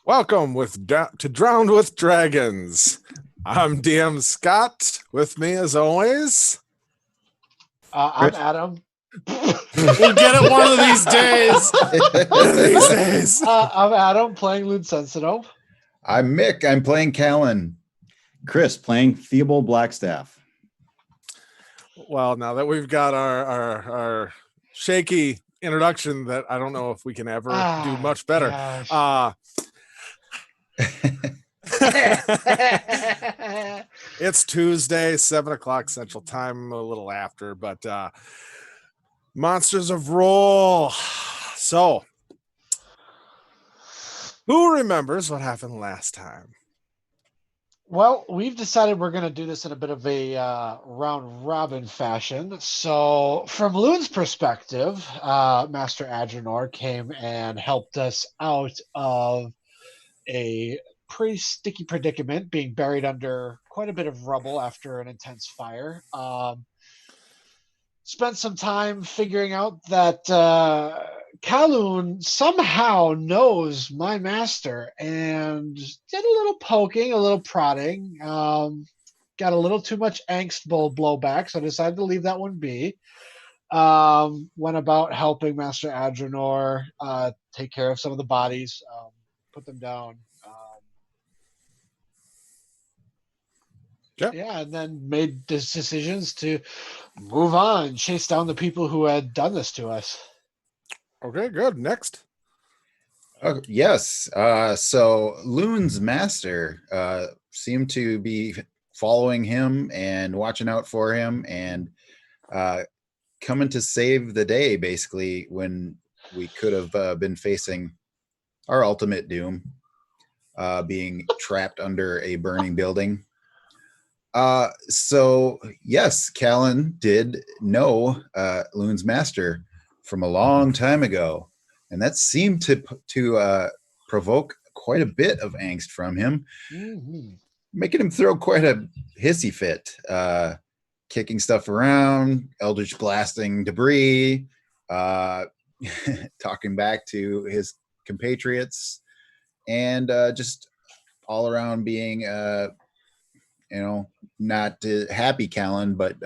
Welcome to Drowned with Dragons. I'm DM Scott. With me, as always, I'm Adam. We'll get it one of these days. these days. I'm Adam playing Loon Sensitive. I'm Mick. I'm playing Callan. Chris playing Theobald Blackstaff. Well, now that we've got our shaky introduction, that I don't know if we can ever do much better. It's Tuesday, 7:00 Central Time, a little after, but Monsters of Roll. So, who remembers what happened last time? Well, we've decided we're going to do this in a bit of a round robin fashion. So, from Loon's perspective, Master Adrenor came and helped us out of a pretty sticky predicament, being buried under quite a bit of rubble after an intense fire. Spent some time figuring out that Kaloon somehow knows my master and did a little poking, a little prodding. Got a little too much angst blowback, so I decided to leave that one be. Went about helping Master Adrenor take care of some of the bodies, put them down. Yeah, and then made decisions to move on, chase down the people who had done this to us. Okay, good. Next. Yes. So Loon's master seemed to be following him and watching out for him and coming to save the day, basically, when we could have been facing our ultimate doom, being trapped under a burning building. So yes, Callan did know Loon's master from a long time ago, and that seemed to provoke quite a bit of angst from him, making him throw quite a hissy fit, kicking stuff around, eldritch blasting debris, talking back to his compatriots, and just all around being not happy Callan, but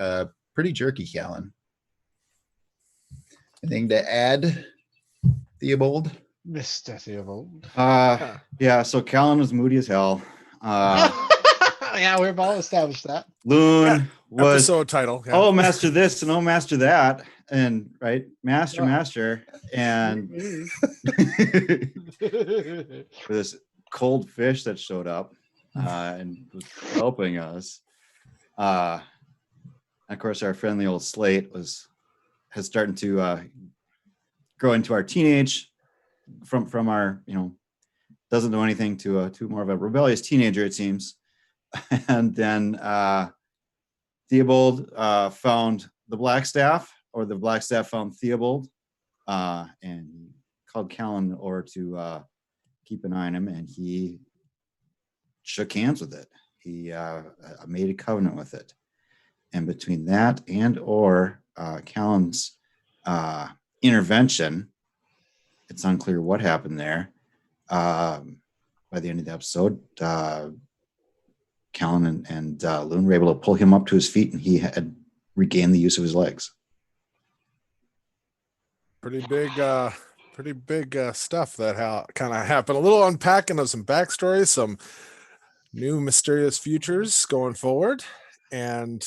pretty jerky Callan. Anything to add, Theobald? Mr. Theobald. Yeah, so Callan was moody as hell. Yeah, we've all established that. Loon was episode title. Yeah. Oh, master this and oh, master that. And right, master. And for this cold fish that showed up and was helping us. Of course, our friendly old Slate has started to grow into our teenage from our, doesn't know anything to more of a rebellious teenager, it seems. And then Theobald found the Blackstaff, or the Blackstaff found Theobald, and called Callan over to keep an eye on him, and he shook hands with it. He made a covenant with it. And between that and Callan's intervention, it's unclear what happened there. By the end of the episode, Callan and Loon were able to pull him up to his feet, and he had regained the use of his legs. Pretty big stuff that kind of happened. A little unpacking of some backstory, some new mysterious futures going forward. And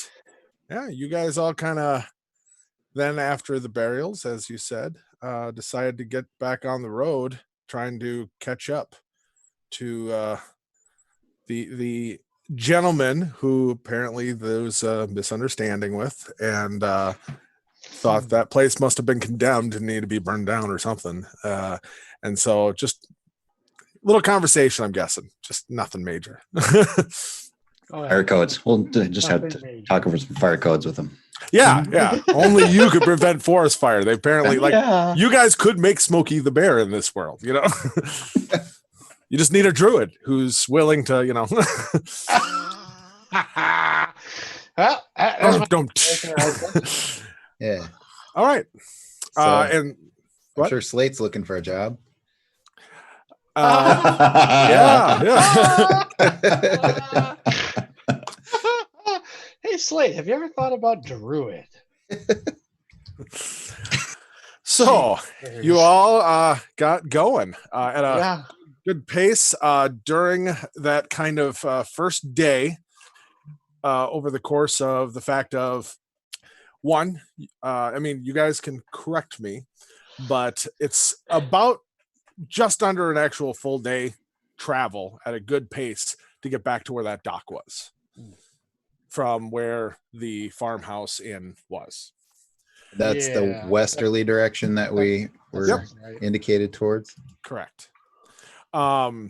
yeah, you guys all kind of then, after the burials, as you said, decided to get back on the road, trying to catch up to the gentleman who apparently there was a misunderstanding with, and thought that place must have been condemned and need to be burned down or something. And so just a little conversation, I'm guessing, just nothing major. Fire codes. We'll just have to talk over some fire codes with them. Yeah. Only you could prevent forest fire. They apparently, you guys could make Smokey the Bear in this world, You just need a druid who's willing to, Well, don't. Yeah. All right. So, And I'm sure Slate's looking for a job. Yeah, yeah. Hey, Slate, have you ever thought about Druid? So you all got going at a Yeah. good pace during that kind of first day over the course of the fact of one, I mean, you guys can correct me, but it's about just under an actual full day travel at a good pace to get back to where that dock was from where the farmhouse inn was. That's the Yeah. westerly direction that we were That's right. indicated towards. Correct. You'll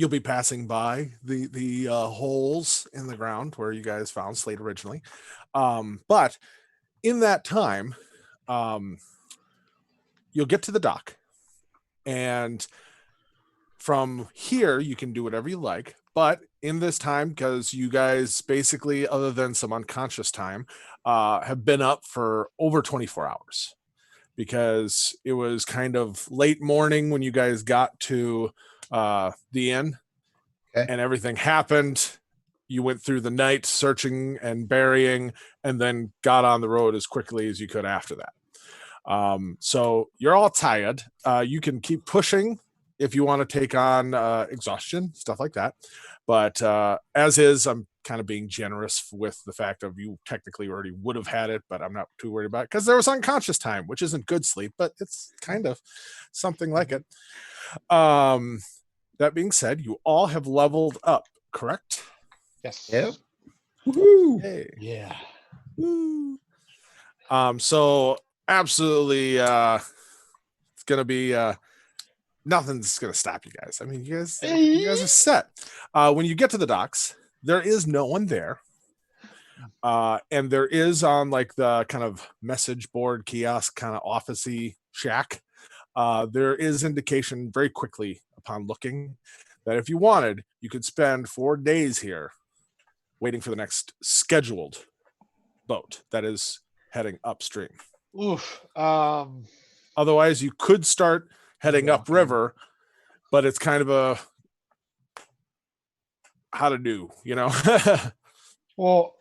be passing by the holes in the ground where you guys found Slate originally. But in that time, you'll get to the dock, and from here you can do whatever you like. But in this time, because you guys basically, other than some unconscious time, have been up for over 24 hours because it was kind of late morning when you guys got to the inn. Okay. And everything happened. You went through the night searching and burying, and then got on the road as quickly as you could after that. So you're all tired. You can keep pushing if you want to take on exhaustion, stuff like that. But as is, I'm kind of being generous with the fact of you technically already would have had it, but I'm not too worried about it because there was unconscious time, which isn't good sleep, but it's kind of something like it. That being said, you all have leveled up, correct? Yes. Yep. Hey. Yeah. Woo. So absolutely it's gonna be nothing's gonna stop you guys. I mean, you guys are set. When you get to the docks, there is no one there. And there is on like the kind of message board kiosk kind of officey shack. There is indication very quickly upon looking that if you wanted, you could spend 4 days here waiting for the next scheduled boat that is heading upstream. Oof. Otherwise, you could start heading upriver, but it's kind of a how to do, you know? Well,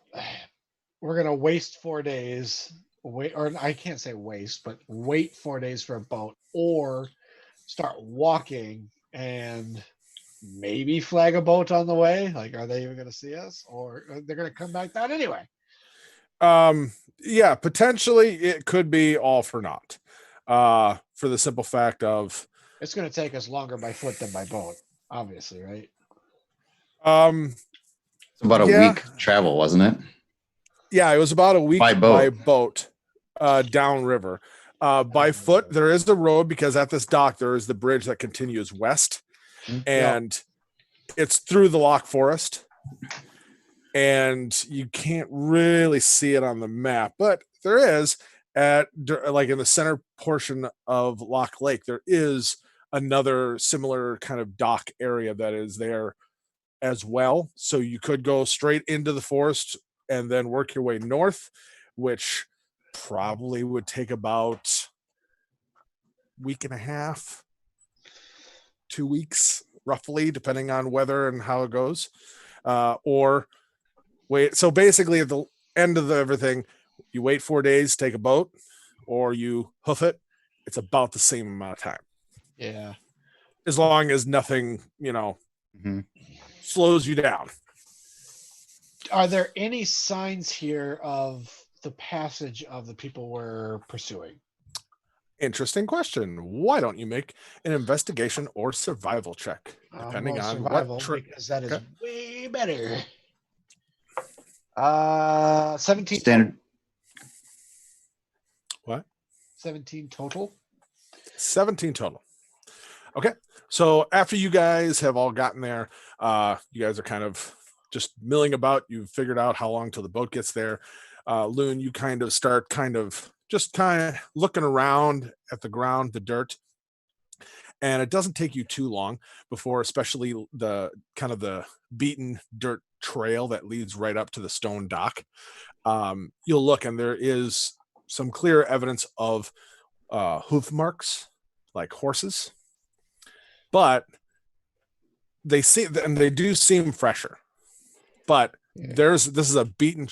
we're gonna waste 4 days. Wait, or I can't say waste, but wait 4 days for a boat, or start walking and maybe flag a boat on the way. Like, are they even gonna see us, or they're gonna come back down anyway? Yeah, potentially it could be all for naught. For the simple fact of It's gonna take us longer by foot than by boat, obviously, right? It's about a Yeah. week travel, wasn't it? Yeah, it was about a week By boat. downriver. By foot, there is the road because at this dock there is the bridge that continues west, and it's through the Loch Forest, and you can't really see it on the map, but there is at like in the center portion of Loch Lake, there is another similar kind of dock area that is there as well. So you could go straight into the forest and then work your way north, which probably would take about week and a half, 2 weeks, roughly, depending on weather and how it goes. Or wait. So basically, at the end of everything, you wait 4 days, take a boat, or you hoof it. It's about the same amount of time, Yeah. as long as nothing, slows you down. Are there any signs here of the passage of the people we're pursuing? Interesting question. Why don't you make an investigation or survival check, depending Well, on survival, what because that is Okay. way better. 17 Standard. What? 17 total. 17 total. Okay. So after you guys have all gotten there, you guys are kind of just milling about. You've figured out how long till the boat gets there. Loon, you kind of start kind of looking around at the ground, the dirt. And it doesn't take you too long before, especially the kind of the beaten dirt trail that leads right up to the stone dock. You'll look and there is some clear evidence of hoof marks, like horses. but they do seem fresher. But Yeah. this is a beaten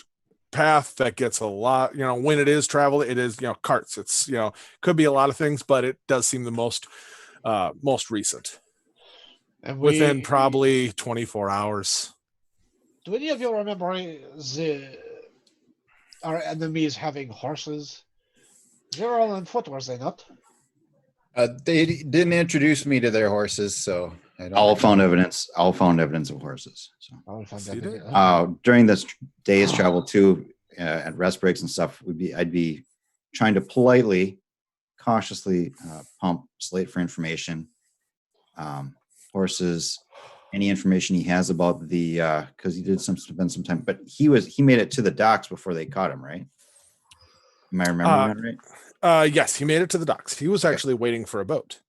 path that gets a lot, when it is traveled, it is, carts. It's, could be a lot of things, but it does seem the most recent, And within probably 24 hours. do any of you remember our enemies having horses? They were all on foot, was they not? They didn't introduce me to their horses, so I don't. All found evidence of horses. So I found See that. that? during this day's travel too, at rest breaks and stuff, I'd be trying to politely, cautiously pump Slate for information, horses, any information he has about the because he did spend some time, but he made it to the docks before they caught him, right? Am I remembering that right? Yes, he made it to the docks. He was actually waiting for a boat.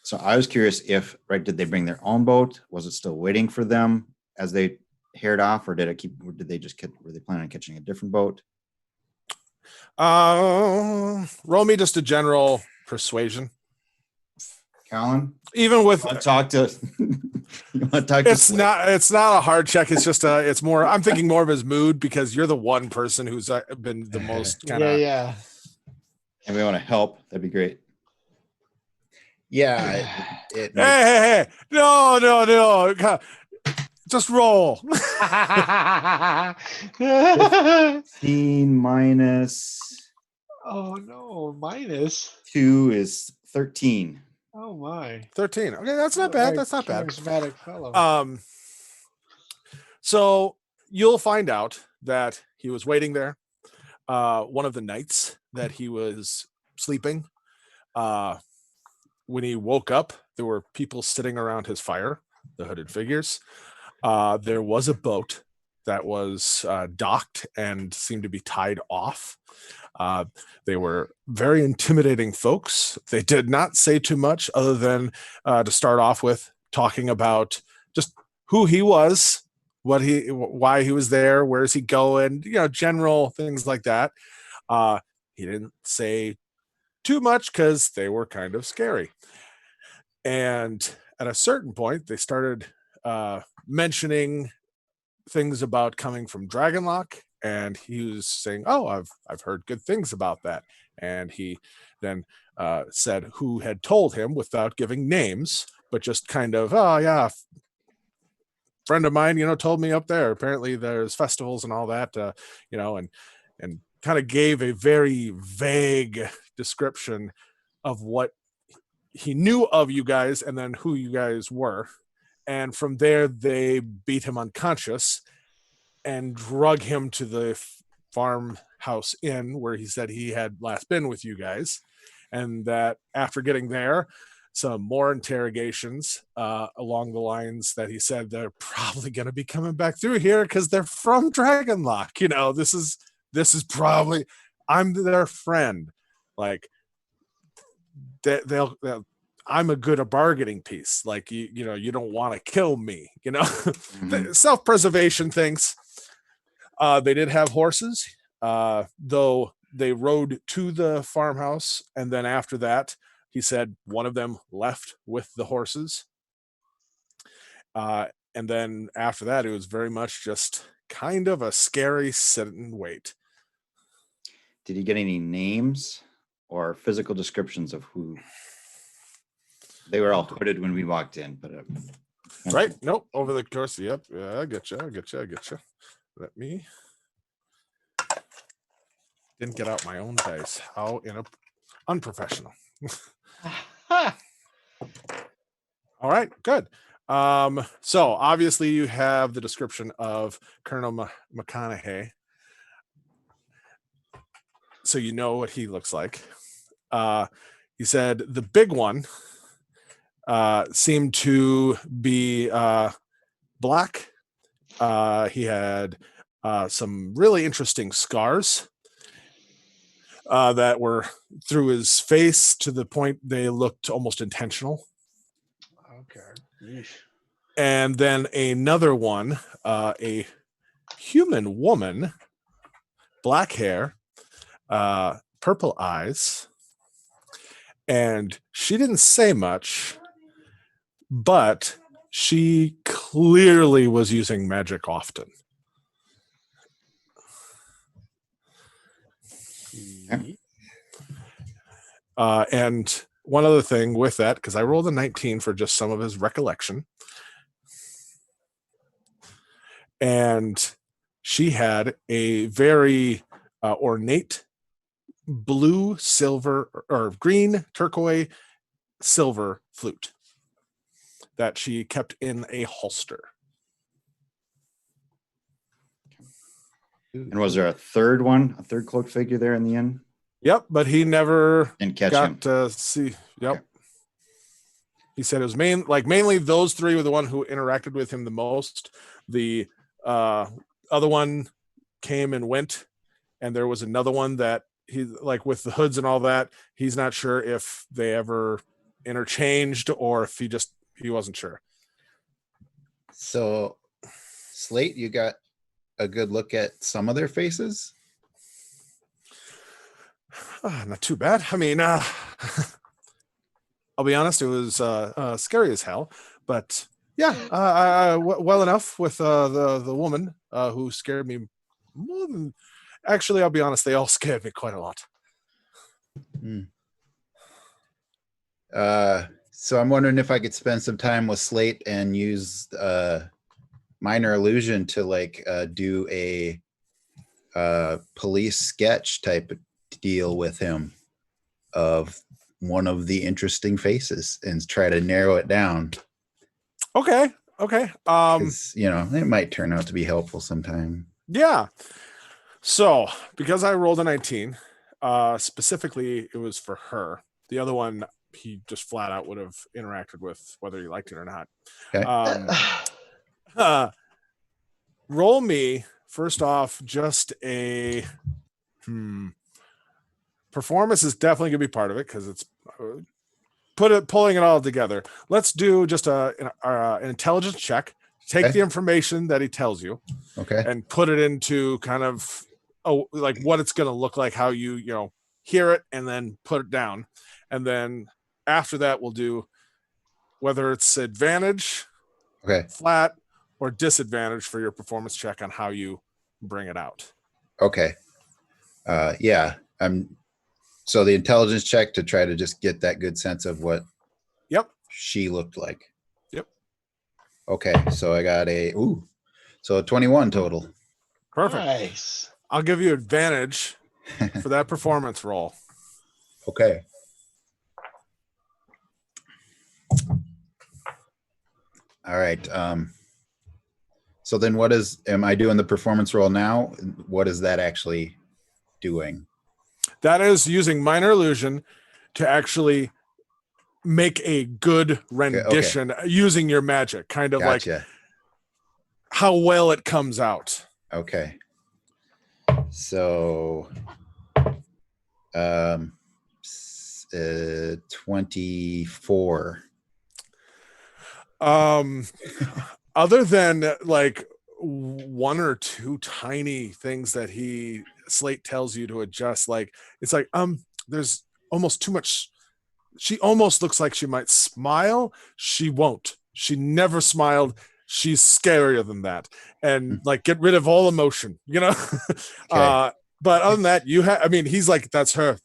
So I was curious did they bring their own boat? Was it still waiting for them as they haired off, or were they planning on catching a different boat? Roll me just a general persuasion. Colin, Even with you want to talk to it's Slate? it's not a hard check. It's just it's more. I'm thinking more of his mood, because you're the one person who's been the most kind of. Yeah. And we want to help. That'd be great. Yeah. Hey, no. Just roll. 15 minus Oh no, minus. 2 is 13. Oh my. 13. Okay, that's not bad. Very That's not bad. charismatic fellow. So you'll find out that he was waiting there. One of the nights that he was sleeping, when he woke up, there were people sitting around his fire, the hooded figures. There was a boat that was docked and seemed to be tied off. They were very intimidating folks. They did not say too much other than to start off with talking about just who he was, why he was there, where is he going, general things like that. He didn't say too much because they were kind of scary. And at a certain point, they started mentioning things about coming from Dragonlock, and he was saying, "Oh, I've heard good things about that." And he then said who had told him without giving names, but just kind of, "Oh yeah, friend of mine, told me up there. Apparently, there's festivals and all that, and kind of gave a very vague description of what he knew of you guys and then who you guys were." And from there, they beat him unconscious and drug him to the farmhouse inn where he said he had last been with you guys. And that after getting there, some more interrogations along the lines that he said they're probably going to be coming back through here because they're from Dragonlock. This is probably, I'm their friend. Like, they'll I'm a good bargaining piece. Like, you don't want to kill me, Mhm. Self-preservation things. They did have horses, though they rode to the farmhouse. And then after that, he said one of them left with the horses. And then after that, it was very much just kind of a scary sit and wait. Did he get any names or physical descriptions of who? They were all hooded when we walked in, but Right? Nope. Over the course. Yep. Yeah, I get you. Let me. Didn't get out my own dice. How unprofessional. All right. Good. So obviously you have the description of Colonel McConaughey. So you know what he looks like. He said the big one seemed to be black. He had some really interesting scars that were through his face to the point they looked almost intentional. Okay. And then another one, a human woman, black hair, purple eyes, and she didn't say much, but she clearly was using magic often. And one other thing with that, because I rolled a 19 for just some of his recollection, and she had a very ornate blue, silver, or green, turquoise, silver flute that she kept in a holster. And was there a third cloaked figure there in the end? Yep, but he never Didn't catch got him. to see. Yep. Okay. He said it was mainly those three were the one who interacted with him the most. The other one came and went, and there was another one that he, like with the hoods and all that, he's not sure if they ever interchanged or if he wasn't sure. So, Slate, you got a good look at some of their faces? Not too bad. I mean, I'll be honest, it was scary as hell, but yeah, well enough with the woman who scared me more than. Actually, I'll be honest, they all scared me quite a lot. So I'm wondering if I could spend some time with Slate and use minor illusion to do a police sketch type of deal with him of one of the interesting faces and try to narrow it down. Okay. 'Cause, it might turn out to be helpful sometime. Yeah. So because I rolled a 19, specifically it was for her. The other one he just flat out would have interacted with whether he liked it or not. Okay. Roll me first off just a performance is definitely gonna be part of it because it's pulling it all together. Let's do just an intelligence check. Take Okay. the information that he tells you Okay. and put it into kind of like what it's going to look like, how you hear it, and then put it down. And then after that, we'll do whether it's advantage, Okay. flat, or disadvantage for your performance check on how you bring it out. Okay. Yeah. So the intelligence check to try to just get that good sense of what she looked like. Yep. Okay. So I got a 21 total. Perfect. Nice. I'll give you advantage for that performance roll. Okay. All right. So then am I doing the performance roll now? What is that actually doing? That is using minor illusion to actually make a good rendition using your magic, kind of like Gotcha. how well it comes out. Okay. So 24. Other than like one or two tiny things that Slate tells you to adjust, like it's like there's almost too much. She almost looks like she might smile. She won't. She never smiled. She's scarier than that. And like get rid of all emotion, Okay. But other than that, he's like, that's her.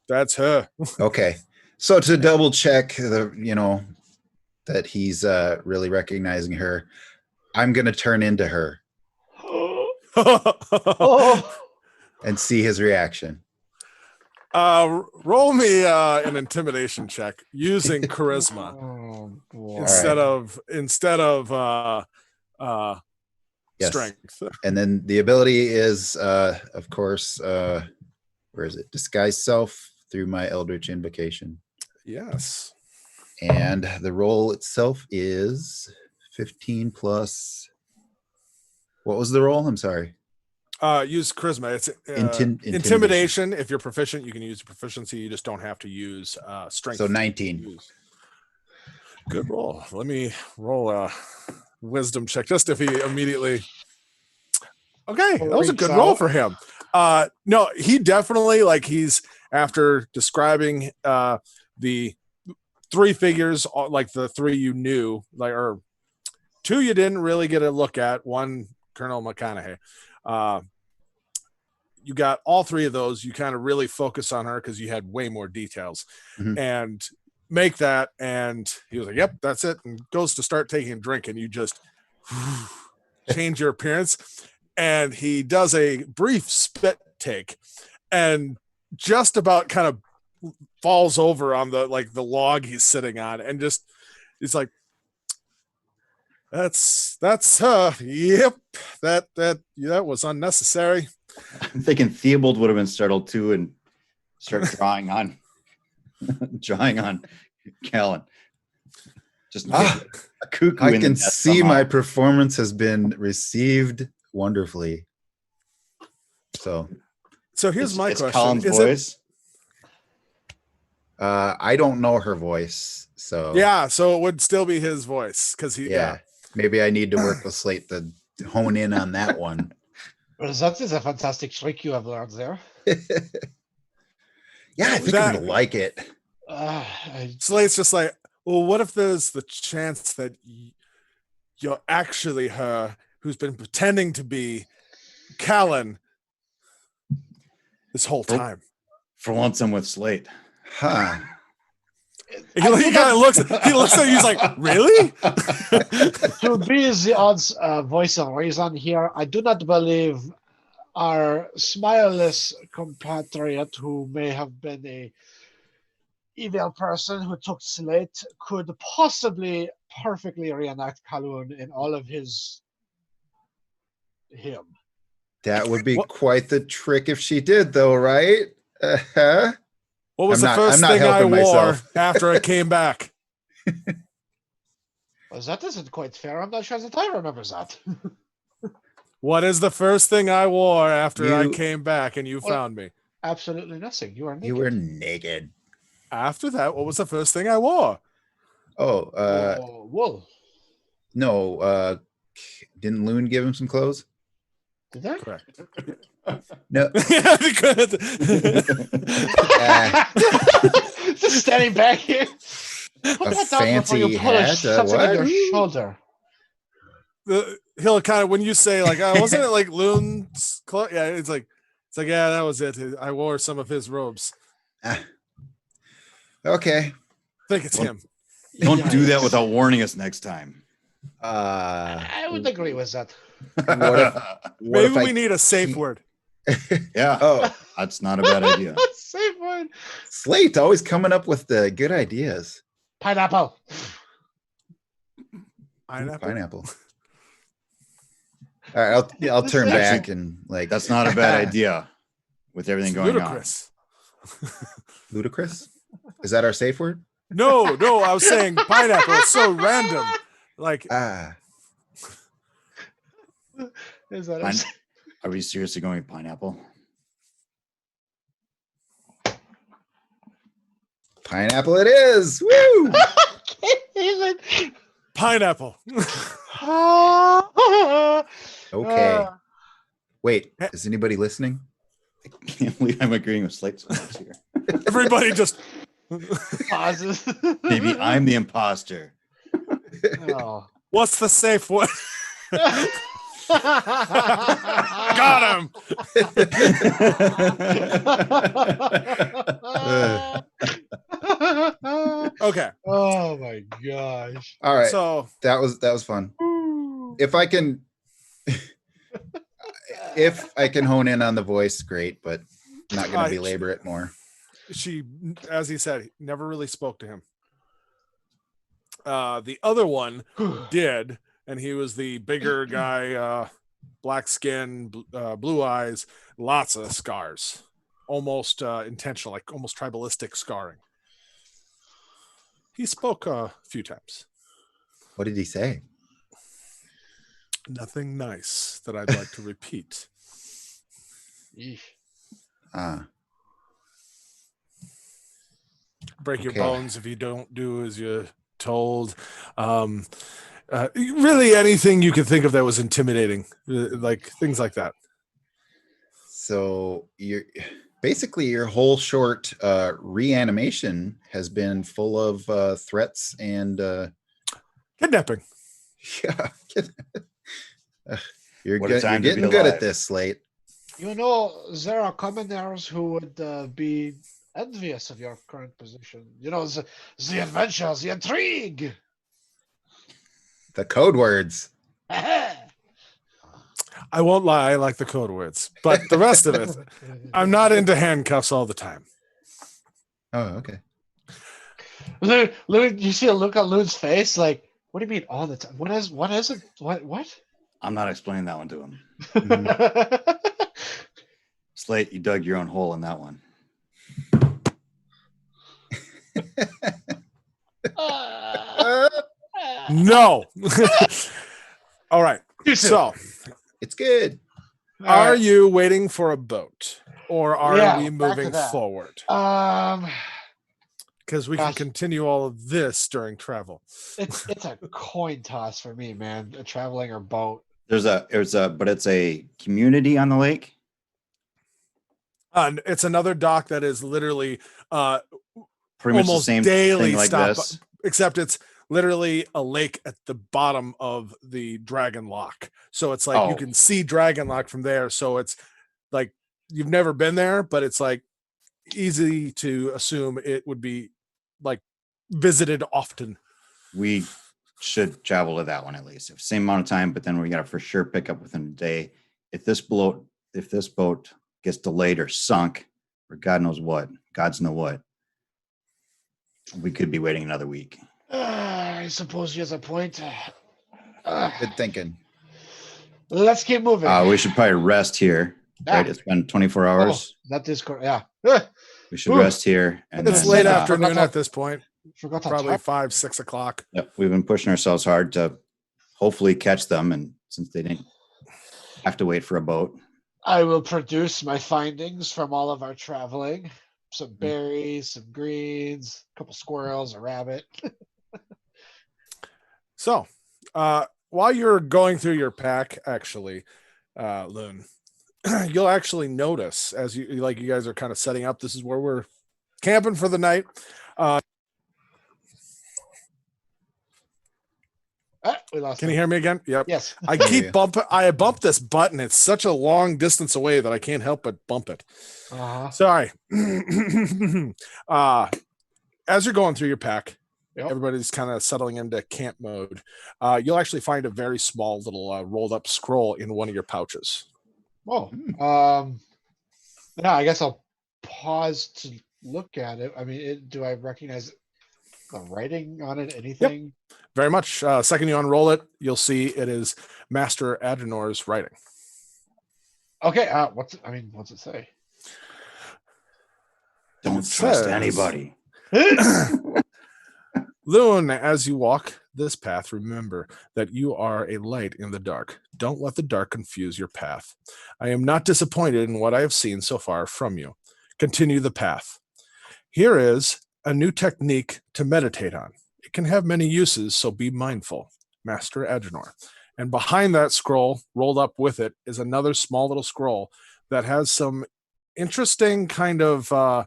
That's her. Okay. So to double check that he's really recognizing her, I'm going to turn into her Oh, and see his reaction. Roll me an intimidation check using charisma oh boy. instead of Yes. strength. And then the ability is, of course, where is it? Disguise self through my Eldritch Invocation. Yes. And the roll itself is 15 plus. What was the roll? I'm sorry. Use charisma. It's Intimidation. If you're proficient, you can use proficiency. You just don't have to use strength. So 19. Good roll. Let me roll a wisdom check just if he immediately. Okay, that was a good roll for him. No, he definitely he's after describing the three figures, like the three you knew, like, or two you didn't really get a look at. One, Colonel McConaughey. You got all three of those. You kind of really focus on her because you had way more details, and make that. And he was like, "Yep, that's it," and goes to start taking a drink, and you just change your appearance. And he does a brief spit take, and just about kind of falls over on the log he's sitting on, and just he's like, that's yep, that was unnecessary. I'm thinking Theobald would have been startled too and start drawing on Callan. Just a cuckoo. I can see my performance has been received wonderfully. So here's my question. Callan's voice. I don't know her voice, so yeah, so it would still be his voice because he maybe I need to work with Slate to hone in on that one. Well, that is a fantastic trick you have learned there. Yeah, I think I'm gonna like it. Slate's just like, well, what if there's the chance that you're actually her who's been pretending to be Callan this whole time? For once, I'm with Slate. Huh. He kind of looks at you, he's like, really? To be the odds voice of reason here, I do not believe our smileless compatriot who may have been a evil person who took Slate could possibly perfectly reenact Calhoun in all of him. That would be quite the trick if she did, though, right? Uh-huh. What was I'm the first thing I wore myself. after I came back? Well, that isn't quite fair. I'm not sure that I remember that. What is the first thing I wore after I came back and you found me? Absolutely nothing. You are naked. You were naked. After that, what was the first thing I wore? Wool. No, didn't Loon give him some clothes? Did I? Correct. No. Just standing back here. Put that down before you fancy pull hat, something on what? your shoulder. He'll kind of, when you say like, wasn't it like Loon's clothes? Yeah, it's like, yeah, that was it. I wore some of his robes. Okay. I think it's him. Don't do that without warning us next time. I would agree with that. Maybe we need a safe word. Yeah. Oh, That's not a bad idea. Safe one. Slate always coming up with the good ideas. Pineapple. Pineapple. All right, I'll turn back and like That's not a bad idea with everything going Ludicrous. ludicrous. Is that our safe word? No, I was saying pineapple. It's so random. Like, Is that on. Are we seriously going with pineapple? Pineapple it is. Woo! pineapple. Okay. Wait, is anybody listening? I can't believe I'm agreeing with Slate so much here. Everybody just pauses. Maybe I'm the imposter. Oh. What's the safe word? Got him. Okay. Oh my gosh. All right. So that was fun. If I can hone in on the voice, great, but I'm not gonna belabor it more. she, as he said, never really spoke to him. The other one did, and he was the bigger guy, black skin, blue eyes, lots of scars, almost intentional, like almost tribalistic scarring. He spoke a few times. What did he say? Nothing nice that I'd like to repeat. Break your Okay. bones if you don't do as you're told. Really anything you could think of that was intimidating, like things like that. So basically your whole short reanimation has been full of threats and Kidnapping. yeah. You're What a good. You're time to be getting good at alive. this, Slate. You know, there are commoners who would be envious of your current position. You know, the adventure, the intrigue. The code words. I won't lie, I like the code words, but the rest of it, I'm not into handcuffs all the time. Oh, okay. Loon, you see a look on Loon's face, like, what do you mean all the time? What is it? What? I'm not explaining that one to him. Mhm. Slate, you dug your own hole in that one. No. All right. You too. So, It's good. are Alright. you waiting for a boat or are Yeah, we back to moving that. forward? Um, Because we can gosh. continue all of this during travel. it's a coin toss for me, man. A traveling or boat. But it's a community on the lake. And it's another dock that is literally Pretty much the almost same daily thing like stop, this. except it's literally a lake at the bottom of the Dragon Lock. So it's like you Oh. can see Dragon Lock from there. So it's like you've never been there, but it's like easy to assume it would be like visited often. We should travel to that one at least. Same amount of time, but then we gotta for sure pick up within a day. If this boat gets delayed or sunk, or God knows what, God's know what, we could be waiting another week. I suppose he has a point. Good thinking. Let's keep moving. We should probably rest here. Right? Ah. It's been 24 hours. That is correct. Yeah. We should Ooh. rest here. And It's then, late uh, afternoon forgot at this point, Forgot to probably talk. 5-6 o'clock. Yep, we've been pushing ourselves hard to hopefully catch them. And since they didn't have to wait for a boat, I will produce my findings from all of our traveling. Some berries, some greens, a couple squirrels, a rabbit. So, while you're going through your pack, actually, Loon, you'll actually notice as you guys are kind of setting up. This is where we're camping for the night. We lost. Can him. you hear me again? Yep. Yes. I hear keep you. bumping. I bump this button. It's such a long distance away that I can't help but bump it. Uh-huh. Sorry. As you're going through your pack, Yep. everybody's kind of settling into camp mode. You'll actually find a very small little rolled up scroll in one of your pouches. Oh. Yeah, I guess I'll pause to look at it. I mean, do I recognize the writing on it? Anything? Very much. Second you unroll it, you'll see it is Master Agenor's writing. Okay. What's it say? don't It trust says- anybody. Loon, as you walk this path, remember that you are a light in the dark. Don't let the dark confuse your path. I am not disappointed in what I have seen so far from you. Continue the path. Here is a new technique to meditate on. It can have many uses, so be mindful. Master Agenor. And behind that scroll, rolled up with it, is another small little scroll that has some interesting kind of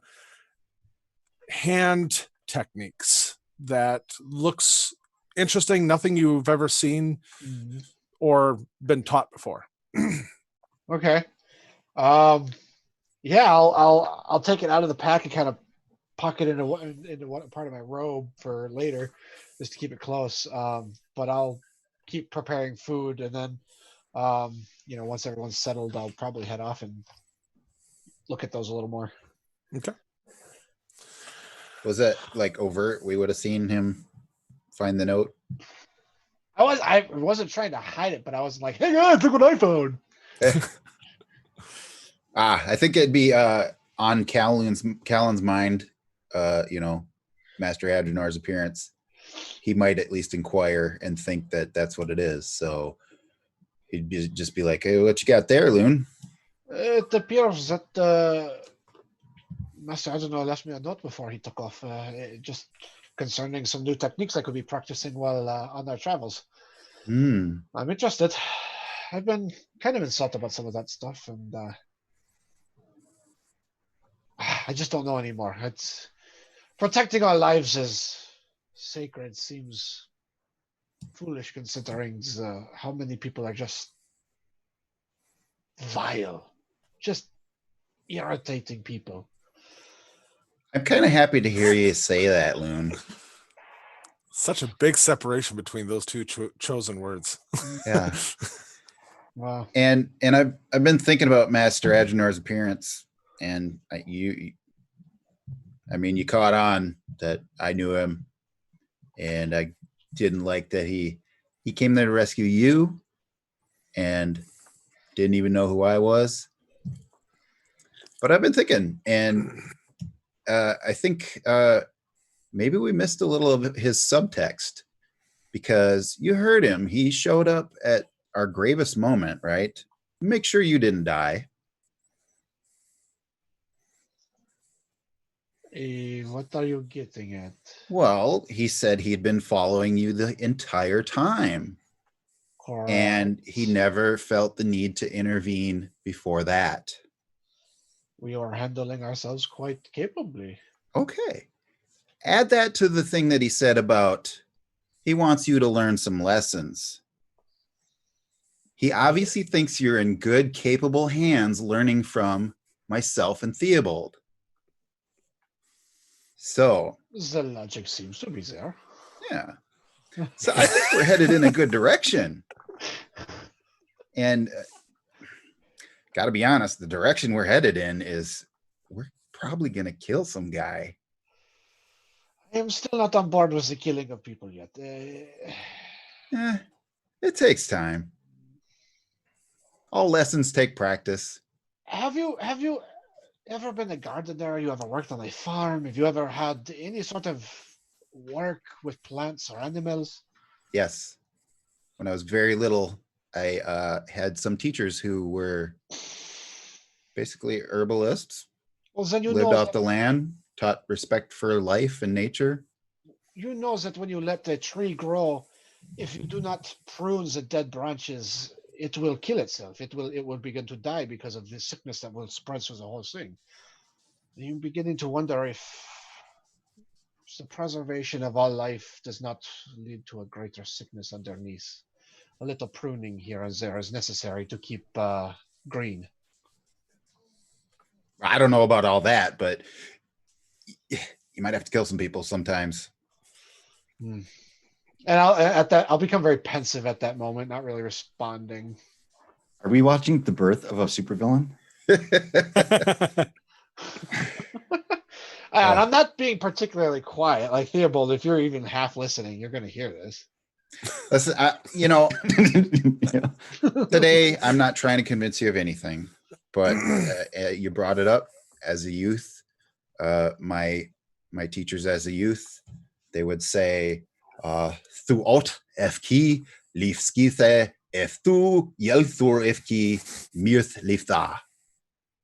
hand techniques that looks interesting. Nothing you've ever seen or been taught before. Okay. Yeah, I'll take it out of the pack and kind of pocket into one part of my robe for later, just to keep it close. But I'll keep preparing food, and then once everyone's settled, I'll probably head off and look at those a little more. Okay. Was that like overt? We would have seen him find the note. I wasn't trying to hide it, but I was like, "Hey guys, look what I found!" I think it'd be on Callan's mind. Master Agenor's appearance. He might at least inquire and think that that's what it is. So he'd just be like, "Hey, what you got there, Loon?" It appears that Master Agenor left me a note before he took off, just concerning some new techniques I could be practicing while on our travels. Hmm. I'm interested. I've been kind of insulted about some of that stuff, and I just don't know anymore. It's protecting our lives as sacred seems foolish considering how many people are just vile, just irritating people. I'm kind of happy to hear you say that, Loon. Such a big separation between those two chosen words. Yeah. Wow. And I've been thinking about Master Agenor's appearance, and you caught on that I knew him, and I didn't like that he came there to rescue you, and didn't even know who I was. But I've been thinking, and I think maybe we missed a little of his subtext, because you heard him. He showed up at our gravest moment, right? Make sure you didn't die. What are you getting at? Well, he said he'd been following you the entire time, and he never felt the need to intervene before that. We are handling ourselves quite capably. Okay. Add that to the thing that he said about he wants you to learn some lessons. He obviously thinks you're in good, capable hands learning from myself and Theobald. So, The logic seems to be there. yeah. So I think we're headed in a good direction. And got to be honest, the direction we're headed in is we're probably going to kill some guy. I am still not on board with the killing of people yet. It takes time. All lessons take practice. Have you ever been a gardener? You ever worked on a farm? Have you ever had any sort of work with plants or animals? Yes. When I was very little, I had some teachers who were basically herbalists, Well, then you lived know off the land, taught respect for life and nature. you know that when you let a tree grow, if you do not prune the dead branches, it will kill itself. It will begin to die because of this sickness that will spread through the whole thing. You're beginning to wonder if the preservation of all life does not lead to a greater sickness underneath. A little pruning here and there is necessary to keep green. I don't know about all that, but you might have to kill some people sometimes. And I'll become very pensive at that moment, not really responding. Are we watching the birth of a supervillain? And I'm not being particularly quiet. Like Theobald, if you're even half listening, you're going to hear this. Listen, today I'm not trying to convince you of anything, but you brought it up as a youth. My teachers as a youth, they would say, "Thuot efki lifskithe eftu yelthur efki mirth liftha."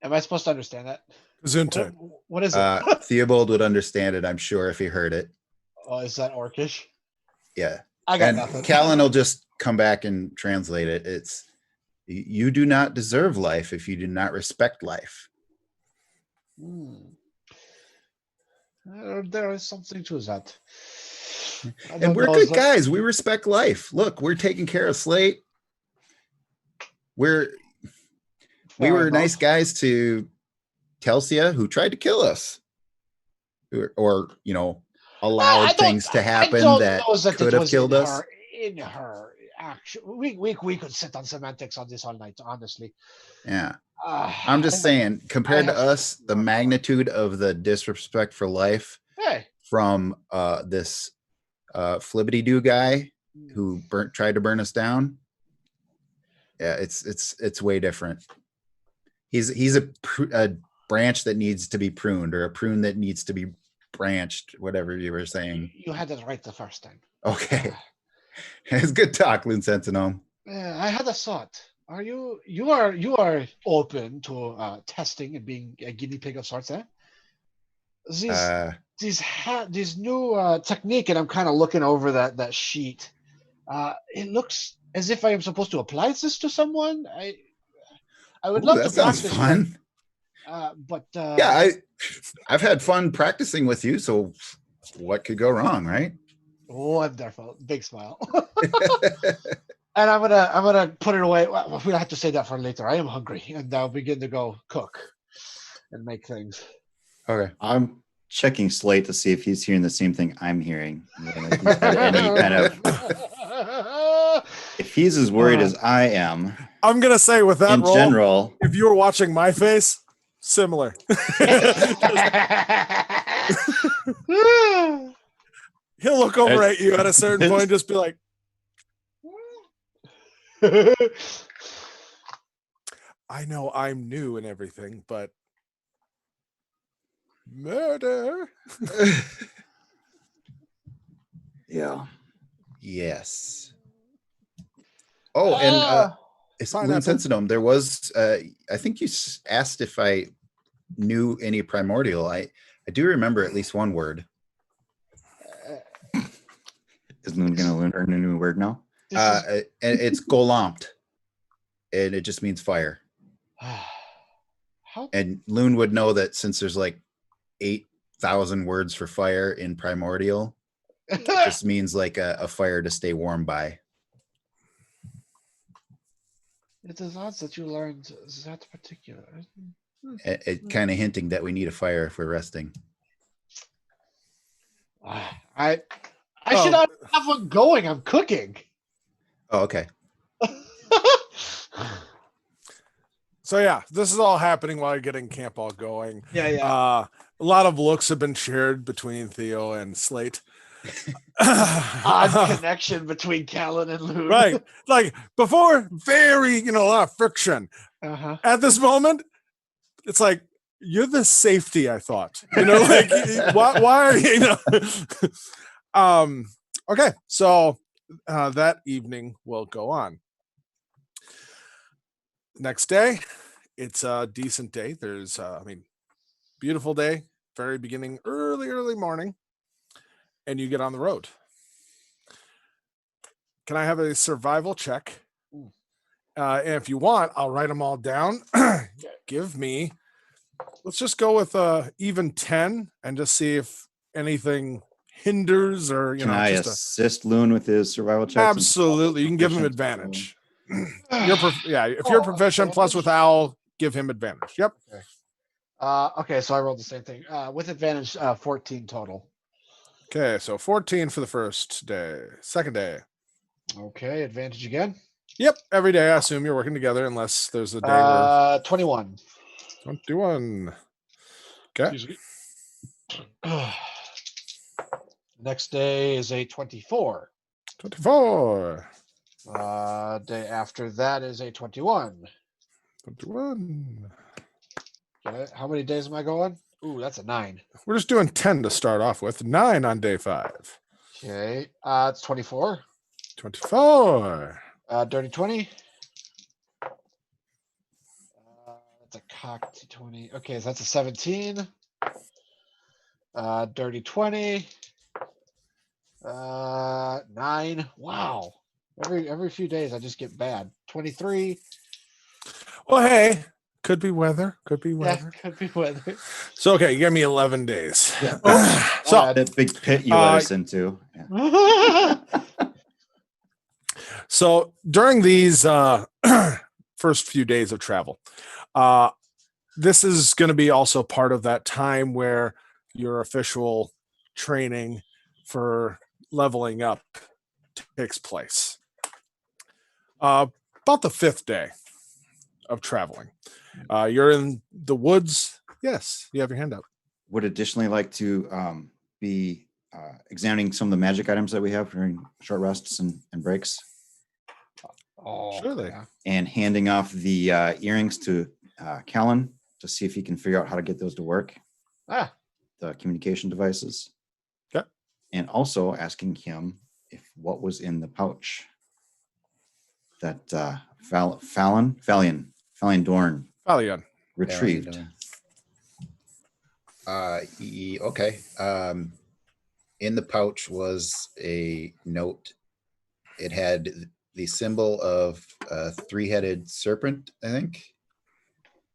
Am I supposed to understand that? Gesundheit. What is it? Theobald would understand it, I'm sure, if he heard it. Oh, is that Orcish? Yeah. I got And nothing. Callan will just come back and translate it. It's, you do not deserve life if you do not respect life. There is something to that. And we're good guys. We respect life. Look, we're taking care of Slate. We were nice guys to Kelsia, who tried to kill us, or allowed things to happen that could have killed us. In her action, we could sit on semantics on this all night, honestly. Yeah. I'm just saying, compared to us, the magnitude of the disrespect for life from this flibbity-doo guy who tried to burn us down. Yeah, it's way different. He's a branch that needs to be pruned, or a prune that needs to be branched, whatever you were saying. You had it right the first time. Okay. It's good talk, Loon Sentinel. I had a thought. You are open to testing and being a guinea pig of sorts, eh? These new technique, and I'm kind of looking over that sheet. It looks as if I am supposed to apply this to someone. I would love that to sounds practice. fun. Yeah, I've had fun practicing with you, so what could go wrong, right? wonderful, big smile. And I'm gonna put it away. Well, we have to say that for later. I am hungry, and I'll begin to go cook and make things. Okay. I'm checking Slate to see if he's hearing the same thing I'm hearing. Whether he's had any kind of, if he's as worried as I am I'm gonna say with that in roll, general. if you were watching my face, similar. He'll look over at you at a certain point, and just be like, "I know I'm new and everything, but murder." Yeah. Yes. Oh, and it's Loon Pineapple. Sentinome. There was, I think you asked if I knew any primordial. I do remember at least one word. Is Loon going to learn a new word now? And it's Golampt, and it just means fire. How And Loon would know that since there's like 8,000 words for fire in primordial, it just means like a fire to stay warm by. it is odds that you learned that particular. It kind of hinting that we need a fire if we're resting. I should not have one going. I'm cooking. Oh, okay. So yeah, this is all happening while you're getting camp all going. Yeah. A lot of looks have been shared between Theo and Slate. Odd connection between Callan and Loon. Right. Like before, very, a lot of friction. Uh-huh. At this moment, it's like, you're the safety, I thought. Like why are you, okay, so that evening will go on. Next day, it's a decent day. There's beautiful day, very beginning, early morning, and you get on the road. Can I have a survival check? And if you want, I'll write them all down. Give me, let's just go with even 10 and just see if anything hinders or, Can I assist Loon with his survival checks? Absolutely. You can give him advantage. If you're proficient plus with Owl, give him advantage. Yep. Okay, so I rolled the same thing. With advantage, 14 total. Okay, so 14 for the first day. Second day. Okay, advantage again. Yep, every day I assume you're working together unless there's a day where 21. 21. Okay. Excuse me. Next day is a 24. 24. Day after that is a 21. 21. Okay, how many days am I going? Ooh, that's a 9. We're just doing 10 to start off with. 9 on day 5. Okay, it's 24. 24. Dirty 20. That's a cocked 20. Okay, so that's a 17. Dirty 20. 9. Wow. Every few days I just get bad. 23. Well, hey, could be weather. Could be Yeah, weather. could be weather. So, okay, you give me 11 days. Yeah. So, That big pit you let us into. Yeah. so during these first few days of travel, this is going to be also part of that time where your official training for leveling up takes place. About the 5th day of traveling. You're in the woods. Yes, you have your hand up. Would additionally like to be examining some of the magic items that we have during short rests and breaks, Oh, Surely. yeah. and handing off the earrings to Callan to see if he can figure out how to get those to work, Ah, the communication devices. Okay. And also asking him if what was in the pouch that Falion Dorn Valian. retrieved. Okay. In the pouch was a note. It had the symbol of a 3-headed serpent, I think,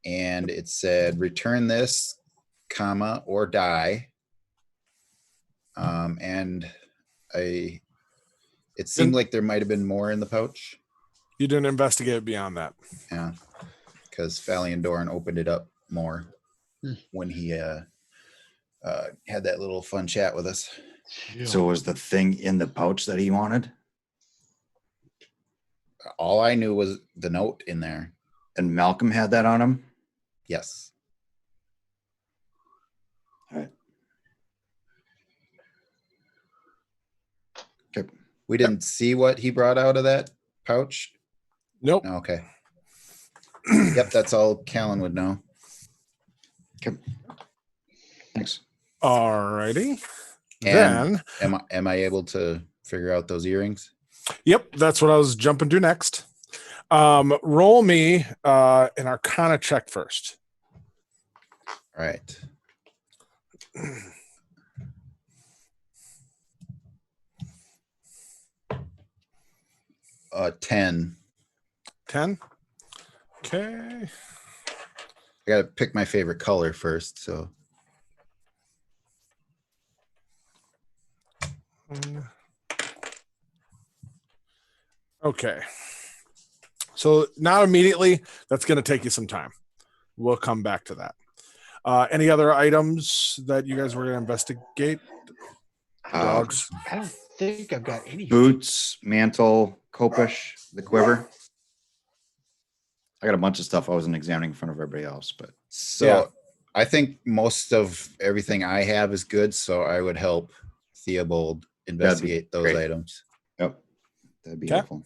and it said return this, comma, or die. And it seemed like there might have been more in the pouch. You didn't investigate beyond that. Yeah, because Fallion Doran opened it up more Hmm. when he had that little fun chat with us. So was the thing in the pouch that he wanted? All I knew was the note in there. And Malcolm had that on him? Yes. All right. Okay. We didn't see what he brought out of that pouch. Nope. Okay. Yep, that's all Callan would know. Okay. Thanks. All righty. And Then, am I able to figure out those earrings? yep, that's what I was jumping to next. Roll me an Arcana check first. All right. 10. 10. Okay. I gotta pick my favorite color first. So Okay. So not immediately. That's going to take you some time. We'll come back to that. Any other items that you guys were going to investigate? Dogs. I don't think I've got any. Boots, mantle, copish, the quiver. I got a bunch of stuff I wasn't examining in front of everybody else, but Yeah. I think most of everything I have is good. So I would help Theobald investigate those great. items. yep, that'd be Okay. helpful.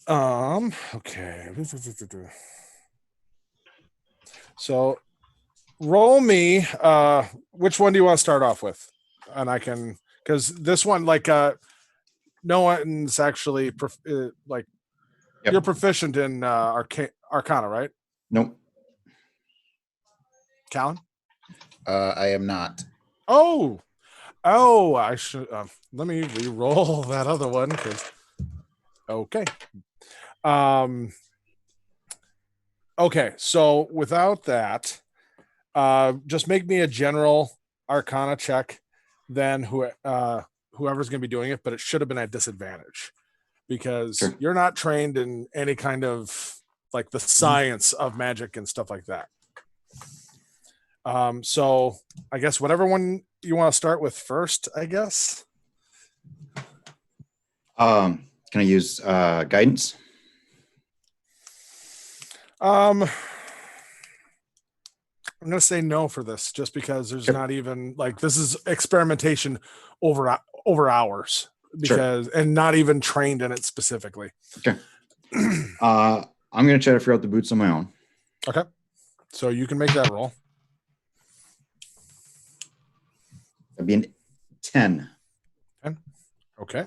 Okay. So roll me. Which one do you want to start off with? And I can, because this one, like, no one's actually like Yep. you're proficient in Arcana, right, Nope. Callan? I am not. Oh, I should let me re-roll that other one because okay. Okay, so without that, just make me a general Arcana check, then whoever's going to be doing it, but it should have been at disadvantage because Sure. you're not trained in any kind of like the science of magic and stuff like that. So I guess whatever one you want to start with first, I guess. Can I use guidance? I'm going to say no for this just because there's Sure. not even like this is experimentation over hours because and not even trained in it specifically. Okay. I'm gonna try to figure out the boots on my own. Okay. So you can make that roll. That'd be an 10. Okay. Okay.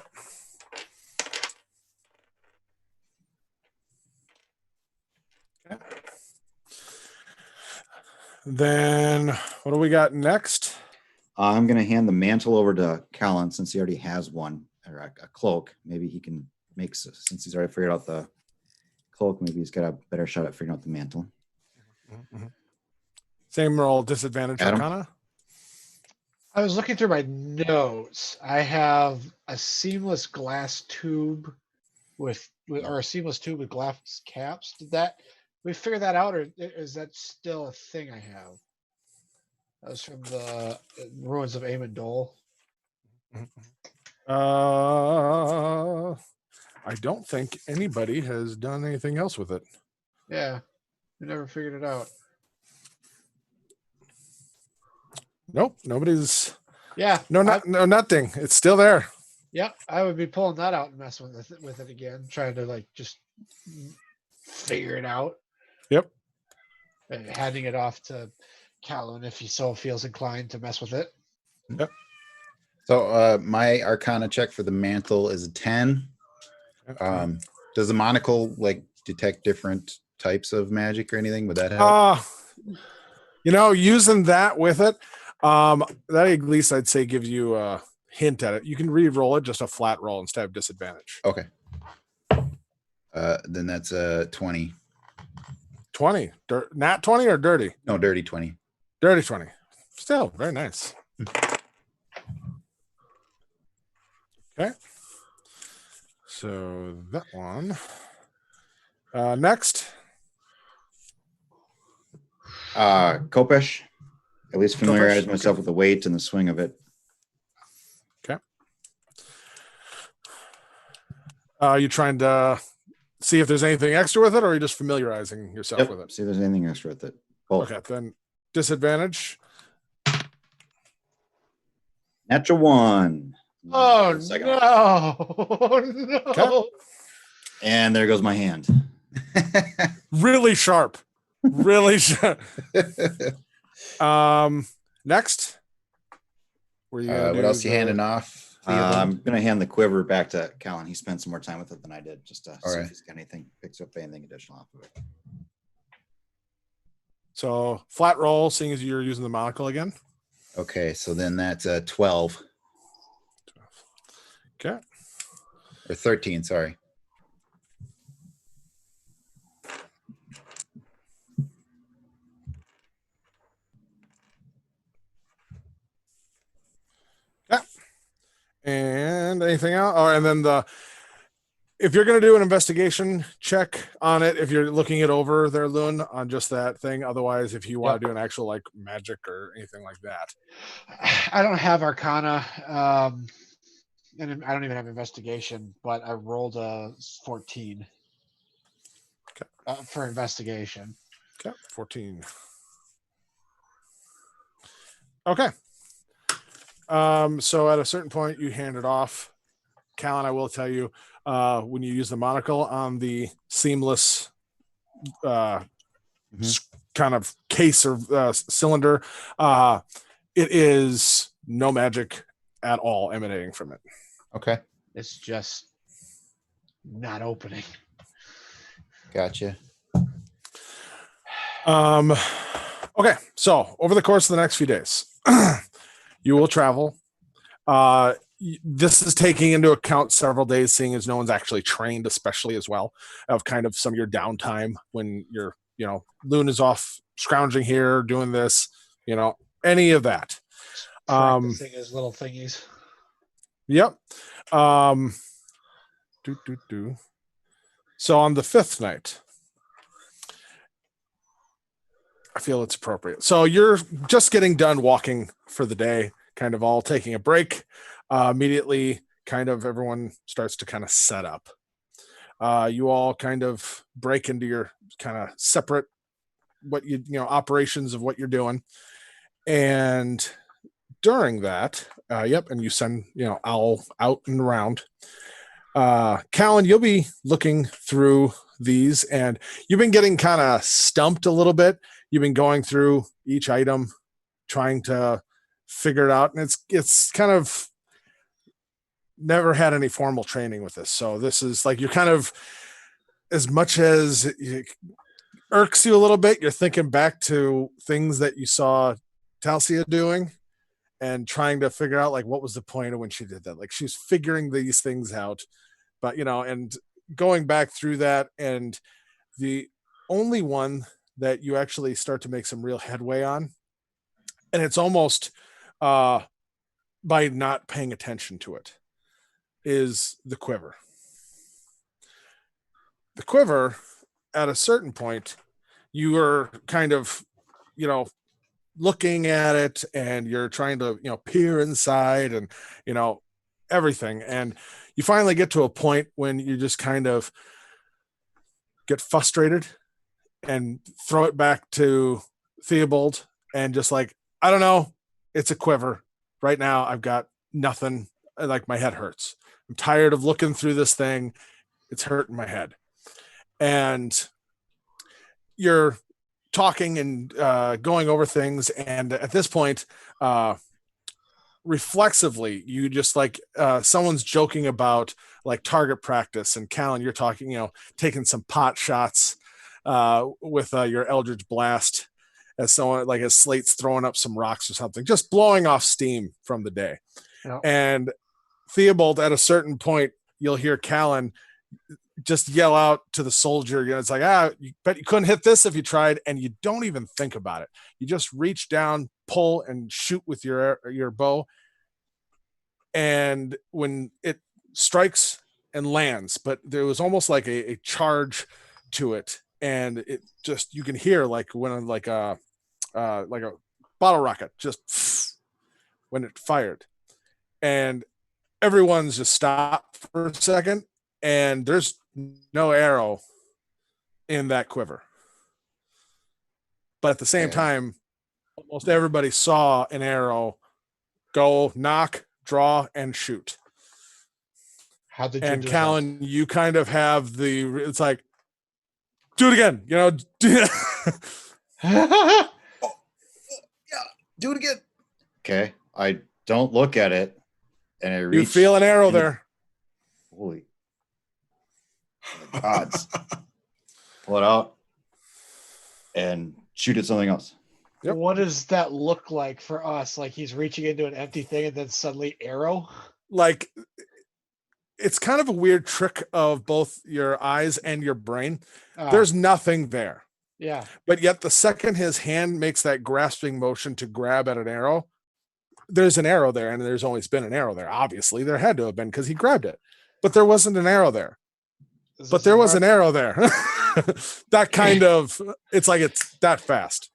Then what do we got next? I'm gonna hand the mantle over to Callan since he already has one or a cloak. Maybe he can make since he's already figured out the cloak. Maybe he's got a better shot at figuring out the mantle. Same roll, disadvantage Adam? Arcana. I was looking through my notes. I have a seamless glass tube with or a seamless tube with glass caps. Did we figure that out, or is that still a thing I have? That was from the ruins of Amon Dole. I don't think anybody has done anything else with it. Yeah, we never figured it out. Nope, nobody's. Yeah, No, nothing. It's still there. yeah, I would be pulling that out and messing with it again, trying to like just figure it out. Yep. And handing it off to Callan if he so feels inclined to mess with it. So my Arcana check for the mantle is a 10. Does the monocle like detect different types of magic or anything? Would that help? Using that with it, that at least I'd say gives you a hint at it. You can re-roll it, just a flat roll instead of disadvantage. Okay. Then that's a 20. 20. Nat 20 or dirty? No, dirty 20. Dirty 20. Still very nice. Okay. So that one. Next. Kopesh. At least familiarize Kopesh, myself with the weight and the swing of it. Okay. You trying to see if there's anything extra with it, or are you just familiarizing yourself Yep. with it? See if there's anything extra with it. Both. Okay, then disadvantage. Natural 1. Oh Second. no! No! And there goes my hand. Really sharp. Really sharp. Next. Were you gonna What do else you the- handing off? I'm gonna hand the quiver back to Callan. He spent some more time with it than I did, just to see right. if he's got anything, picks up anything additional off of it. So flat roll, seeing as you're using the monocle again. Okay, so then that's 12 Okay. or 13. Sorry. And anything else? Oh, and then if you're going to do an investigation check on it, if you're looking it over there, Loon, on just that thing. Otherwise, if you want to do an actual like magic or anything like that. I don't have Arcana, and I don't even have investigation, but I rolled a 14 for investigation. Okay, 14. Okay. So at a certain point, you hand it off. Callan, I will tell you, when you use the monocle on the seamless kind of case or cylinder, it is no magic at all emanating from it. Okay, It's just not opening. gotcha. Okay, so over the course of the next few days, you will travel. This is taking into account several days, seeing as no one's actually trained, especially as well, of kind of some of your downtime when you're, Loon is off scrounging here, doing this, any of that. Practicing his little thingies. Yep. So on the 5th night, I feel it's appropriate. So you're just getting done walking for the day, kind of all taking a break. Immediately, kind of everyone starts to kind of set up. You all kind of break into your kind of separate operations of what you're doing. And during that, and you send, Owl out and around. Callan, you'll be looking through these, and you've been getting kind of stumped a little bit. You've been going through each item, trying to figure it out, and it's kind of never had any formal training with this. So this is like, you're kind of, as much as it irks you a little bit, you're thinking back to things that you saw Talcia doing and trying to figure out like what was the point of when she did that. Like she's figuring these things out, but and going back through that, and the only one that you actually start to make some real headway on, and it's almost by not paying attention to it, is the quiver. The quiver, at a certain point, you are kind of, looking at it, and you're trying to, peer inside and, everything. And you finally get to a point when you just kind of get frustrated and throw it back to Theobald and just like, I don't know, it's a quiver. Right now, I've got nothing. Like my head hurts. I'm tired of looking through this thing. It's hurting my head. And you're talking and going over things. And at this point, reflexively, you just like someone's joking about like target practice, and Callan, you're talking, taking some pot shots with your Eldritch Blast as someone like as Slate's throwing up some rocks or something, just blowing off steam from the day. Yep. And Theobald, at a certain point, you'll hear Callan just yell out to the soldier. It's like, you bet you couldn't hit this if you tried, and you don't even think about it. You just reach down, pull, and shoot with your bow. And when it strikes and lands, but there was almost like a charge to it, and it just, you can hear like when like a bottle rocket just when it fired, and everyone's just stopped for a second, and there's no arrow in that quiver. But at the same time, almost everybody saw an arrow go, knock, draw, and shoot. How did you And do Callan, you kind of have it's like, do it again, that? Do it again. Okay. I don't look at it, and I reach. You feel an arrow in the- there. Holy gods. Pull it out and shoot at something else. Yep. What does that look like for us? Like he's reaching into an empty thing and then suddenly arrow? Like, it's kind of a weird trick of both your eyes and your brain. There's nothing there. Yeah. But yet the second his hand makes that grasping motion to grab at an arrow, there's an arrow there, and there's always been an arrow there. Obviously, there had to have been because he grabbed it. But there wasn't an arrow there. But there was an arrow there. That kind of, it's like it's that fast.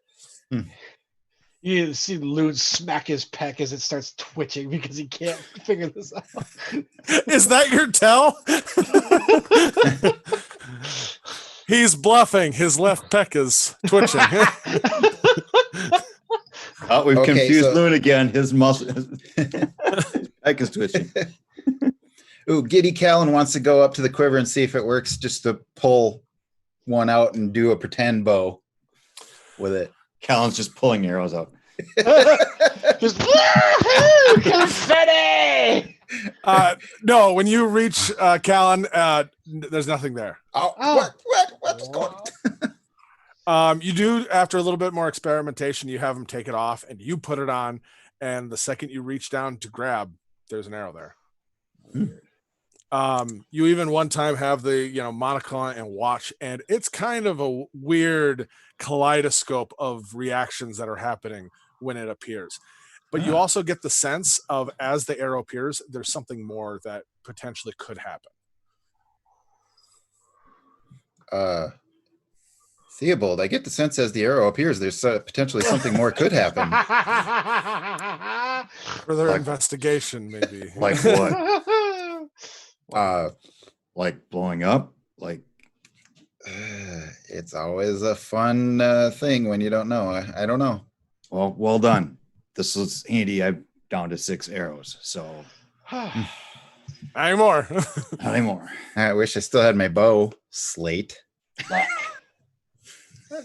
You see Loon smack his peck as it starts twitching because he can't figure this out. Is that your tell? He's bluffing. His left peck is twitching. Oh, we've Okay, confused so- Loon again. His muscle, his neck is twitching. Ooh, Giddy Callan wants to go up to the quiver and see if it works, just to pull one out and do a pretend bow with it. Callan's just pulling arrows out. Just woohoo! Confetti! No, when you reach Callan, there's nothing there. Oh, Oh. what's going on? You do, after a little bit more experimentation, you have him take it off and you put it on, and the second you reach down to grab, there's an arrow there. You even one time have the monocle and watch, and it's kind of a weird kaleidoscope of reactions that are happening when it appears. But you also get the sense of, as the arrow appears, there's something more that potentially could happen. Theobald, I get the sense as the arrow appears, there's potentially something more could happen. Further Like- investigation, maybe. Like what? Like blowing up? Like It's always a fun thing when you don't know. I don't know. well done. This was handy. I'm down to 6 arrows, so Anymore. not anymore. I wish I still had my bow. Slate.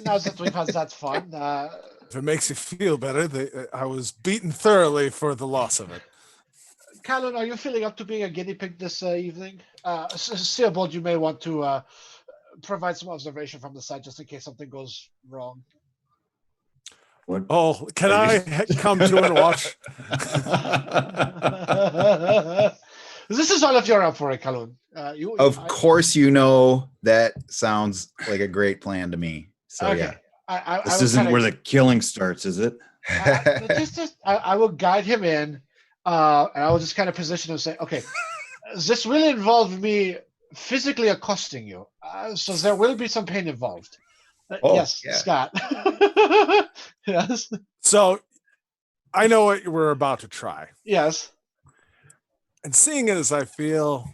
Now since we've had that's fun. If it makes you feel better, I was beaten thoroughly for the loss of it. Callan, are you feeling up to being a guinea pig this evening? Searbold, you may want to provide some observation from the side just in case something goes wrong. What? Oh, can I come to and watch? This is all if you're up for it, Callan. Of course, you know that sounds like a great plan to me. So Okay. I This was isn't kinda- where the killing starts, is it? yeah. I will guide him in, and I will just kind of position him and say, okay, this will involve me physically accosting you. So there will be some pain involved. Oh, Yes, yeah. Scott. Yes. So I know what we're about to try. Yes. And seeing as I feel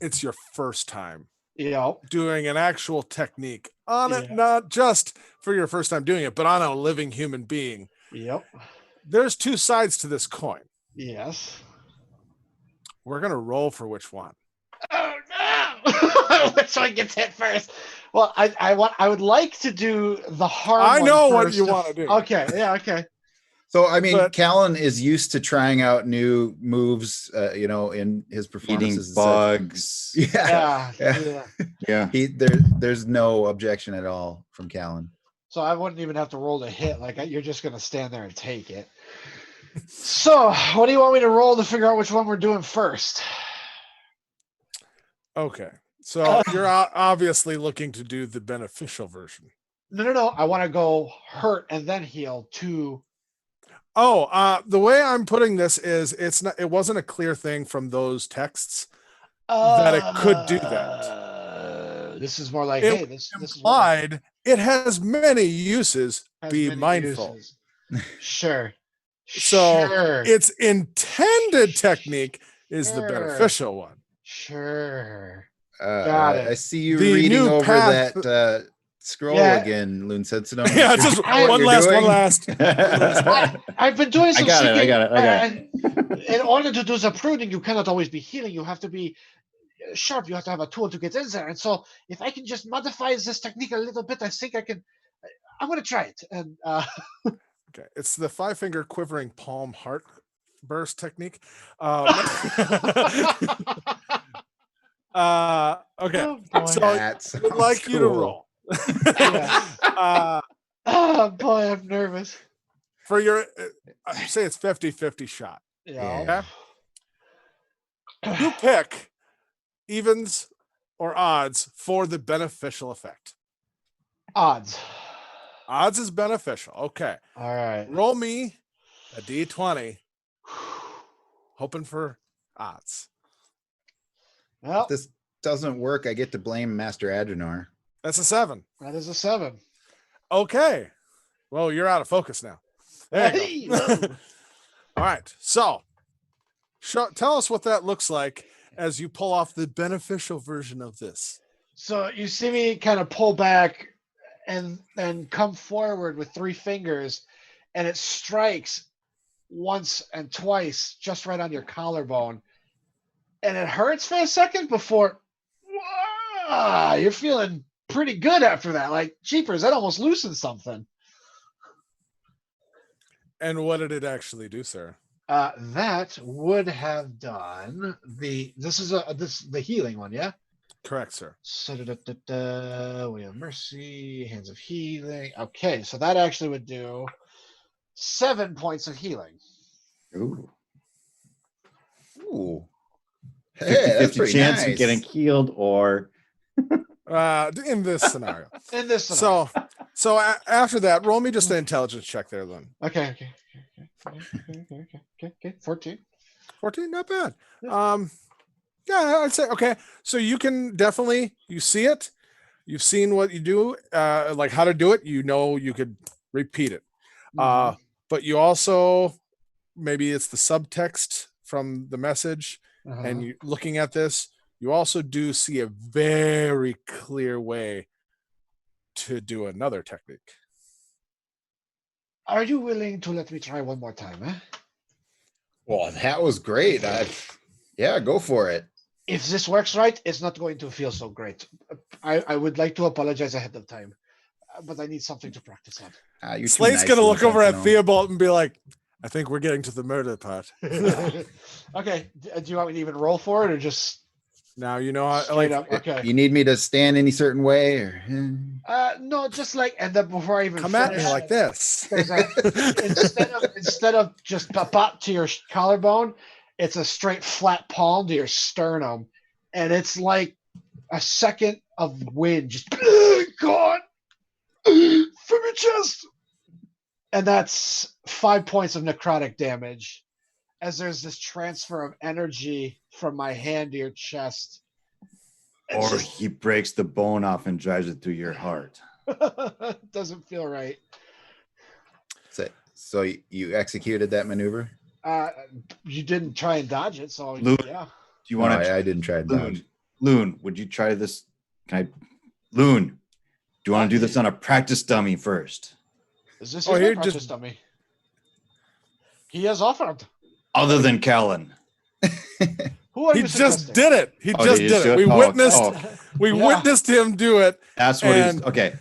it's your first time Yeah. doing an actual technique on it, Yeah. not just for your first time doing it, but on a living human being, Yep. there's 2 sides to this coin. Yes. We're going to roll for which one. Oh no! Which one gets hit first? Well, I would like to do the hard. I one know what first. you want to do. Okay. Yeah. Okay. So I mean, But- Callan is used to trying out new moves, in his Eating performances. and such. bugs. Yeah, Yeah. Yeah. Yeah. Yeah. There's no objection at all from Callan. So I wouldn't even have to roll to hit. Like you're just gonna stand there and take it. So what do you want me to roll to figure out which one we're doing first? Okay. So you're obviously looking to do the beneficial version. No. I want to go hurt and then heal to. Oh, the way I'm putting this is it wasn't a clear thing from those texts that it could do that. This is more like, It hey, this is what Implied it has many uses. has Be many mindful. uses. Sure. So sure. its intended technique is the Sure. beneficial one. Sure. I it. see you The reading new over path- that scroll Yeah. again, Loon Sentinel. Yeah, just I- one last. I've been doing some I got it. I seeking, got it. I got it. and in order to do the pruning, you cannot always be healing. You have to be sharp. You have to have a tool to get in there. And so, if I can just modify this technique a little bit, I think I can. I'm going to try it. And Okay, it's the 5-finger quivering palm heart burst technique. Okay, oh, boy. so That's I would like you to roll. uh, Oh, boy, I'm nervous. for your, say it's 50-50 shot. Yeah. You pick evens or odds for the beneficial effect. Odds. Odds is beneficial. Okay. All right. Roll me a d20, hoping for odds. Well, If this doesn't work, I get to blame Master Adrenor. That's a 7. that is a 7. Okay. Well, you're out of focus now. There you go. Hey, All right. So, tell us what that looks like as you pull off the beneficial version of this. So you see me kind of pull back and come forward with 3 fingers, and it strikes once and twice just right on your collarbone. And it hurts for a second before you're feeling pretty good after that. Like, jeepers, that almost loosened something. And what did it actually do, sir? That would have done this is the healing one, yeah? Correct, sir. So we have mercy, hands of healing. Okay, so that actually would do 7 points of healing. Ooh. Ooh. 50-50 Hey, that's pretty chance nice. of getting healed or In this scenario. In this scenario. So after that, roll me just an intelligence check there, then. Okay. 14. 14, not bad. Yeah, I'd say okay. So you can definitely see it. You've seen what you do, like how to do it. You know you could repeat it. Mhm. But you also maybe it's the subtext from the message, Uh-huh. and you looking at this, you also do see a very clear way to do another technique. Are you willing to let me try one more time, huh? Well, that was great. Yeah, go for it. If this works right, it's not going to feel so great. I would like to apologize ahead of time, but I need something to practice on. You're too Slate's nice, gonna Loon look over at Sentinel. Theobald and be like, I think we're getting to the murder part. Okay, do you want me to even roll for it or just Now you know how, straight like up? Okay. You need me to stand any certain way, or No, just like, and then before I even come at me finish, like this. there's instead of just pop to your collarbone, it's a straight flat palm to your sternum, and it's like a second of wind just gone from your chest, and that's 5 points of necrotic damage, as there's this transfer of energy from my hand to your chest. It's or just- he breaks the bone off and drives it through your heart. doesn't feel right. so you executed that maneuver? You didn't try and dodge it, so Lou- yeah. Do you No, want to I didn't try to dodge. Loon? Loon, would you try this? Loon, do you want to do this on a practice dummy first? Is this Oh, your here, practice just- dummy? He has offered. Other than Callan. Who are He you just suggesting? did it. He Oh, just did he did it. should? We Oh, witnessed. oh. We Yeah. witnessed him do it. That's what And- he's okay.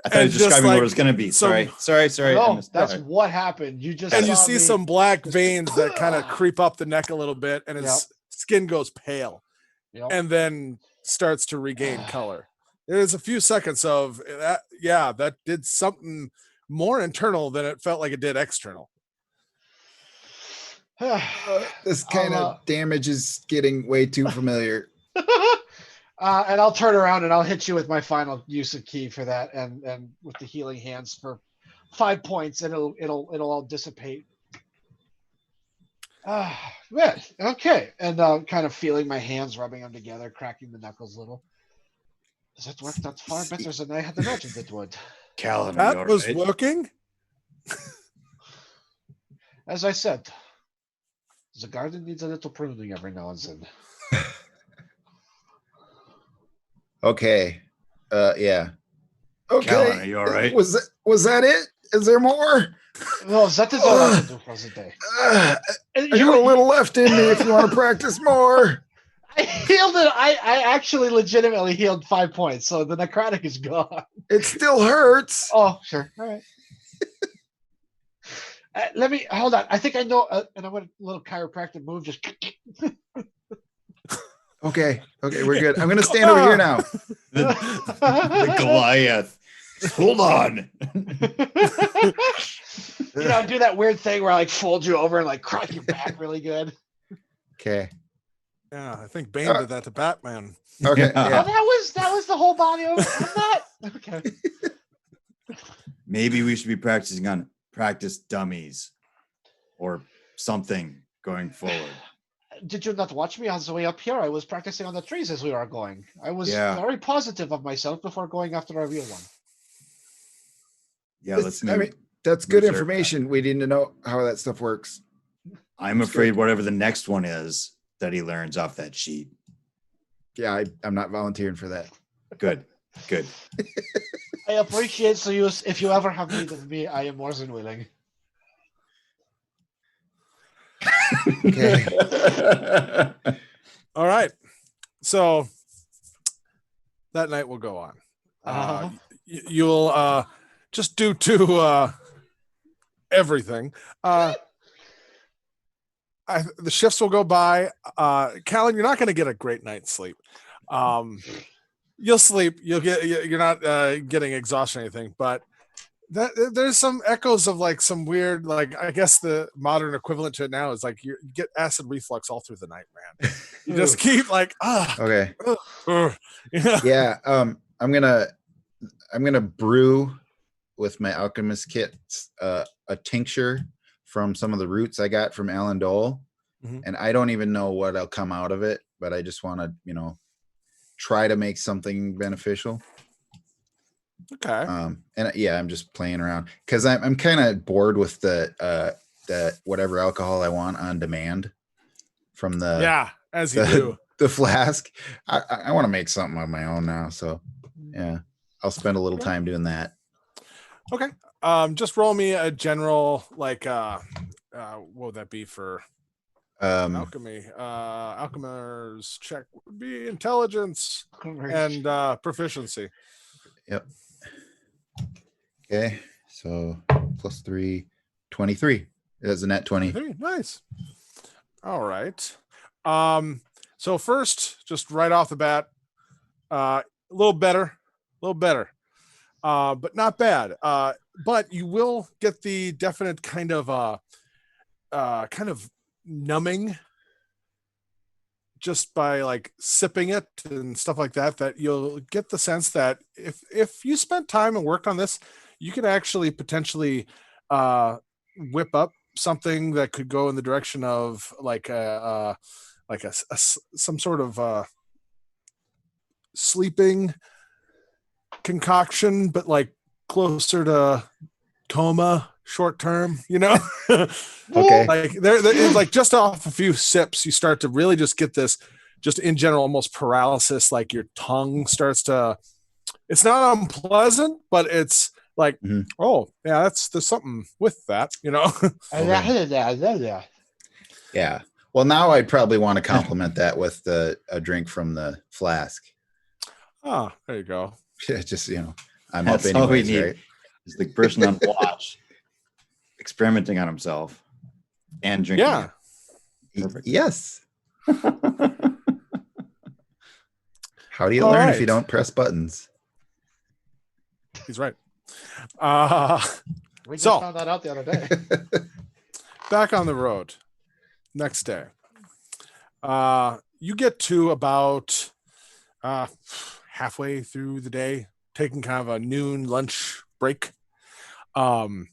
I thought he and was just describing what like it was going to be. some- Sorry. I No, missed- that's sorry. what happened. You just And you saw see me- some black veins that kind of creep up the neck a little bit, and his Yep. skin goes pale, Yep. and then starts to regain color. There's a few seconds of that. Yeah, that did something more internal than it felt like it did external. This kind I'll, of damage is getting way too familiar. And I'll turn around and I'll hit you with my final use of key for that, and with the healing hands for 5 points, and it'll all dissipate. Man, okay, and kind of feeling my hands, rubbing them together, cracking the knuckles a little. Does it work that far better than I had imagined it would? Callan, That was working. As I said, the garden needs a little pruning every now and then. Okay. Yeah. Okay. Callan, are you all right? Was that it? Is there more? Well, that is all I can do for the day. I And got a little left in me if you want to practice more. I healed it. I actually legitimately healed 5 points, so the necrotic is gone. It still hurts. Oh, sure. All right. Let me hold on. I think I know, and I want a little chiropractic move. Just Okay. Okay, we're good. I'm gonna stand over here now. The Goliath. Hold on. do that weird thing where I like fold you over and like crack your back really good. Okay. Yeah, I think Bane did that to Batman. Okay. Yeah. Oh, Yeah. that was the whole body of that. Okay. Maybe we should be practicing on practice dummies or something going forward. Did you not watch me on the way up here? I was practicing on the trees as we were going. I was Yeah. very positive of myself before going after our real one. Yeah, let's I move. mean, that's good reserve information. We need to know how that stuff works. I'm afraid whatever the next one is that he learns off that sheet. Yeah, I'm not volunteering for that. Good. Good. I appreciate so you if you ever have need of me, I am more than willing. Okay. All right. So that night will go on. You'll just due to everything. The shifts will go by. Callan, you're not going to get a great night's sleep. You'll sleep. You're not getting exhaustion or anything, but there's some echoes of like some weird, like I guess the modern equivalent to it now is like you get acid reflux all through the night, man. You just keep like Okay. yeah. Yeah. I'm gonna brew with my alchemist kit a tincture from some of the roots I got from Alan Dole. Mhm. And I don't even know what'll come out of it, but I just want to, try to make something beneficial. Okay. And yeah, I'm just playing around because I'm kind of bored with the whatever alcohol I want on demand from the Yeah, as you the, do. the flask. I want to make something of my own now, so yeah, I'll spend a little time doing that. Okay. Just roll me a general like what would that be for alchemy? Alchemers check would be intelligence and proficiency. Yep. Okay, so plus 3, 23. That's a net 20. Nice. All right. So first, just right off the bat, a little better, but not bad. But you will get the definite kind of numbing just by like sipping it and stuff like that. That you'll get the sense that if you spent time and worked on this, you could actually potentially whip up something that could go in the direction of like some sort of sleeping concoction, but like closer to coma short term, Okay. like it's like just off a few sips you start to really just get this just in general almost paralysis, like your tongue starts to, it's not unpleasant, but it's like oh yeah, there's something with that. Yeah. Well, now I'd probably want to complement that with a drink from the flask. Oh, there you go. Just I'm That's up all we anyways, need. right? Is the person on watch experimenting on himself and drinking. Yeah. Perfect. Yes. How do you All learn if right. you don't press buttons? He's right. We just So- found that out the other day. Back on the road next day. You get to about halfway through the day, taking kind of a noon lunch break. And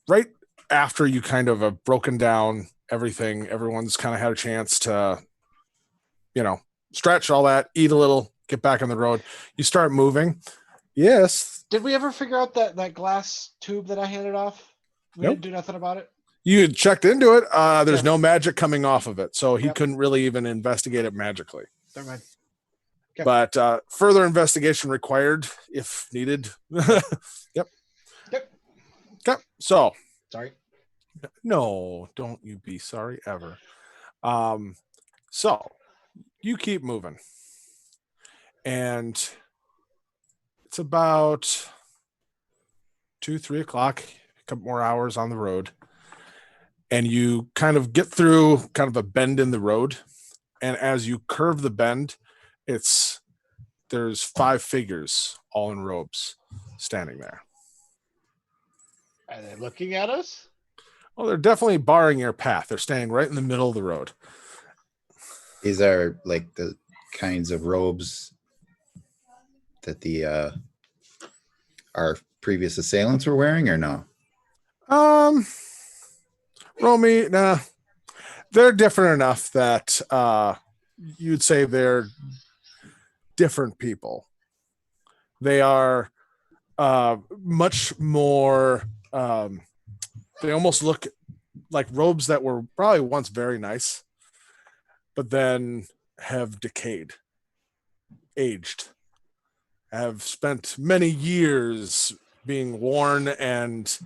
right after you kind of have broken down everything, everyone's kind of had a chance to, stretch all that, eat a little, get back on the road. You start moving. Yes. Did we ever figure out that glass tube that I handed off? We Nope. didn't do nothing about it. You had checked into it. There's Yeah. no magic coming off of it. So he Yep. couldn't really even investigate it magically. Never mind. Okay. But further investigation required if needed. Yep. Yep. Okay. So Sorry. no, don't you be sorry ever. So you keep moving. And it's about 2-3 o'clock, a couple more hours on the road. And you kind of get through kind of a bend in the road. And as you curve the bend, there's 5 figures all in robes standing there. Are they looking at us? Well, they're definitely barring your path. They're standing right in the middle of the road. These are like the kinds of robes that our previous assailants were wearing, or no? Romy, nah. They're different enough that you'd say they're different people. They are much more they almost look like robes that were probably once very nice, but then have decayed, aged, have spent many years being worn and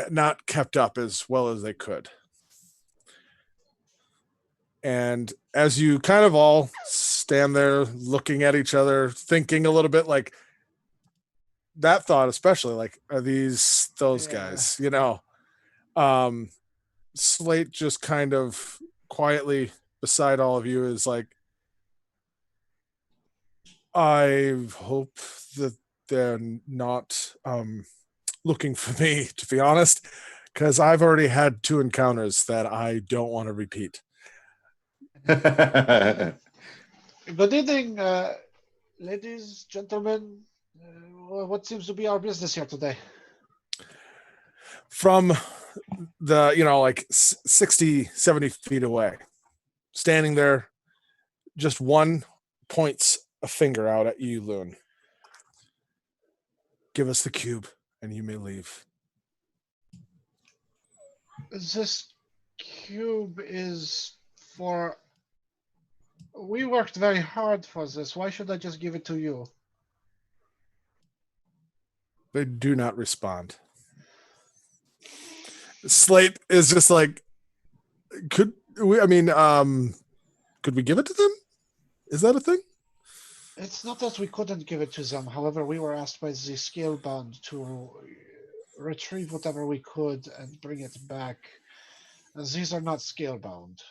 not kept up as well as they could. And as you kind of all stand there looking at each other, thinking a little bit like that thought, especially like, are these those guys, Slate just kind of quietly beside all of you is like, I hope that they're not looking for me, to be honest, because I've already had 2 encounters that I don't want to repeat. Good evening, ladies, gentlemen. What seems to be our business here today? From the, like 60, 70 feet away, standing there, just one points a finger out at you, Loon. Give us the cube and you may leave. This cube is for... We worked very hard for this. Why should I just give it to you? They do not respond. Slate is just like, could we give it to them? Is that a thing? It's not that we couldn't give it to them. However, we were asked by the Scalebound to retrieve whatever we could and bring it back. These are not Scalebound.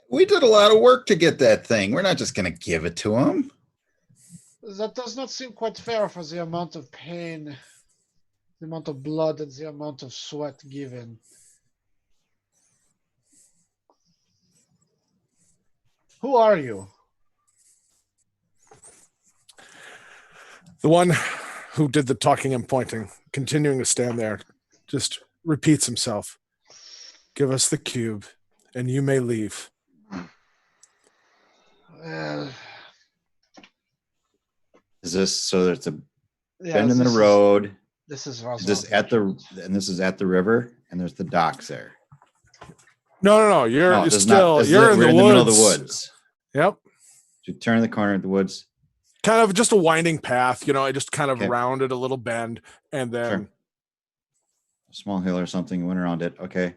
We did a lot of work to get that thing. We're not just going to give it to them. That does not seem quite fair for the amount of pain, the amount of blood, and the amount of sweat given. Who are you? The one who did the talking and pointing, continuing to stand there, just repeats himself. Give us the cube and you may leave. Is this so that it's a Yeah, bend in the this is- road? This is Is this at the river, and there's the docks there. No. You're No, this is still, not- you're in we're the middle of woods. the woods. Yep. You turn the corner of the woods. Kind of just a winding path, I just kind of Okay. rounded a little bend and then Sure. A small hill or something. Went around it. Okay.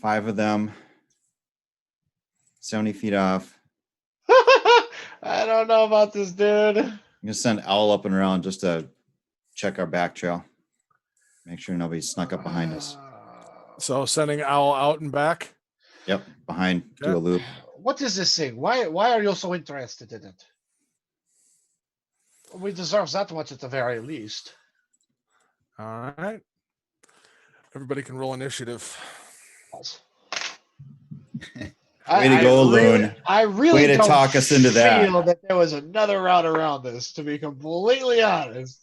5 of them. 70 feet off. I don't know about this, dude. I'm gonna send Owl up and around just to check our back trail. Make sure nobody snuck up behind us. so sending Owl out and back. Yep, behind. Do Yeah. a loop. What is this thing? Why are you so interested in it? We deserve that much at the very least. All right. Everybody can roll initiative. Way to go, Loon. I really Way to don't talk us into that. feel that there was another route around this, to be completely honest.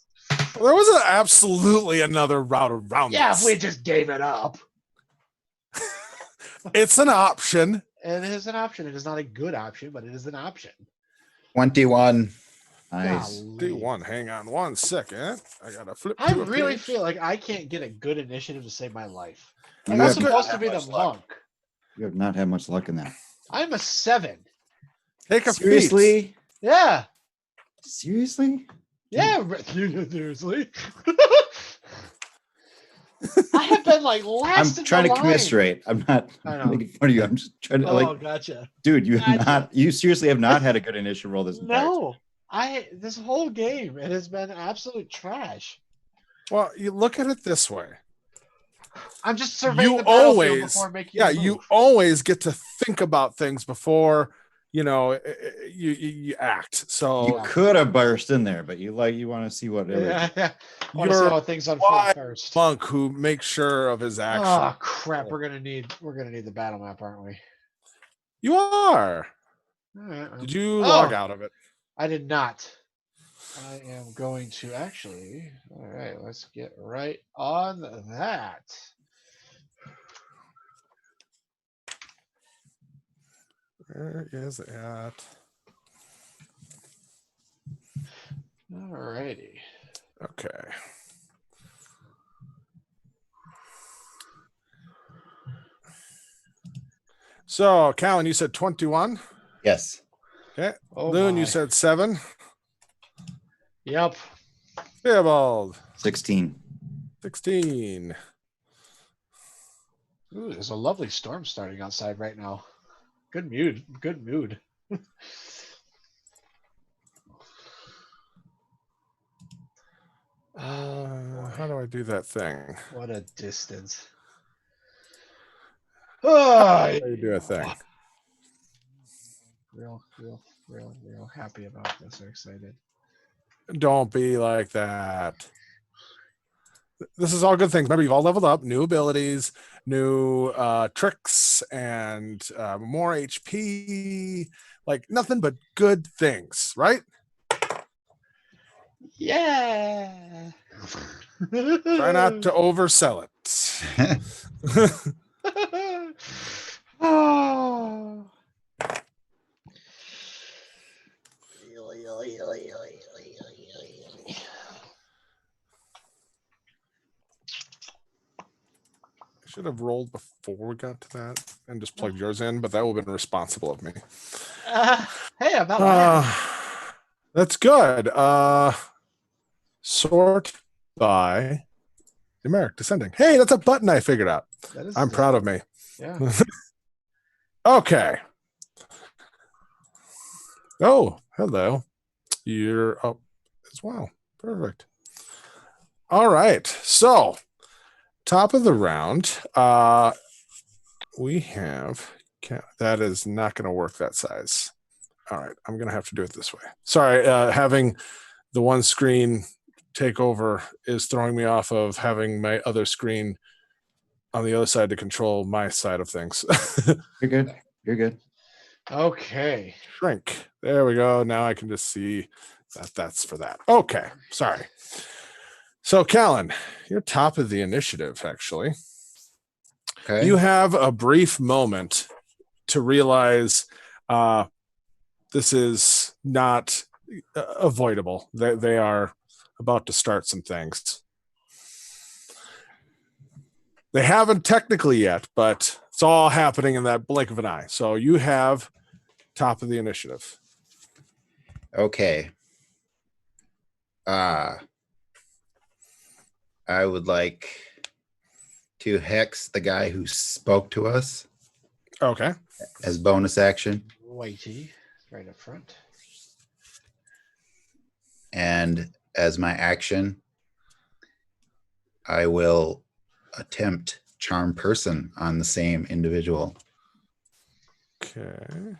There was absolutely another route around Yeah, this. if we just gave it up. It's an option. It is an option. It is not a good option, but it is an option. 21. Nice. Golly. D1. Hang on 1 second. I gotta flip. I to a really page. feel like I can't get a good initiative to save my life. You I'm have supposed not to be had the much luck. monk. You have not had much luck in that. I'm a 7. Take a feat. Seriously? Yeah. Seriously? Yeah. Seriously. I have been like last. I'm in trying the to line. commiserate. I'm not I know. making fun of you. I'm just trying to Oh, like, gotcha. dude, you have Gotcha. not. You seriously have not had a good initial roll this entire time. No, this whole game it has been absolute trash. Well, you look at it this way. I'm just surveying You the battlefield always, before making. yeah, a move. you always get to think about things before you act. So You could have burst in there, but you want to see what everything. Yeah. I want to see You're how things unfold wise first. monk who makes sure of his action. Oh crap! We're gonna need the battle map, aren't we? You are. All right. Well, Did you log out of it? I did not. I am going to actually. All right, let's get right on that. Where is it at? All righty. Okay. So, Callan, you said 21. Yes. Okay. Oh Loon, my. you said 7. Yep. Theobald, 16. 16. Ooh, there's a lovely storm starting outside right now. Good mood. Good mood. How do I do that thing? What a distance. Oh, How do you do a thing? real happy about this. I'm excited. Don't be like that. This is all good things. Remember, you've all leveled up, new abilities, new tricks, and more HP. Like nothing but good things, right? Yeah. Try not to oversell it. Oh. I should have rolled before we got to that and just plugged yours in, but that would have been responsible of me. Hey, I'm not lying. That's good. Sort by numeric descending. Hey, that's a button I figured out. That is I'm proud of me. Yeah. Okay. Oh, hello. You're up as well. Perfect. All right. So, top of the round, we have that is not going to work that size. All right, I'm going to have to do it this way. Sorry, having the one screen take over is throwing me off of having my other screen on the other side to control my side of things. You're good. You're good. Okay. Shrink. There we go. Now I can just see that that's for that. Okay, sorry. So, Callan, you're top of the initiative, actually. Okay. You have a brief moment to realize this is not avoidable. They are about to start some things. They haven't technically yet, but it's all happening in that blink of an eye. So you have top of the initiative. Okay. I would like to hex the guy who spoke to us Okay. as bonus action. Whitey, right up front. And as my action, I will attempt charm person on the same individual. Okay.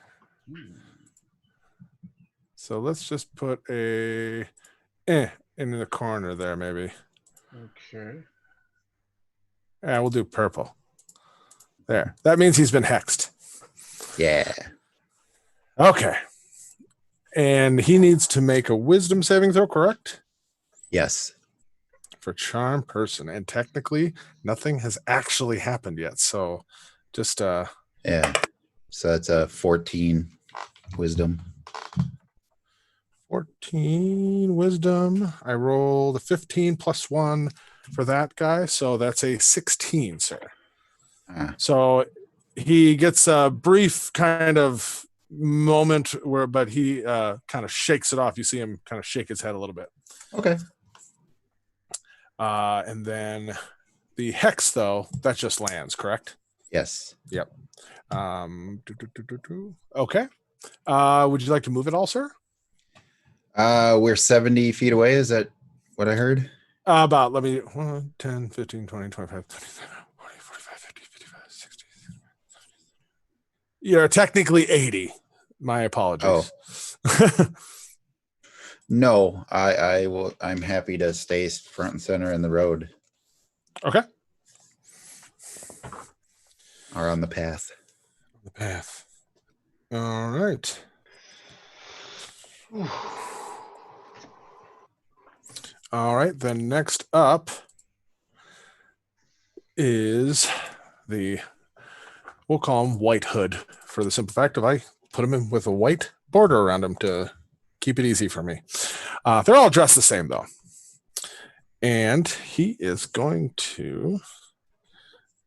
So let's just put a in the corner there, maybe. Okay. Yeah, we'll do purple. There. That means he's been hexed. Yeah. Okay. And he needs to make a wisdom saving throw, correct? Yes. For charm person. And technically, nothing has actually happened yet. So just Yeah. So that's a 14 wisdom. 14 wisdom. I rolled a 15 plus 1 for that guy. So that's a 16, sir. Ah, So he gets a brief kind of moment where, but he kind of shakes it off. You see him kind of shake his head a little bit. okay. And then the hex, though, that just lands, correct? Yes. Okay. Would you like to move it all, sir? We're 70 feet away. Is that what I heard? About, let me, 1, 10, 15, 20, 25, 27, 40, 45, 50, 55, 60. You're technically 80. My apologies. No, I will. I'm happy to stay front and center in the road Okay. or on the path. The path. All right. All right. Then next up is we'll call him White Hood for the simple fact of I put him in with a white border around him to keep it easy for me. They're all dressed the same, though. And he is going to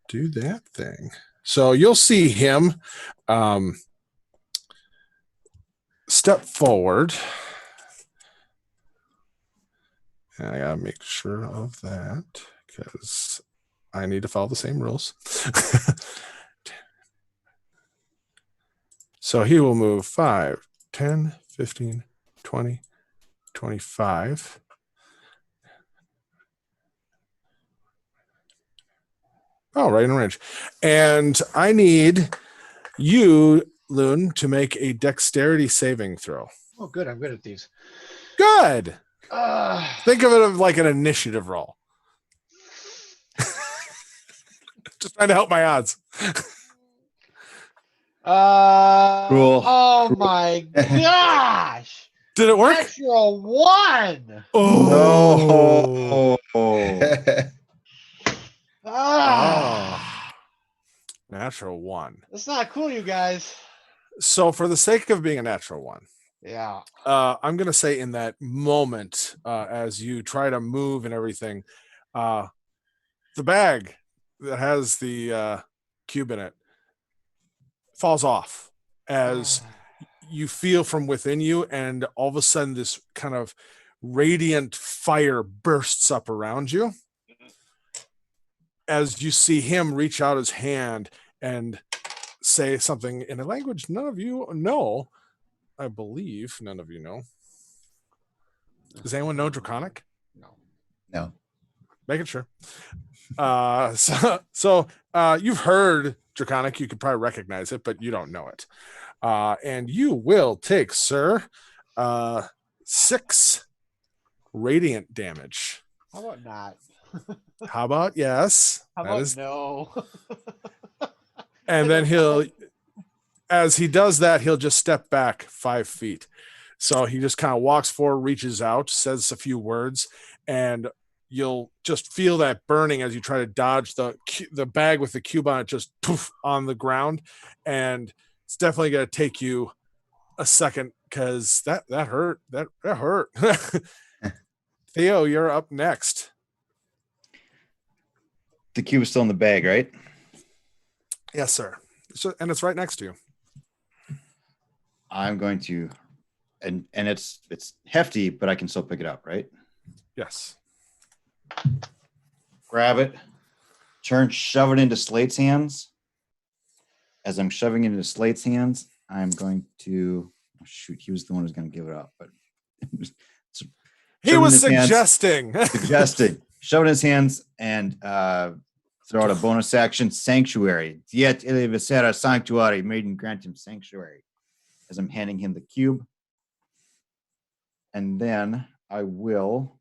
do that thing. So you'll see him step forward. And I gotta make sure of that because I need to follow the same rules. So he will move 5, 10, 15, 20, 25. Oh, right in range. And I need you, Loon, to make a dexterity saving throw. Oh, good. I'm good at these. Good. Uh, Think of it as like an initiative roll. Just trying to help my odds. Cool. Oh my gosh! Did it work? Natural 1. Oh. Ah, Natural 1. that's not cool, you guys. So for the sake of being a natural 1, Yeah. I'm going to say in that moment, as you try to move and everything, the bag that has the cube in it falls off as you feel from within you, and all of a sudden this kind of radiant fire bursts up around you as you see him reach out his hand and say something in a language none of you know. I believe none of you know. Does anyone know Draconic? No. Making sure. So you've heard Draconic. You could probably recognize it, but you don't know it. And you will take, sir, 6 radiant damage. How about not? How about yes? How about no? And then as he does that, he'll just step back 5 feet. So he just kind of walks forward, reaches out, says a few words, and you'll just feel that burning as you try to dodge the bag with the cube on it, just poof on the ground. And it's definitely going to take you a second because that hurt. That hurt. Theo, you're up next. The cube is still in the bag, right? Yes, sir. So, and it's right next to you. I'm going to, and it's hefty, but I can still pick it up, right? Yes. Grab it, shove it into Slate's hands. As I'm shoving it into Slate's hands, I'm going to shoot. He was the one who's going to give it up, but he was suggesting. Shove it in his hands and throw out a bonus action, Sanctuary. Yet Ilivicera Sanctuary, Maiden grant him Sanctuary. As I'm handing him the cube. And then I will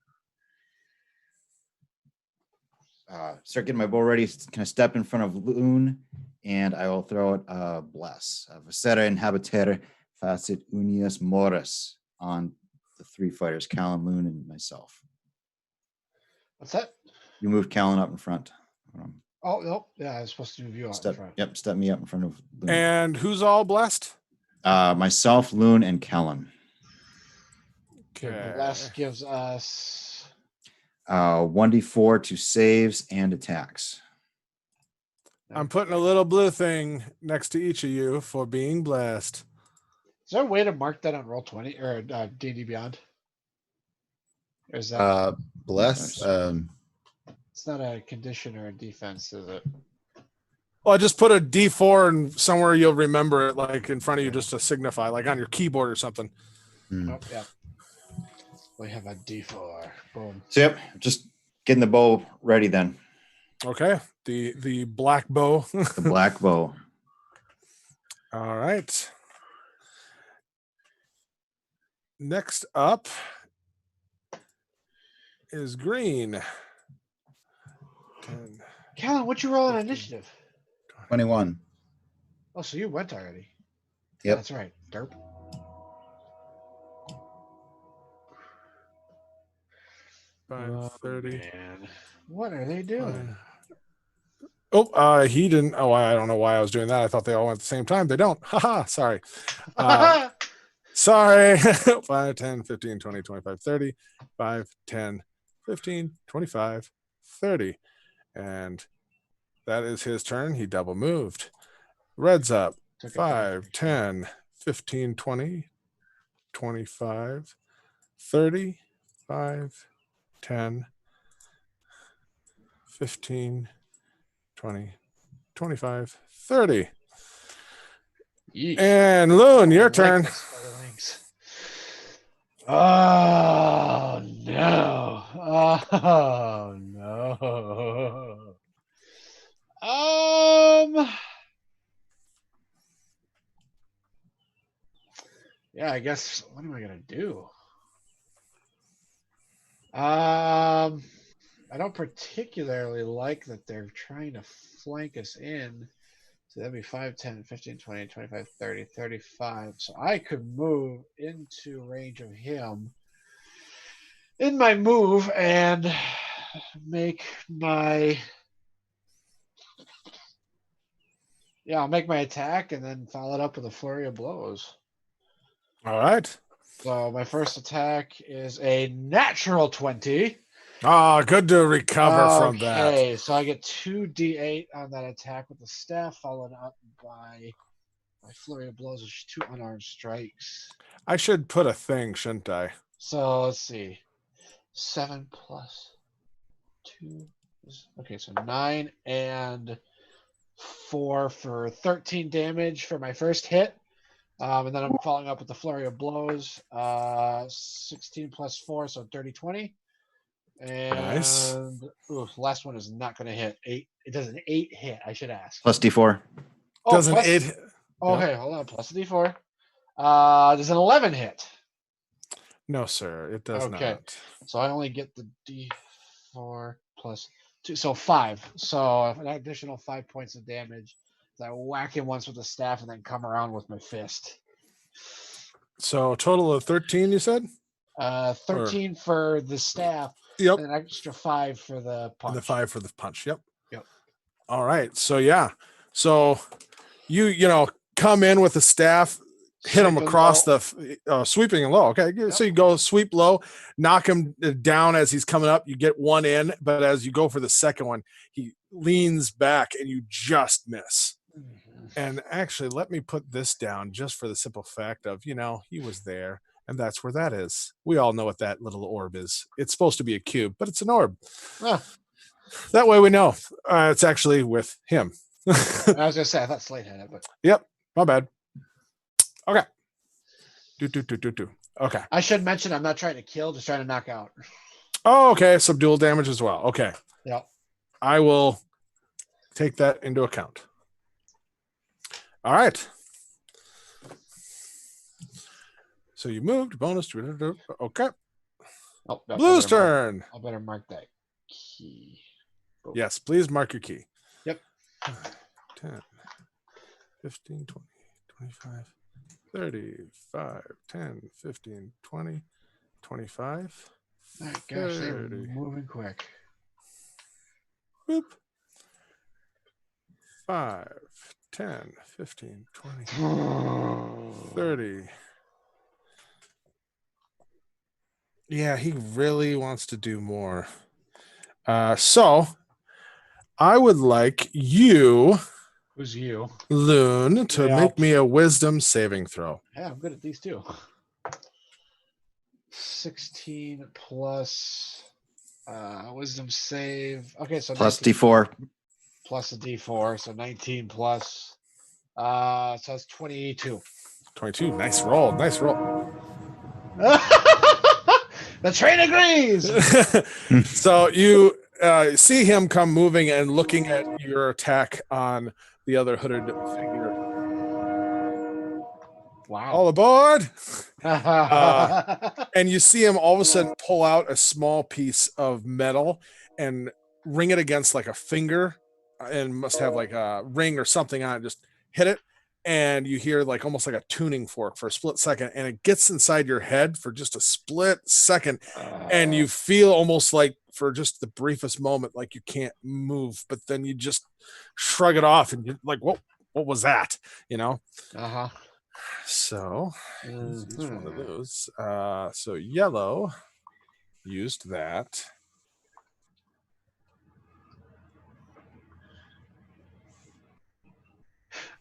start getting my bow ready, kind of step in front of Loon and I will throw it bless. Viscera inhabitere facit unius morris on the 3 fighters, Callan, Loon, and myself. What's that? You move Callan up in front. Oh, no. Yeah, I was supposed to move you out in Step, front. yep, step me up in front of Loon. And who's all blessed? Myself, Loon, and Callan. Okay. Bless gives us 1d4 to saves and attacks. I'm putting a little blue thing next to each of you for being blessed. Is there a way to mark that on Roll20 or D&D Beyond? Or is that Bless. it's not a condition or a defense, is it? Well, I just put a D4 and somewhere you'll remember it, like in front of you, just to signify, like on your keyboard or something. Oh, yeah. We have a D4. Boom. So yep, just getting the bow ready then. Okay. The black bow. The black bow. All right. Next up is green. 10. Callan, what'd you roll on initiative? 21. Oh, so you went already. Yep. That's right. Derp. Oh, 5:30. man. What are they doing? He didn't. Oh, I don't know why I was doing that. I thought they all went at the same time. They don't. Haha. Sorry. Sorry. 5, 10, 15, 20, 25, 30. 5, 10, 15, 25, 30. And that is his turn. He double moved. Red's up. Took it 5, back. 10, 15, 20, 25, 30, 5, 10, 15, 20, 25, 30. Yeesh. And Loon, your I like turn. those spider wings. Oh no. Oh no. Yeah, I guess what am I gonna do? I don't particularly like that they're trying to flank us in. So that'd be 5, 10, 15, 20, 25, 30, 35. So I could move into range of him in my move and make my I'll make my attack and then follow it up with a flurry of blows. All right. So my first attack is a natural 20. Ah, good to recover from that. Okay, so I get 2d8 on that attack with the staff, followed up by my flurry of blows, which is 2 unarmed strikes. I should put a thing, shouldn't I? So let's see. 7 plus 2. Okay, so 9 and 4 for 13 damage for my first hit. And then I'm following up with the flurry of blows. 16 plus 4, so 30, 20. And Nice. last one is not going to hit. 8. It does an 8 hit. I should ask. Plus D4. Oh, Doesn't plus- it? Okay, hold on. Plus a D4. Does an 11 hit? No, sir. It does Okay. not. So I only get the D4 plus 2, so 5. So an additional 5 points of damage. So I whack him once with the staff and then come around with my fist. So total of 13, you said? 13 for the staff, Yep. and an extra 5 for the punch. And the 5 for the punch. Yep. Yep. All right. So yeah. So you come in with the staff, hit him Sweeping across low. the sweeping and low. Okay. So you go sweep low, knock him down as he's coming up. You get one in, but as you go for the second one, he leans back and you just miss. Mhm. And actually, let me put this down just for the simple fact of, he was there, and that's where that is. We all know what that little orb is. It's supposed to be a cube, but it's an orb. Ah, That way we know it's actually with him. I was gonna say I thought Slade had it, but Yep, my bad. Okay. Do. Okay. I should mention I'm not trying to kill, just trying to knock out. Oh, okay. Some dual damage as well. Okay. Yep. I will take that into account. All right. So you moved. Bonus. Okay. Oh, no, Blue's I turn. better mark that key. Boom. Yes, please mark your key. Yep. 10, 15, 20, 25, 30, 5, 10, 15, 20, 25, My gosh, they're 30. moving quick. Boop. 5, 10, 15, 20, 30. Yeah, he really wants to do more. So I would like you, Who's you? Loon, to Yeah. make me a wisdom saving throw. Yeah, I'm good at these too. 16 plus wisdom save. Okay, so Plus 19 D4. plus a D4, so 19 plus. So that's 22. 22. Nice roll. Nice roll. The train agrees. So you see him come moving and looking at your attack on the other hooded figure. Wow. All aboard! And you see him all of a sudden pull out a small piece of metal and ring it against like a finger, and must have like a ring or something on it. Just hit it, and you hear like almost like a tuning fork for a split second, and it gets inside your head for just a split second, and you feel almost like for just the briefest moment like you can't move, but then you just shrug it off and you're like, what was that? You know? Uh-huh. So he's used one of those. So yellow used that.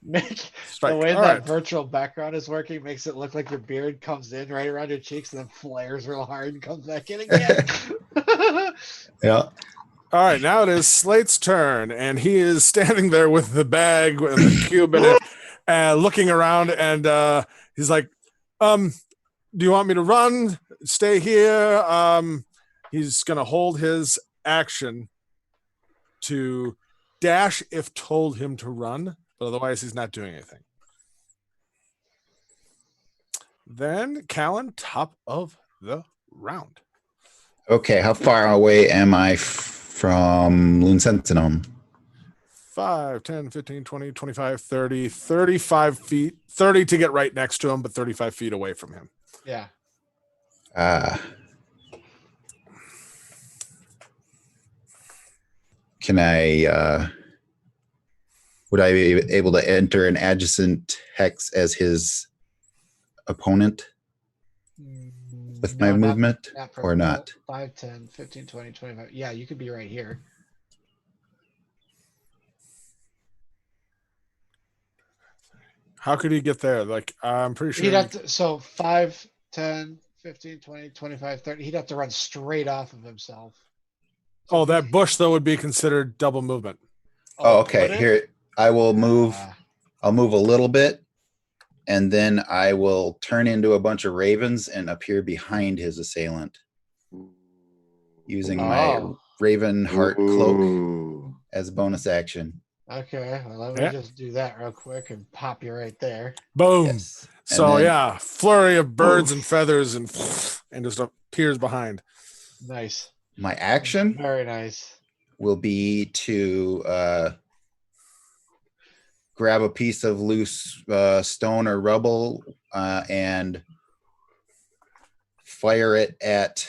The way All that right. virtual background is working makes it look like your beard comes in right around your cheeks and then flares real hard and comes back in again. Yeah. All right, now it is Slate's turn, and he is standing there with the bag and the cube in it, looking around, and he's like, do you want me to run? Stay here? He's going to hold his action to dash if told him to run, but otherwise he's not doing anything. Then Callan, top of the round. Okay, how far away am I from Loon Sentinel? 5, 10, 15, 20, 25, 30, 35 feet. 30 to get right next to him, but 35 feet away from him. Yeah. Can I, would I be able to enter an adjacent hex as his opponent with my movement or not? 5, 10, 15, 20, 25. Yeah, you could be right here. How could he get there? Like, I'm pretty sure. He'd have to, so 5, 10, 15, 20, 25, 30. He'd have to run straight off of himself. Oh, that bush, though, would be considered double movement. Oh, okay. Here, I will move. I'll move a little bit, and then I will turn into a bunch of ravens and appear behind his assailant using my Raven Heart Cloak as a bonus action. Okay, well, let me just do that real quick and pop you right there. Boom. Yes. So, yeah, flurry of birds and feathers and just appears behind. Nice. My action Very nice. will be to grab a piece of loose stone or rubble and fire it at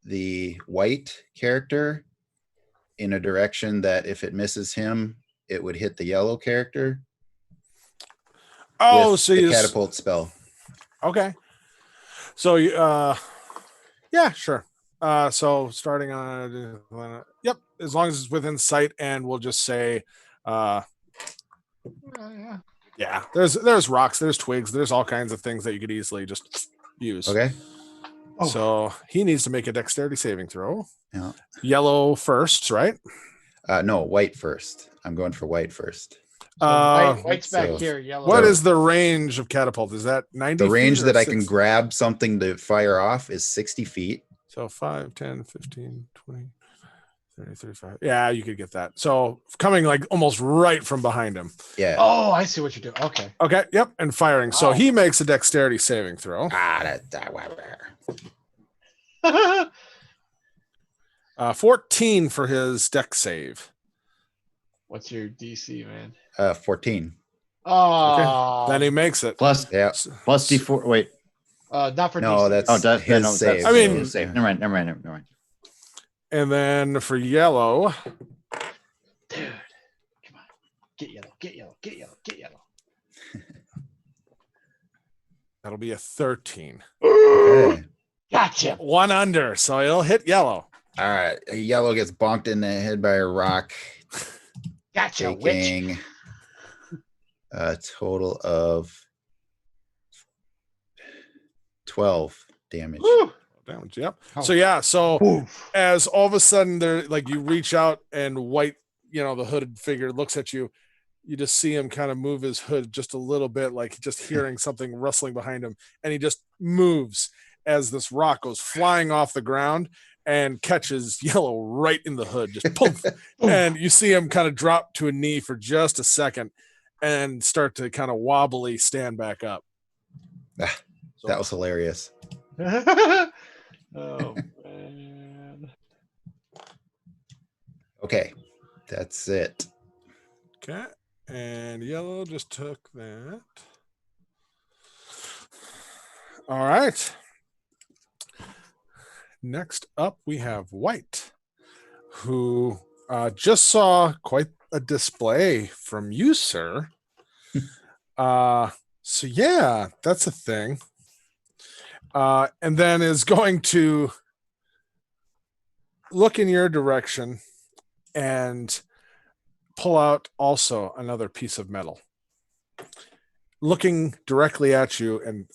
the white character in a direction that if it misses him, it would hit the yellow character. Oh, with so the you catapult spell. Okay. So you yeah, sure. So starting on yep, as long as it's within sight, and we'll just say yeah, there's rocks, there's twigs, there's all kinds of things that you could easily just use. Okay. So he needs to make a dexterity saving throw. Yeah. Yellow first, right? No, white first. I'm going for white first. So white's back so here. Yellow. What is the range of catapult? Is that 90 The range feet or that I can 60? grab something to fire off is 60 feet. So 5, 10, 15, 20, 30, 35. Yeah, you could get that. So coming like almost right from behind him. Yeah. Oh, I see what you're doing. Okay. Okay. Yep. And firing. So Wow. he makes a dexterity saving throw. 14 for his dex save. What's your DC, man? 14. Oh, Then he makes it. Plus Yeah. plus D4. Wait. not for No, DC. that's Oh, that, his no, save. I mean- his save. Never mind. And then for yellow, Dude, come on, get yellow. that'll be a 13. Okay. Gotcha. One under, so he'll hit yellow. All right. Yellow gets bonked in the head by a rock, Gotcha, witch. taking a total of 12 damage. Woo. Damage, yep. Oh. So yeah, so Oof. as all of a sudden there, like you reach out and white, the hooded figure looks at you, you just see him kind of move his hood just a little bit, like just hearing something rustling behind him, and he just moves as this rock goes flying off the ground and catches yellow right in the hood, just poof. And you see him kind of drop to a knee for just a second and start to kind of wobbly stand back up. Ah, So- That was hilarious. Oh man. Okay. That's it. Okay. And yellow just took that. All right. Next up, we have white, who just saw quite a display from you, sir. So yeah, that's a thing. And then is going to look in your direction and pull out also another piece of metal. Looking directly at you and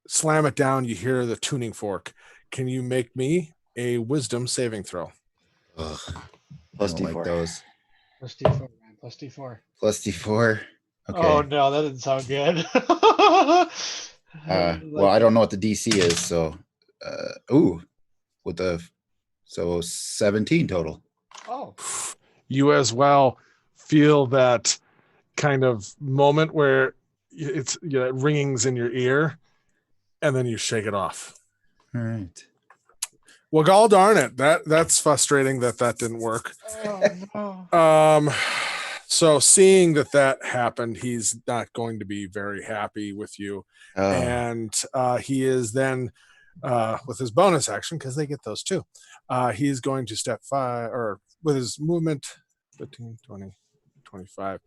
slam it down, you hear the tuning fork. Can you make me a wisdom saving throw? Ugh, Plus I don't D4. like those. Plus D4, man. Plus D4. Plus D4. Okay. Oh no, that didn't sound good. Well, I don't know what the DC is, so so 17 total. Oh, You as well feel that kind of moment where it's it rings in your ear, and then you shake it off. All right. Well, gall darn it, that's frustrating that didn't work. no. So seeing that happened, he's not going to be very happy with you, and he is then with his bonus action, because they get those too. He's going to step 5, or with his movement 15, 20, 25,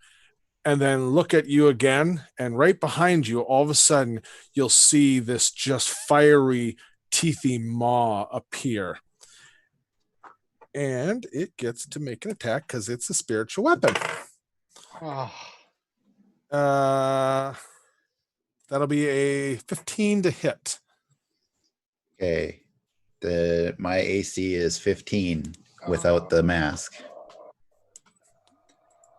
and then look at you again, and right behind you, all of a sudden you'll see this just fiery teethy maw appear, and it gets to make an attack because it's a spiritual weapon. Oh, That'll be a 15 to hit. Okay. My AC is 15 without the mask.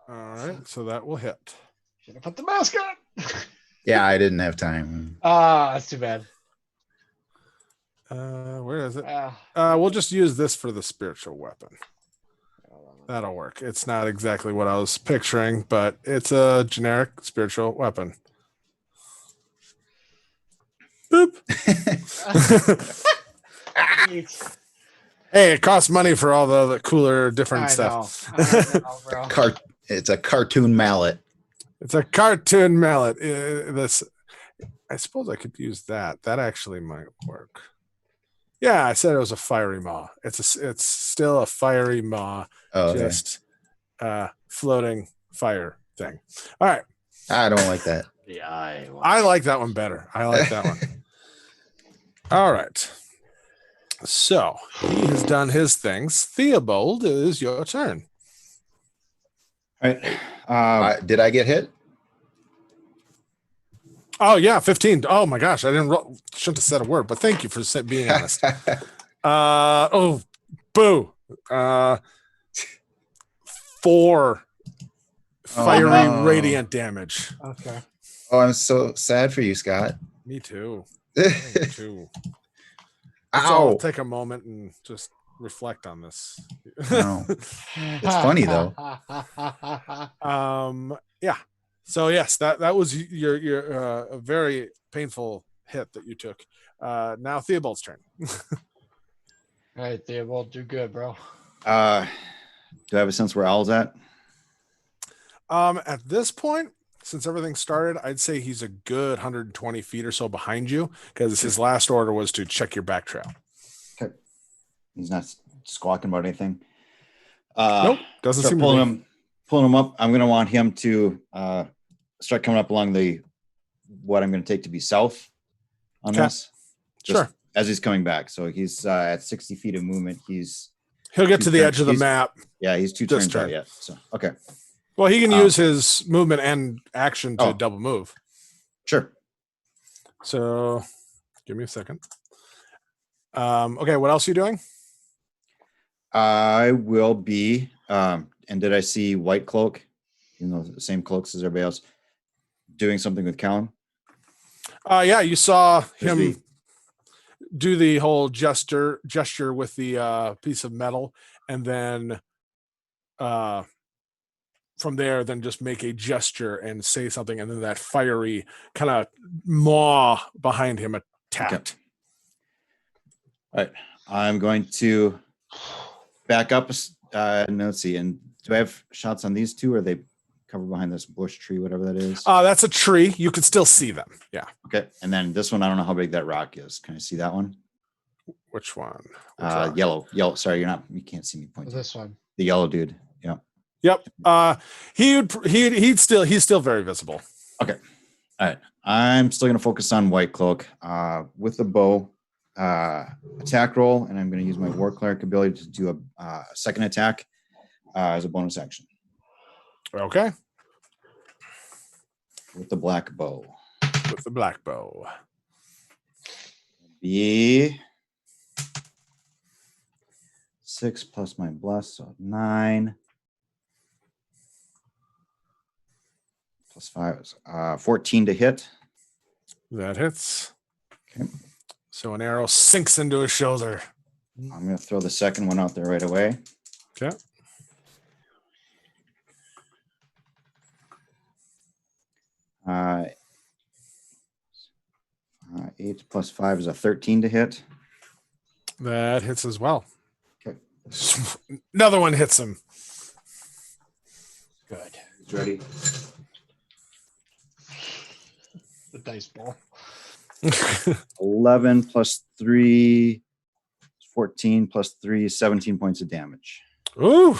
All right, so that will hit. should have put the mask on. Yeah, I didn't have time. That's too bad. Where is it? Uh, We'll just use this for the spiritual weapon. That'll work. It's not exactly what I was picturing, but it's a generic spiritual weapon. Boop. Hey, it costs money for all the cooler, different I stuff. know, bro. It's a cartoon mallet. It's a cartoon mallet. I suppose I could use that. That actually might work. Yeah, I said it was a fiery maw. It's still a fiery maw, Oh, okay. just floating fire thing. All right, I don't like that. Yeah, I like that one better. I like that one. All right. So he has done his things. Theobald, it is your turn. All right. Did I get hit? Oh yeah, 15. Oh my gosh, I shouldn't have said a word, but thank you for being honest. Oh, boo. 4 fiery no. radiant damage. Okay. Oh, I'm so sad for you, Scott. Me too. Me too. So Ow. I'll take a moment and just reflect on this. No. It's funny, though. Yeah. So yes, that was your a very painful hit that you took. Now Theobald's turn. All right, Theobald, do good, bro. Do I have a sense where Owl's at? At this point, since everything started, I'd say he's a good 120 feet or so behind you because his last order was to check your back trail. Okay. He's not squawking about anything. Nope, doesn't Start seem to pulling him up. I'm going to want him to start coming up along what I'm going to take to be south on Okay. this. Just Sure. As he's coming back. So he's at 60 feet of movement. He'll get to the edge of the map. He's two This turns turn. out yet. So, okay. Well, he can use his movement and action to Oh. double move. Sure. So give me a second. Okay, what else are you doing? I will be, and did I see White Cloak, the same cloaks as everybody else, doing something with Callum? Yeah, you saw There's him do the whole gesture with the piece of metal, and then from there, then just make a gesture and say something, and then that fiery kind of maw behind him attacked. All right. I'm going to back up. Let's see. And do I have shots on these two? Or are they covered behind this bush tree, whatever that is? That's a tree. You can still see them. Yeah. Okay. And then this one, I don't know how big that rock is. Can I see that one? Which one? Which rock? Yellow. Sorry, you can't see me pointing. This one. The yellow dude. Yeah. Yep. He's still very visible. Okay. All right. I'm still going to focus on White Cloak with the bow attack roll, and I'm going to use my War Cleric ability to do a second attack as a bonus action Okay. with the black bow. With the black bow. Be 6 plus my bless, so 9 plus 5 is 14 to hit. That hits. Okay. So an arrow sinks into his shoulder. I'm going to throw the second one out there right away. Okay. Uh, 8 plus 5 is a 13 to hit. That hits as well. Okay. Another one hits him. Good. He's ready. The dice ball. 11 plus 3, 14 plus 3, 17 points of damage. Ooh.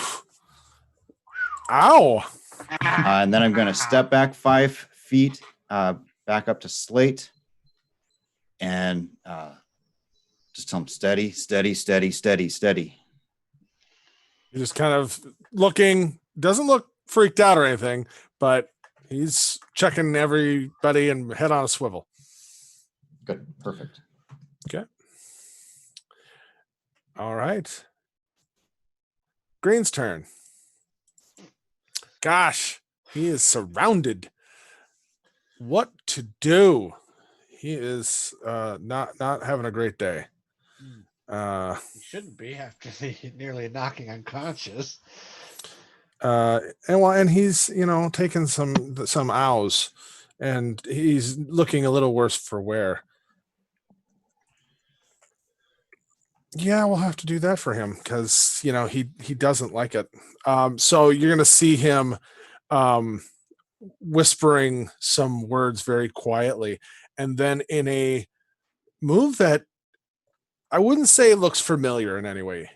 Ow. And then I'm going to step back 5 feet, back up to Slate, and just tell him steady, steady, steady, steady, steady. He's just kind of looking, doesn't look freaked out or anything, but he's checking everybody and head on a swivel. Good. Perfect. Okay. All right. Green's turn. Gosh, he is surrounded. What to do? He is not having a great day. He shouldn't be after the nearly knocking unconscious. And he's taking some ows, and he's looking a little worse for wear. Yeah, we'll have to do that for him because he doesn't like it. So you're gonna see him whispering some words very quietly, and then in a move that I wouldn't say looks familiar in any way,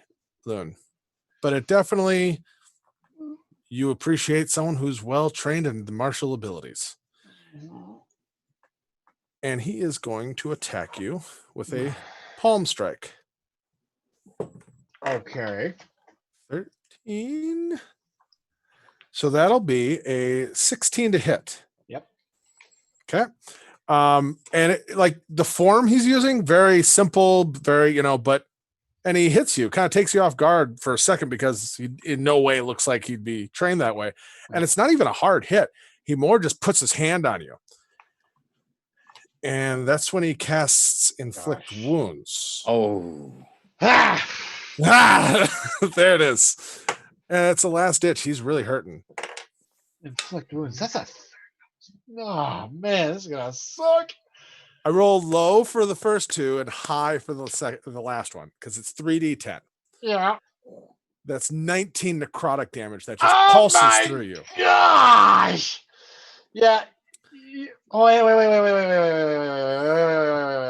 Loon, but it definitely, you appreciate someone who's well trained in the martial abilities. And he is going to attack you with a palm strike. Okay. 13. So that'll be a 16 to hit. Yep. Okay. And like the form he's using, very simple, very, and he hits you, kind of takes you off guard for a second because he in no way looks like he'd be trained that way. And it's not even a hard hit. He more just puts his hand on you. And that's when he casts Inflict Wounds. Oh. Ah! There it is. And it's a last ditch. He's really hurting. Inflict wounds. That's a. Oh man, this is gonna suck. I rolled low for the first two and high for the last one because it's 3d10. Yeah. That's 19 necrotic damage that just pulses through you. Gosh. Yeah. Oh wait.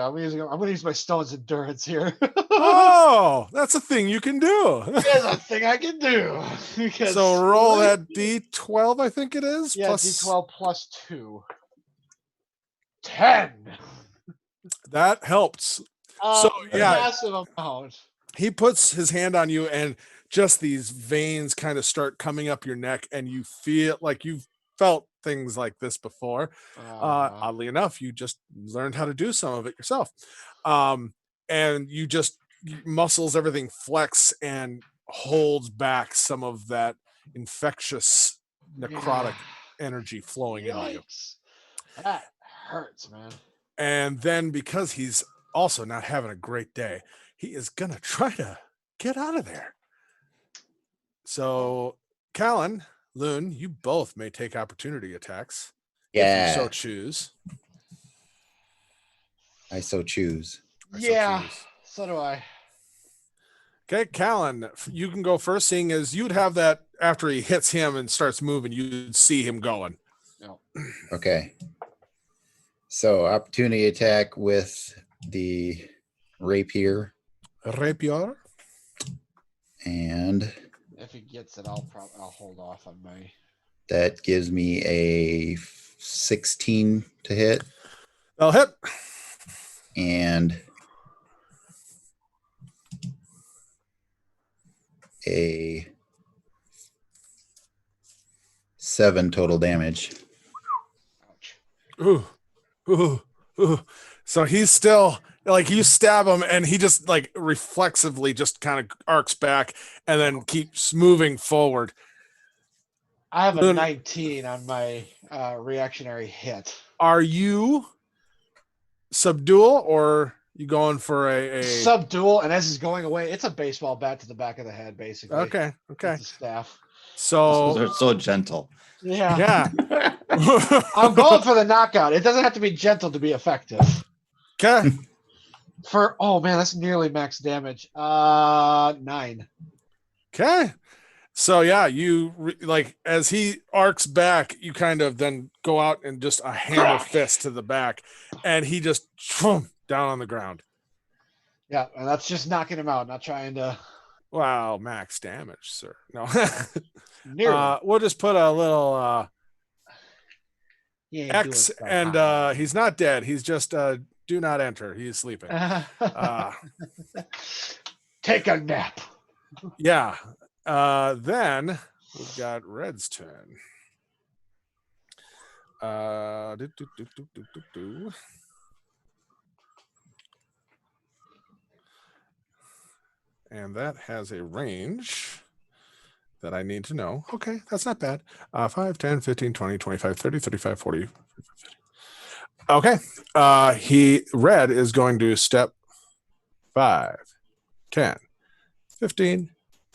I'm gonna use my stone's endurance here. Oh, that's a thing you can do. There's a thing I can do. Because So roll that D12, I think it is. yeah, plus D12 plus 2. 10. that helps. Uh, So, yeah. massive amount. He puts his hand on you, and just these veins kind of start coming up your neck, and you feel like you've felt things like this before. Oddly enough, you just learned how to do some of it yourself. And you just muscles, everything flex and holds back some of that infectious necrotic energy flowing into you. Yikes. That hurts, man. And then because he's also not having a great day, he is gonna try to get out of there. So, Callan, Loon, you both may take opportunity attacks if Yeah, you so choose. I so choose. I so Yeah, choose. so do I. Okay, Callan, you can go first, seeing as you'd have that after he hits him and starts moving, you'd see him going. Okay. So opportunity attack with the rapier, Rapier. and If he gets it, I'll hold off on my. that gives me a 16 to hit, That'll hit. and a 7 total damage. Ouch. Ooh, ooh. So he's still like, you stab him and he just like reflexively just kind of arcs back and then keeps moving forward. I have a Loon, 19 on my reactionary hit. are you subdual or you going for a Subdual, and as he's going away, it's a baseball bat to the back of the head, basically. okay. With the staff. Those So are so gentle. Yeah. yeah. I'm going for the knockout. It doesn't have to be gentle to be effective. Okay. Oh man, that's nearly max damage. 9. Okay. So yeah, like as he arcs back, you kind of then go out and just a hammer fist to the back, and he just down on the ground. Yeah, and that's just knocking him out, not trying to. Wow, max damage, sir. No. Nearly. We'll just put a little He ain't X, doing so and hot. he's not dead. He's just do not enter. He's sleeping. Take a nap. Yeah. Then we've got Red's turn. And that has a range that I need to know. Okay, that's not bad. 5, 10, 15, 20, 25, 30, 35, 40. 50. Okay. Red is going to step 5, 10, 15,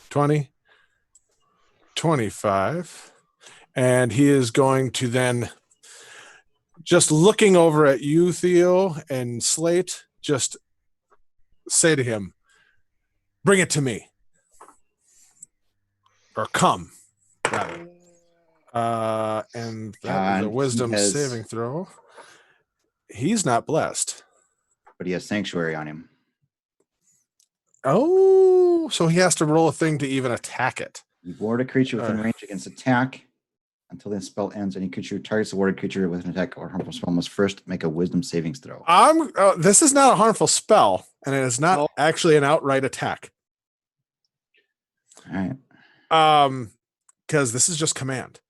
20, 25. And he is going to then, just looking over at you, Theo, and Slate, just say to him, bring it to me. Or come, rather. And that is a wisdom saving throw. He's not blessed. But he has sanctuary on him. Oh, so he has to roll a thing to even attack it. You ward a creature within range against attack. Until the spell ends, any creature who targets the warded creature with an attack or harmful spell must first make a wisdom savings throw. This is not a harmful spell, and it is not actually an outright attack. All right. Because this is just command.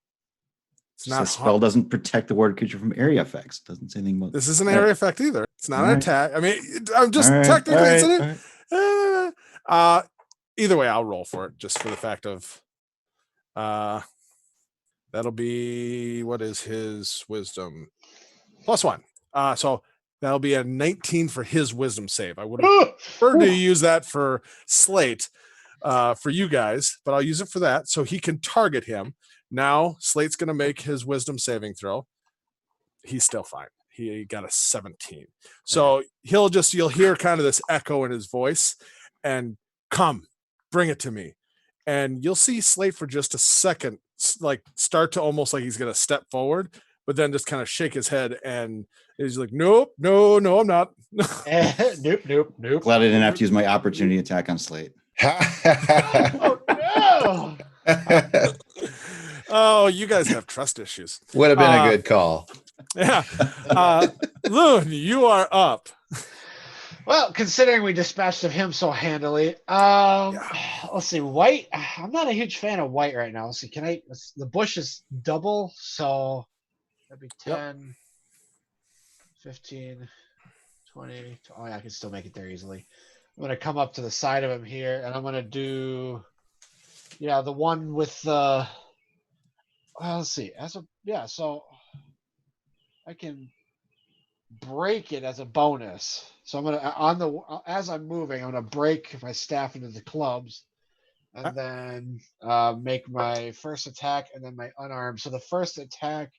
It's not the spell doesn't protect the warded creature from area effects. Doesn't say anything about this. Is an area effect either. It's not an attack. I mean, I'm just technically. Either way, I'll roll for it just for the fact of. That'll be, what is his wisdom? +1. So that'll be a 19 for his wisdom save. I would have preferred to use that for Slate, for you guys, but I'll use it for that. So he can target him. Now Slate's going to make his wisdom saving throw. He's still fine. He got a 17. So you'll hear kind of this echo in his voice, and come, bring it to me. And you'll see Slate for just a second, like start to almost like he's going to step forward, but then just kind of shake his head, and he's like, "Nope, no, no, I'm not." Nope. Glad I didn't have to use my opportunity attack on Slate. Oh no! Oh, you guys have trust issues. Would have been a good call. Yeah. Loon, you are up. Well, considering we dispatched of him so handily, let's see. White. I'm not a huge fan of white right now. Let's see. The bush is double, so that'd be 10, 15, 20. Oh, yeah, I can still make it there easily. I'm gonna come up to the side of him here, and I'm gonna do, the one with the. Let's see. So I can break it as a bonus. So I'm gonna as I'm moving, I'm gonna break my staff into the clubs, and then make my first attack, and then my unarmed. So the first attack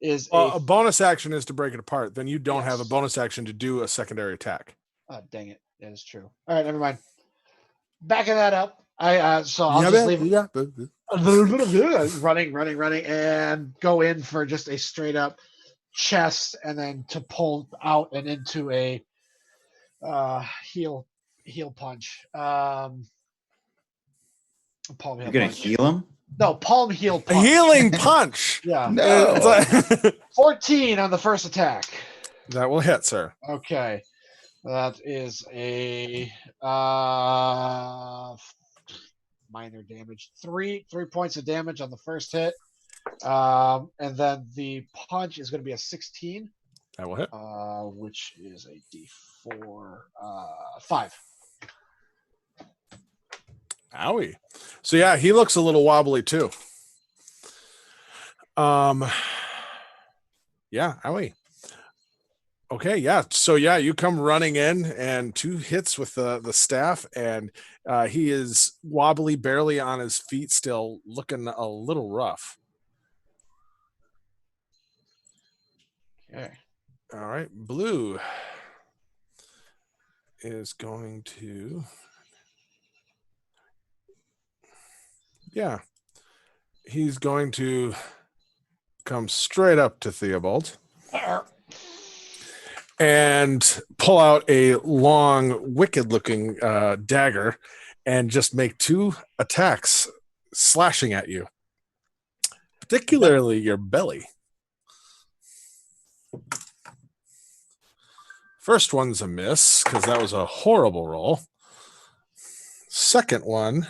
is A bonus action is to break it apart. Then you don't have a Yes. bonus action to do a secondary attack. Oh, dang it! That is true. All right, never mind. Backing that up, I'll just leave running, and go in for just a straight up chest, and then to pull out and into a heel punch. Palm heel You're gonna punch. heal him? No, palm heel A punch. healing punch. Yeah. No. It's like- 14 on the first attack. that will hit, sir. Okay. That is a minor damage. Three points of damage on the first hit. And then the punch is going to be a 16, That will hit. which is a D4 5. Owie. So yeah, he looks a little wobbly too. Yeah, owie. Okay, yeah. So yeah, you come running in and 2 hits with the staff, and he is wobbly, barely on his feet still, looking a little rough. Okay. All right, Blue is going to, he's going to come straight up to Theobald and pull out a long, wicked-looking dagger and just make 2 attacks slashing at you, particularly your belly. First one's a miss because that was a horrible roll. Second one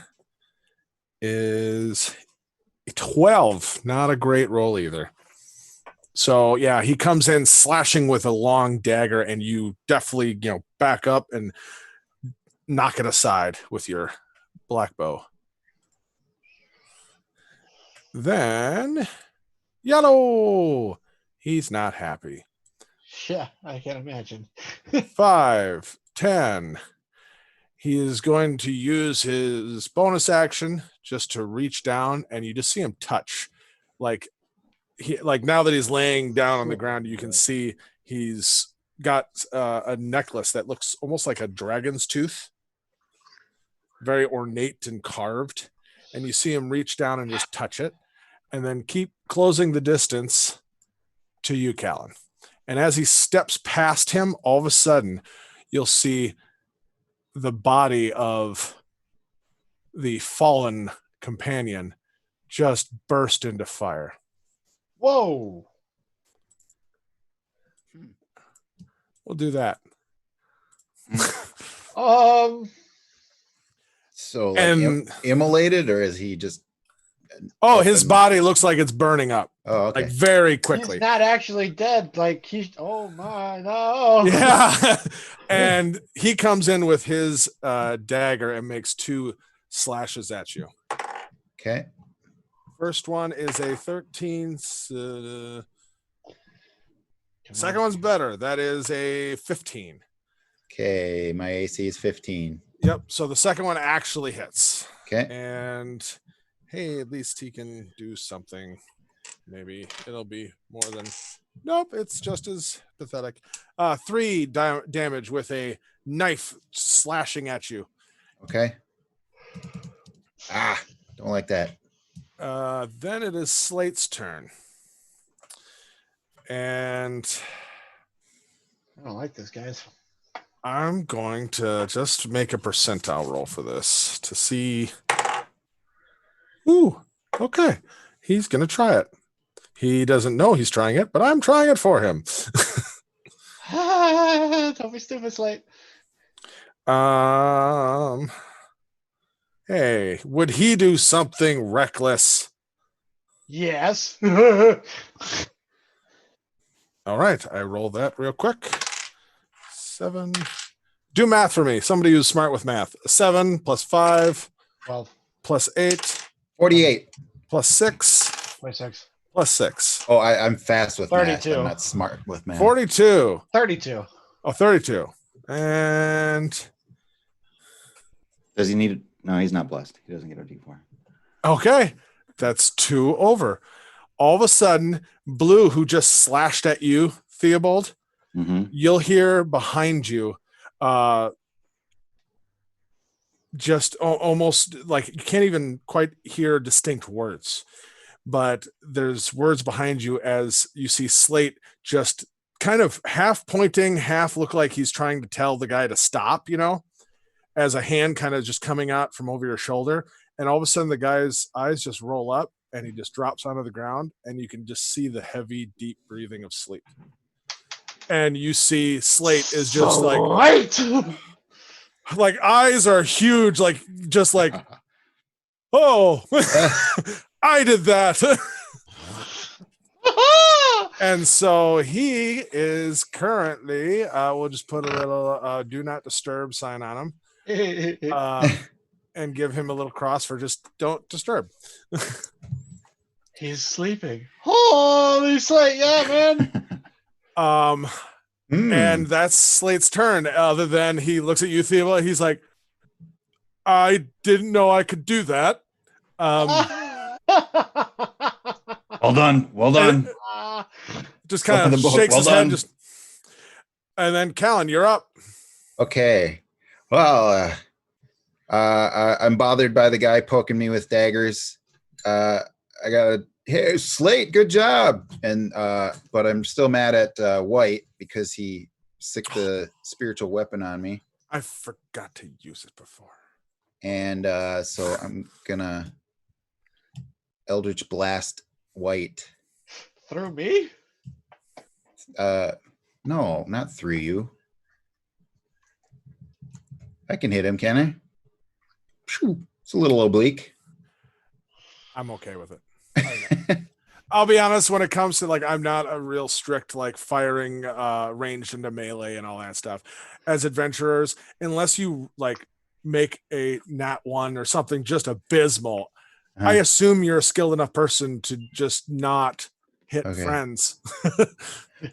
is 12. Not a great roll either. So yeah, he comes in slashing with a long dagger, and you definitely, back up and knock it aside with your black bow. Then Yellow. He's not happy. Yeah, I can imagine. 5, 10. He is going to use his bonus action just to reach down, and you just see him touch. Like now that he's laying down on the ground, you can see he's got a necklace that looks almost like a dragon's tooth, very ornate and carved. And you see him reach down and just touch it, and then keep closing the distance to you, Callan. And as he steps past him, all of a sudden, you'll see the body of the fallen companion just burst into fire. Whoa. We'll do that. So, And- immolated, or is he just? Oh, his body looks like it's burning up, Oh, okay. like very quickly. He's not actually dead. Like oh my, no. Yeah. And he comes in with his dagger and makes 2 slashes at you. Okay. First one is a 13. Second Come on. one's better. That is a 15. Okay. My AC is 15. Yep. So the second one actually hits. Okay. And hey, at least he can do something. Maybe it'll be more than. Nope, it's just as pathetic. 3 damage with a knife slashing at you. Okay. Don't like that. Then it is Slate's turn. And I don't like this, guys. I'm going to just make a percentile roll for this to see. Ooh, okay. He's going to try it. He doesn't know he's trying it, but I'm trying it for him. Don't be stupid, Slate. Hey, would he do something reckless? Yes. All right, I roll that real quick. 7. Do math for me. Somebody who's smart with math. 7 plus 5 12, plus 8 48. plus 6 26, plus 6. Oh, I'm fast with math. 32. I'm not smart with math. 42. 32. Oh, 32. And Does he need? No, he's not blessed. He doesn't get a D4. okay, that's 2 over. All of a sudden, Blue, who just slashed at you, Theobald, Mm-hmm. you'll hear behind you just almost like you can't even quite hear distinct words, but there's words behind you as you see Slate just kind of half pointing, half look like he's trying to tell the guy to stop, as a hand kind of just coming out from over your shoulder. And all of a sudden the guy's eyes just roll up and he just drops onto the ground and you can just see the heavy, deep breathing of sleep. And you see Slate is just like eyes are huge, just like, oh, I did that. And so he is currently, we'll just put a little do not disturb sign on him and give him a little cross for just don't disturb. He's sleeping. Holy Slate, yeah, man. And that's Slate's turn. Other than he looks at you, Theobald, he's like, I didn't know I could do that. Well done. Well done. Just Flip kind of of the book. shakes Well his done. head. And then Callan, you're up. Okay. Well, I'm bothered by the guy poking me with daggers. I got hey, Slate, good job. And but I'm still mad at White because he sicked the spiritual weapon on me. I forgot to use it before. And so I'm gonna Eldritch Blast White. Through me? No, not through you. I can hit him, can I? Phew, it's a little oblique. I'm okay with it. I'll be honest, when it comes to I'm not a real strict firing ranged into melee and all that stuff. As adventurers, unless you make a nat 1 or something just abysmal, I assume you're a skilled enough person to just not hit friends.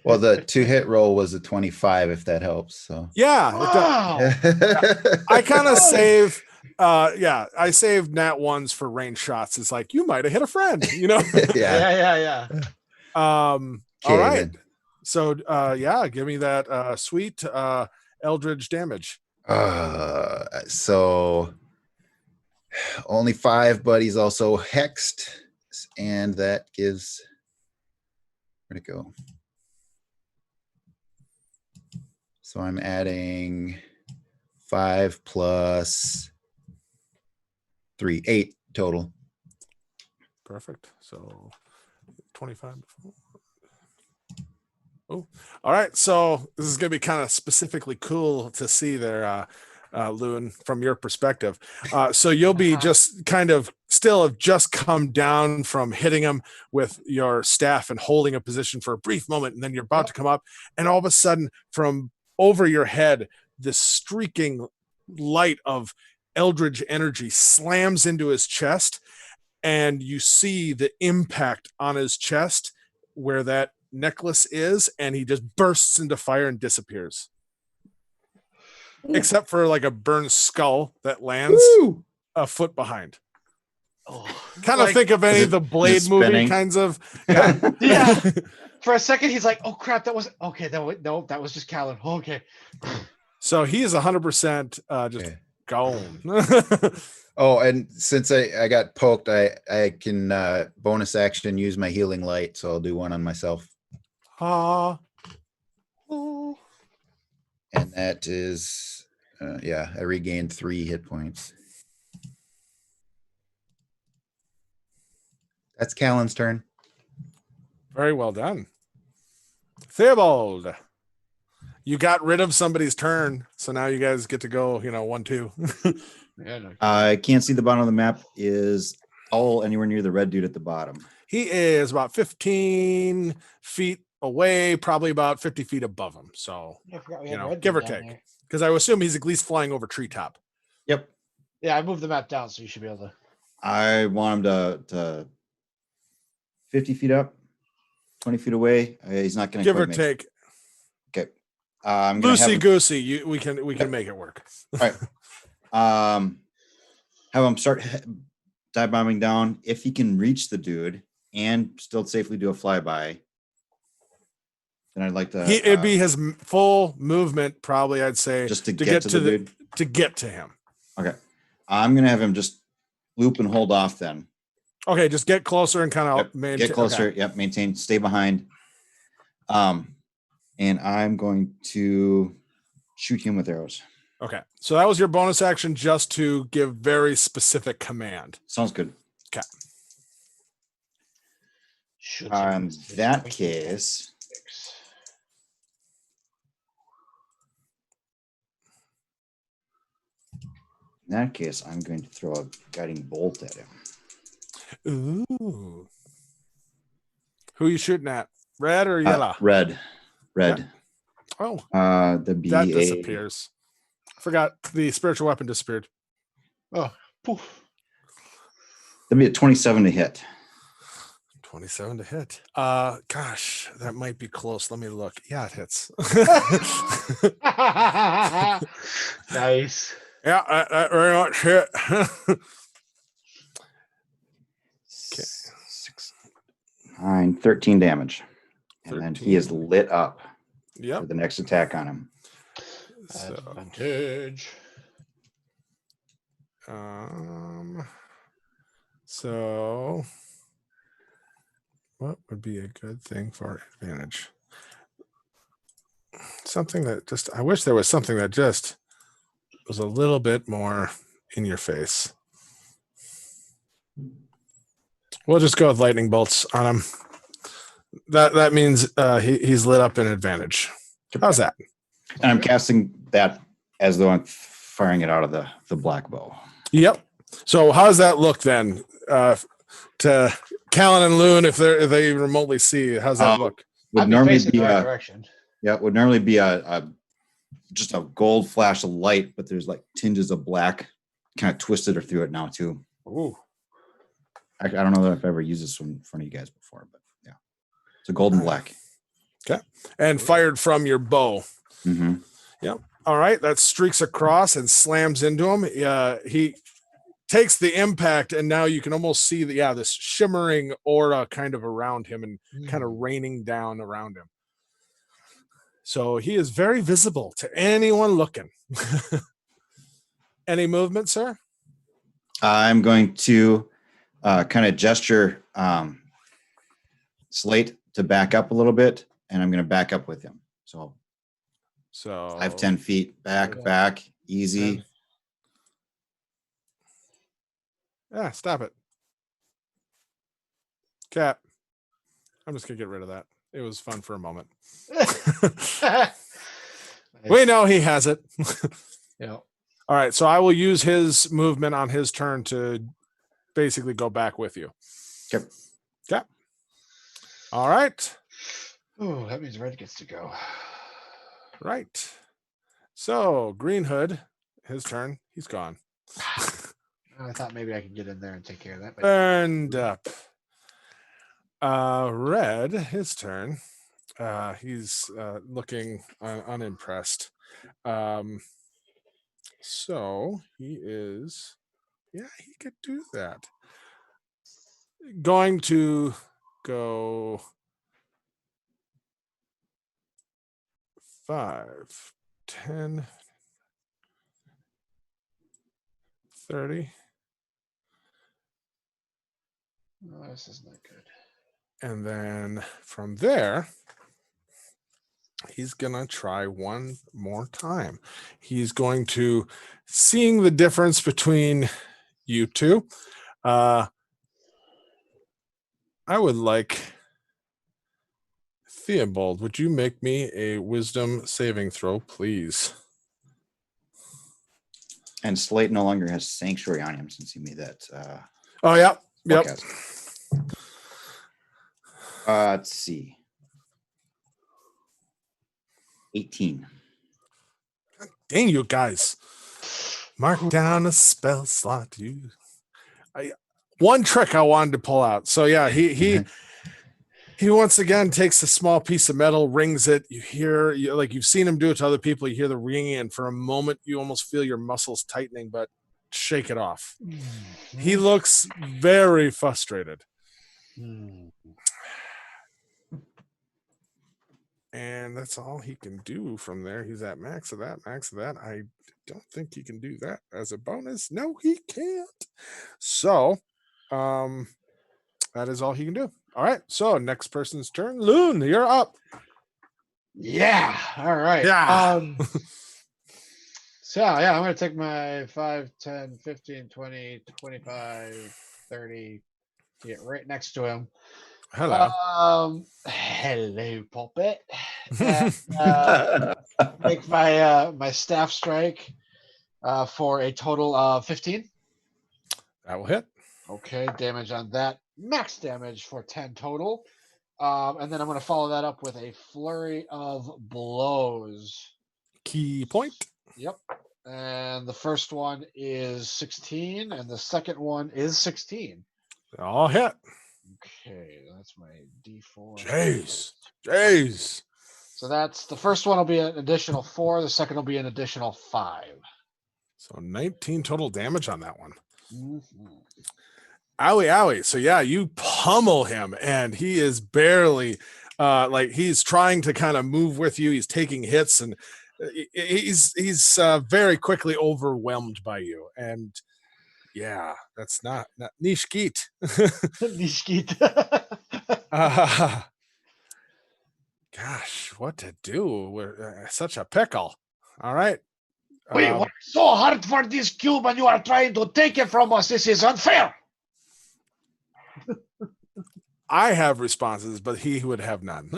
Well, the 2-hit roll was a 25, if that helps. So yeah, it does. I kind of save. I saved nat 1s for range shots. It's like you might have hit a friend, yeah. All right. then. So give me that sweet Eldritch damage. So only 5, but he's also hexed, and that gives. Where'd it go? So I'm adding 5 plus 3, 8 total. Perfect. So 25. Oh, all right. So this is going to be kind of specifically cool to see there, Loon, from your perspective. So you'll be just kind of still have just come down from hitting him with your staff and holding a position for a brief moment. And then you're about to come up. And all of a sudden from over your head, this streaking light of eldritch energy slams into his chest. And you see the impact on his chest where that necklace is, and he just bursts into fire and disappears. Except for a burned skull that lands a foot behind. Kind of think of any of the Blade movie spinning? kinds of. Yeah. For a second, he's like, "Oh crap, that was okay." No, that was just Callan. Okay. So he is 100% just gone. Oh, and since I got poked, I can bonus action use my healing light, so I'll do one on myself. Ha. And that is, yeah, I regained 3 hit points. That's Callan's turn. Very well done. Theobald. You got rid of somebody's turn, so now you guys get to go, 1-2. Yeah, no, I can't see the bottom of the map. Is Owl anywhere near the red dude at the bottom? He is about 15 feet away, probably about 50 feet above him. So, I forgot we had red give or dude down take. there. Because I would assume he's at least flying over treetop. Yep. Yeah, I moved the map down, so you should be able to. I want him to 50 feet up, 20 feet away. He's not going to Give or take. Okay. I'm going to have Loosey him, goosey. We can Yep. make it work. all right. Have him start dive bombing down. If he can reach the dude and still safely do a flyby, then I'd like to It'd be his full movement, probably, I'd say, just to get to the dude. to get to him. Okay. I'm going to have him just loop and hold off then. Okay, just get closer and kind of Yep, get closer. okay. Yep, maintain, stay behind. And I'm going to shoot him with arrows. Okay, so that was your bonus action, just to give very specific command. Sounds good. Should In that case, I'm going to throw a guiding bolt at him. Ooh. Who you shooting at? Red or yellow? Red. Oh, That'd be that disappears. Forgot the spiritual weapon disappeared. Oh, poof. That'd be a 27 to hit. 27 to hit. Gosh, that might be close. Let me look. Yeah, it hits. Nice. Yeah, that very much hit. Okay. 6, 9, 13 damage. And then he is 13. lit up Yep. for the next attack on him. So, Advantage. so what would be a good thing for advantage? Something that just, I wish there was something that just was a little bit more in your face. We'll just go with lightning bolts on him. That means he's lit up in advantage. How's that? And I'm casting that as though I'm firing it out of the black bow. Yep. So how does that look then to Callan and Loon if they remotely see? How's that look? Would I'd be normally facing be the right a direction. would normally be a just a gold flash of light, but there's like tinges of black kind of twisted or through it now too. Ooh. I don't know that I've ever used this one in front of you guys before, but yeah, it's a golden black. And fired from your bow. Mm-hmm. Yep. All right. That streaks across and slams into him. He takes the impact, and now you can almost see this shimmering aura kind of around him and kind of raining down around him. So he is very visible to anyone looking. Any movement, sir? I'm going to kind of gesture Slate to back up a little bit, and I'm going to back up with him. So 5-10 feet back, easy. Yeah, stop it. Cap. I'm just gonna get rid of that. It was fun for a moment. We know he has it. Yeah. All right, so I will use his movement on his turn to basically go back with you. Okay. Okay. All right. Oh, that means Red gets to go. Right. So Green Hood, his turn. He's gone. I thought maybe I could get in there and take care of that. But Burned up. Red, his turn. He's looking unimpressed. So he is, he could do that. Going to go 5, 10, 30. oh, this is not good. And then from there, he's gonna try one more time. He's going to, seeing the difference between you two. I would like Theobald. Would you make me a wisdom saving throw, please? And Slate no longer has sanctuary on him since he made that. Oh yeah, yep. forecast. Let's see. 18. Dang you guys! Mark down a spell slot. One trick I wanted to pull out. So yeah, he once again takes a small piece of metal, rings it. You hear, like you've seen him do it to other people. You hear the ringing, and for a moment, you almost feel your muscles tightening, but shake it off. He looks very frustrated. And that's all he can do from there. He's at max of that, max of that. I don't think he can do that as a bonus. No, he can't. So, that is all he can do. All right. So next person's turn. Loon, you're up. Yeah. All right. Yeah. So yeah, I'm going to take my 5, 10, 15, 20, 25, 30, get right next to him. Hello. Hello, puppet. And, make my staff strike for a total of 15. That will hit. Okay, damage on that. Max damage for 10 total. And then I'm going to follow that up with a flurry of blows. Key point. Yep. And the first one is 16, and the second one is 16. All hit. Okay, that's my D4. Jeez. So that's the first one will be an additional 4. The second will be an additional 5. So 19 total damage on that one. Mm-hmm. Owie. So yeah, you pummel him, and he is barely like he's trying to kind of move with you. He's taking hits, and he's very quickly overwhelmed by you. And yeah, that's not Nishkit. Nishkit. Gosh, what to do? We're such a pickle. All right. We worked so hard for this cube, and you are trying to take it from us. This is unfair. I have responses, but he would have none.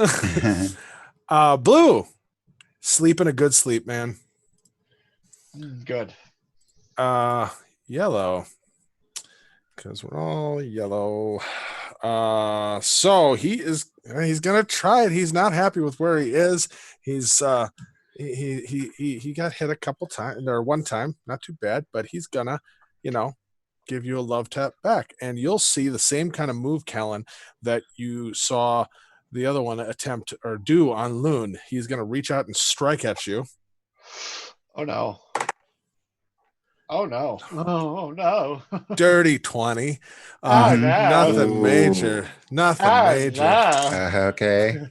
Blue, sleeping a good sleep, man. Good. Yellow, because we're all yellow. So he's gonna try it. He's not happy with where he is. He's he got hit a couple times, or one time, not too bad, but he's gonna, give you a love tap back, and you'll see the same kind of move, Kellen, that you saw the other one attempt or do on Loon. He's gonna reach out and strike at you. Oh no. Oh no. Oh no. Dirty 20. No. Nothing Ooh. major. Nothing major. No. Okay.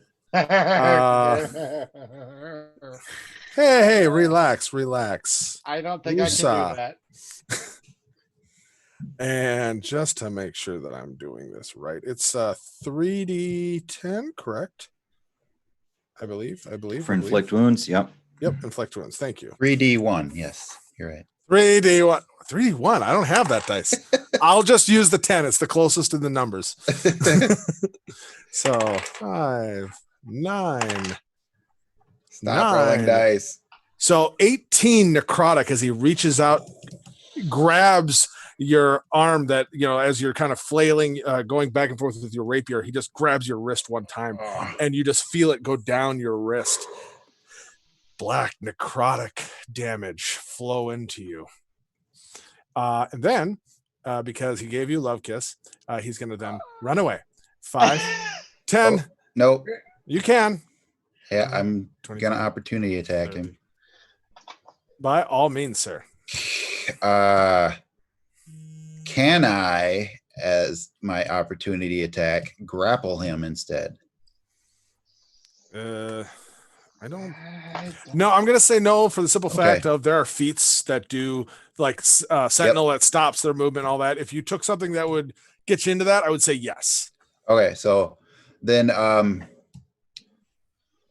Hey, relax. I don't think I can Woosah. do that. And just to make sure that I'm doing this right, it's 3d10, correct? I believe. For inflict wounds. Yep. Yep, inflict wounds. Thank you. 3D1. Yes, you're right. 3d1. 3d1. I don't have that dice. I'll just use the 10. It's the closest in the numbers. So 5, 9. Stop rolling 9. dice. So 18 necrotic as he reaches out, grabs your arm that, as you're kind of flailing, going back and forth with your rapier, he just grabs your wrist one time and you just feel it go down your wrist. Black necrotic damage flow into you. And then, because he gave you love kiss, he's going to then run away. 5, 10. Oh, nope. You can. Yeah, I'm 20, gonna opportunity attack 30. him. By all means, sir. Can I, as my opportunity attack, grapple him instead? I don't. No, I'm gonna say no for the simple fact of there are feats that do like Sentinel that stops their movement, all that. If you took something that would get you into that, I would say yes. Okay, so then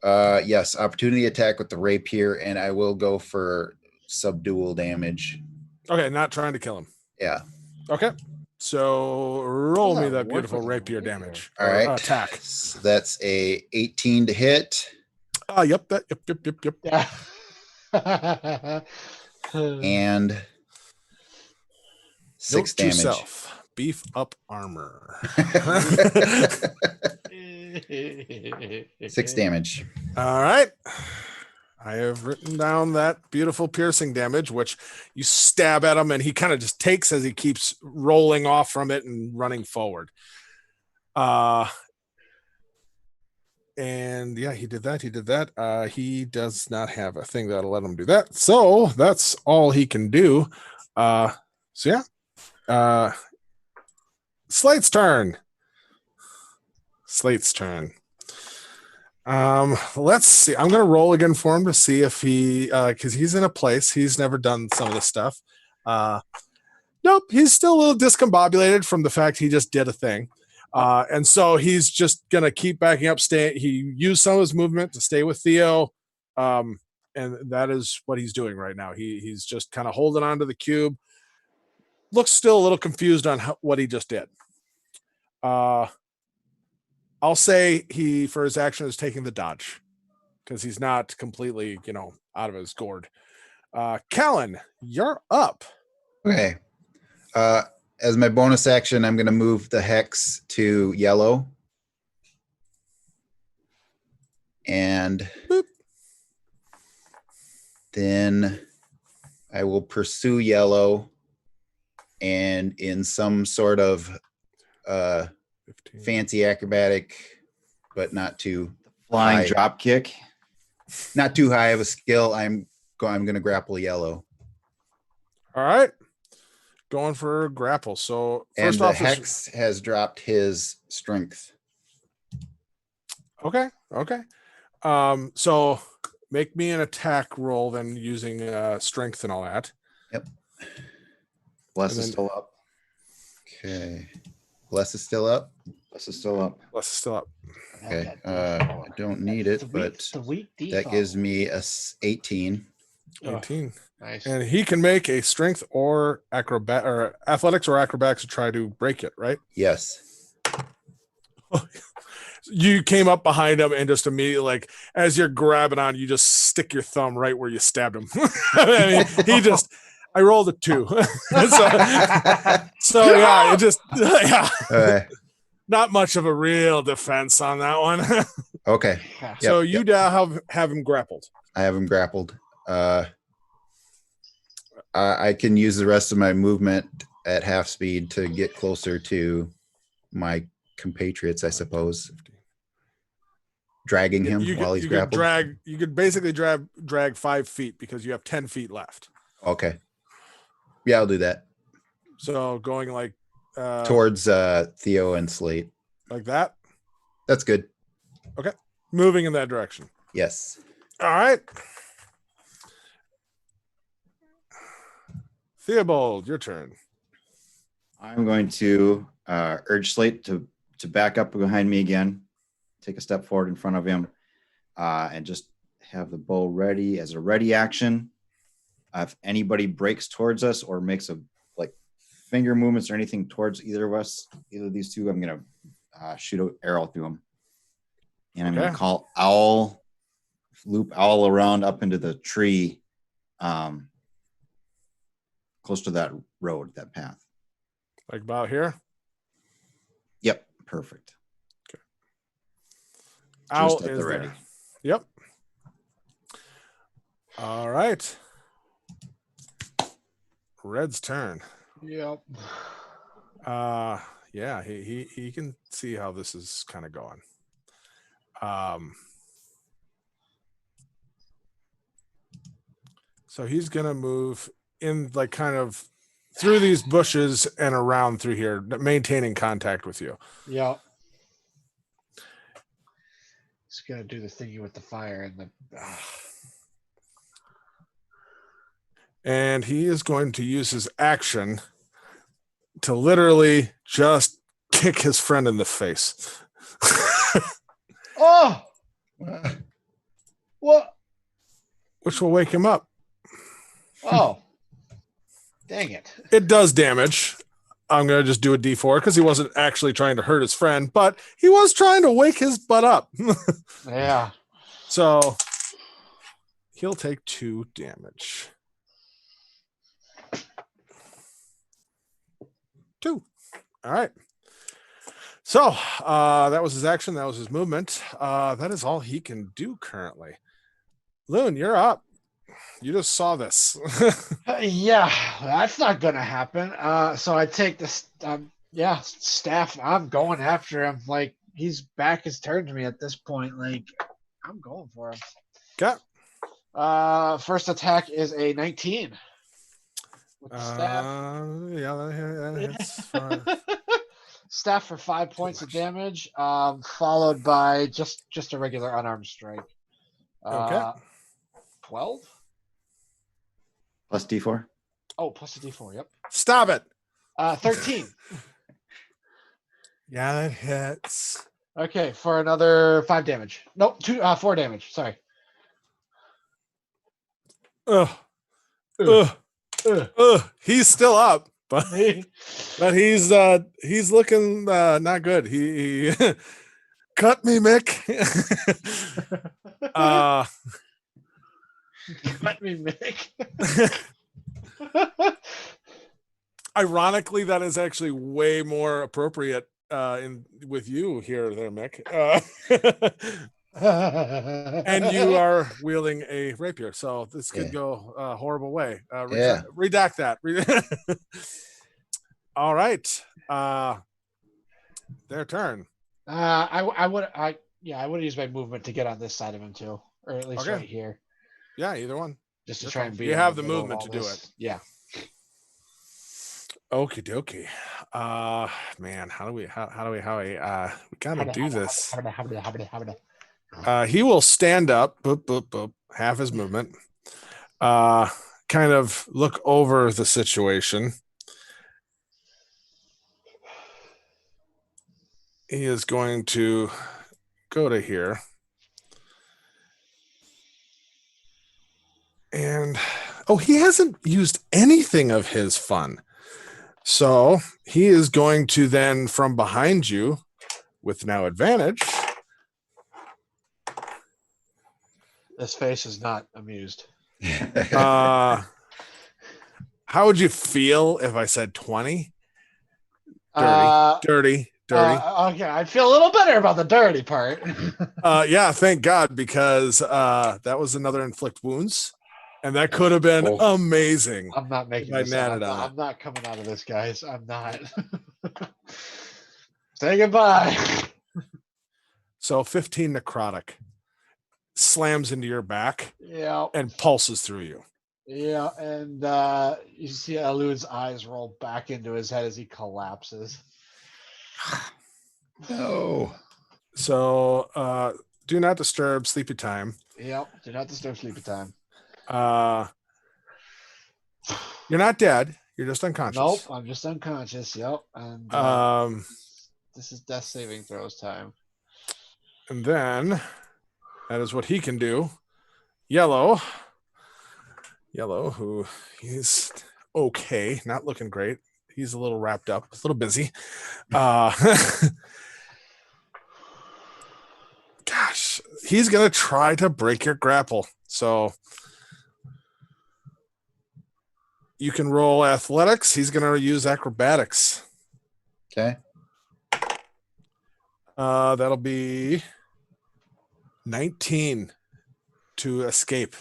Yes, opportunity attack with the rapier, and I will go for subdual damage. Okay, not trying to kill him. Yeah. Okay. So roll Does me that that work beautiful with a rapier rapier? damage. All or, right. attack. So that's a 18 to hit Yep. Yep. Yeah. and 6 Note to damage. self, beef up armor. 6 damage. All right. I have written down that beautiful piercing damage, which you stab at him and he kind of just takes as he keeps rolling off from it and running forward. And yeah, he did that. He does not have a thing that'll let him do that. So that's all he can do. Slate's turn. Let's see. I'm gonna roll again for him to see if he because he's in a place he's never done some of this stuff. Nope, he's still a little discombobulated from the fact he just did a thing. And so he's just gonna keep backing up. He used some of his movement to stay with Theo. And that is what he's doing right now. He's just kind of holding on to the cube. Looks still a little confused on what he just did. I'll say he, for his action, is taking the dodge because he's not completely, out of his gourd. Callan, you're up. Okay. As my bonus action, I'm going to move the hex to yellow. And Boop. Then I will pursue yellow and in some sort of 15. fancy acrobatic, but not too Flying high. drop kick. Not too high of a skill. I'm going to grapple yellow. All right. Going for a grapple. So And first the off, hex has dropped his strength. Okay. So make me an attack roll then using strength and all that. Bless And is then- still up. Okay. Bless is still up. Bless is still up. Plus it's still up. Okay. I don't need it, but the weak that gives me a 18. 18. Nice. And he can make a strength or athletics or acrobatics to try to break it, right? Yes. You came up behind him and just immediately, like, as you're grabbing on, you just stick your thumb right where you stabbed him. I rolled a 2. so yeah, it just, Okay. not much of a real defense on that one. Okay. So you now have him grappled. I have him grappled. I can use the rest of my movement at half speed to get closer to my compatriots, I suppose. Dragging him while he's grappled. You could basically drag 5 feet because you have 10 feet left. Okay. Yeah, I'll do that. So going like Towards Theo and Slate. like that, That's good. moving in that direction. Yes. All right. Theobald, your turn. I'm going to urge Slate to back up behind me again, take a step forward in front of him, and just have the bow ready as a ready action. If anybody breaks towards us or makes a finger movements or anything towards either of us, either of these two, I'm going to shoot an arrow through them. And I'm going to call Owl, loop Owl around up into the tree, close to that road, that path. Like about here. Yep, perfect. Owl Just at is the there. ready. Yep. All right. Red's turn. Yep. Yeah, he can see how this is kind of going. So he's gonna move in, like, kind of through these bushes and around through here, maintaining contact with you. Yep. He's gonna do the thingy with the fire and the. And he is going to use his action to literally just kick his friend in the face. Oh! What? which will wake him up. Oh, dang it! It does damage. I'm going to just do a D4 because he wasn't actually trying to hurt his friend, but he was trying to wake his butt up. Yeah. So he'll take 2 damage. 2. All right. So that was his action. That was his movement. That is all he can do currently. Loon, you're up. You just saw this. Yeah, that's not gonna happen. So I take this. Staff. I'm going after him. Like he's back his turn to me at this point. Like I'm going for him. Okay. First attack is a 19. With the staff. Yeah, it's fine. Staff for 5 points of damage, followed by just a regular unarmed strike. Okay. 12. Plus D4. Oh, plus a D4. Yep. Stop it. 13. Yeah, that hits. Okay, for another 5 damage. Nope, 4 damage. Sorry. Ugh. Ugh. Ugh. He's still up, but he's looking not good. He cut me, Mick. Let me make. Ironically, that is actually way more appropriate with you here, there, Mick. And you are wielding a rapier, so this could go a horrible way. Redact that. All right, their turn. I would use my movement to get on this side of him too, or at least Okay. right here, Yeah, either one. just to That's try fine. and be. You in have the middle of movement all to do this. it. Yeah. Okie dokie. Man, how do we we gotta do this. He will stand up, boop, boop, boop, half his movement. Kind of look over the situation. He is going to go to here. And he hasn't used anything of his fun. So he is going to then, from behind you, with now advantage. This face is not amused. How would you feel if I said 20? Dirty. Okay, I feel a little better about the dirty part. Yeah, thank God, because that was another inflict wounds, and that could have been amazing. I'm not making I this. natted on it. I'm not coming out of this, guys. I'm not. Say goodbye. So 15 necrotic slams into your back Yeah. and pulses through you. Yeah, and you see Alud's eyes roll back into his head as he collapses. No. So do not disturb sleepy time. Yep. Do not disturb sleepy time. You're not dead. You're just unconscious. Nope, I'm just unconscious. Yep. And this is death saving throws time. And then that is what he can do. Yellow, who he's okay, not looking great. He's a little wrapped up, a little busy. Gosh, he's gonna try to break your grapple. So you can roll athletics. He's gonna use acrobatics. Okay. That'll be 19 to escape.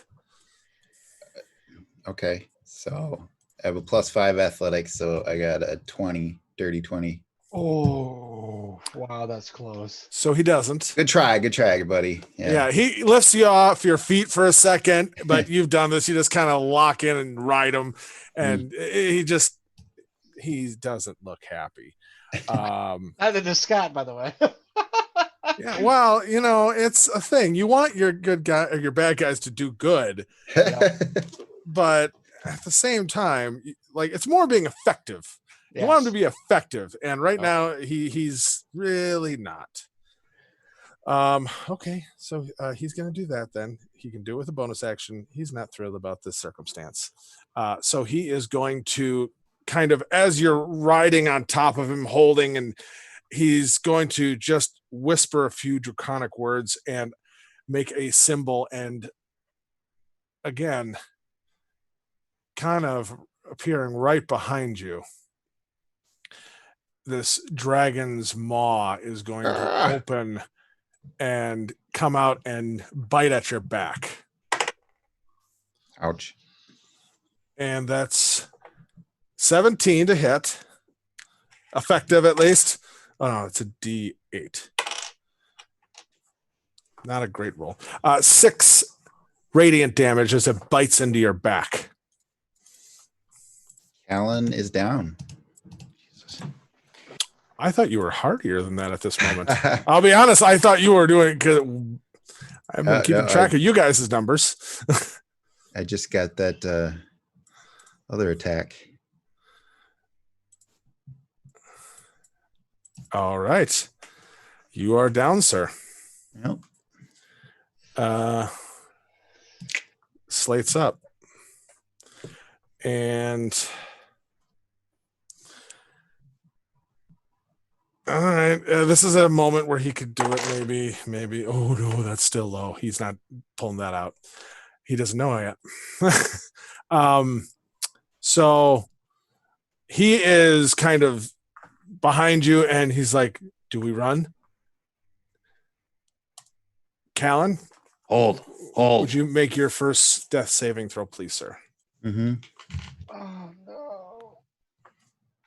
Okay. So I have a +5 athletics, so I got a 20, dirty 20. Oh, wow, that's close. So he doesn't. Good try, buddy. Yeah, he lifts you off your feet for a second, but you've done this. You just kind of lock in and ride him, and he doesn't look happy. Neither does Scott, by the way. Yeah, well, it's a thing. You want your good guy or your bad guys to do good, but at the same time, like it's more being effective. Yes. You want him to be effective, and right now he's really not. Okay, so he's going to do that then. He can do it with a bonus action. He's not thrilled about this circumstance. So he is going to kind of, as you're riding on top of him, holding, and he's going to just whisper a few draconic words and make a symbol. And again, kind of appearing right behind you, this dragon's maw is going to open and come out and bite at your back. Ouch. And that's 17 to hit. Effective, at least. Oh, no, it's a D8. Not a great roll. 6 radiant damage as it bites into your back. Callan is down. I thought you were hardier than that at this moment. I'll be honest. I thought you were doing good. I've been keeping track of you guys' numbers. I just got that other attack. All right. You are down, sir. Yep. Slate's up. And all right, this is a moment where he could do it. Maybe. Oh no, that's still low. He's not pulling that out. He doesn't know yet. So he is kind of behind you, and he's like, "Do we run?" Callan, Hold. would you make your first death saving throw, please, sir? Mm-hmm. Oh no.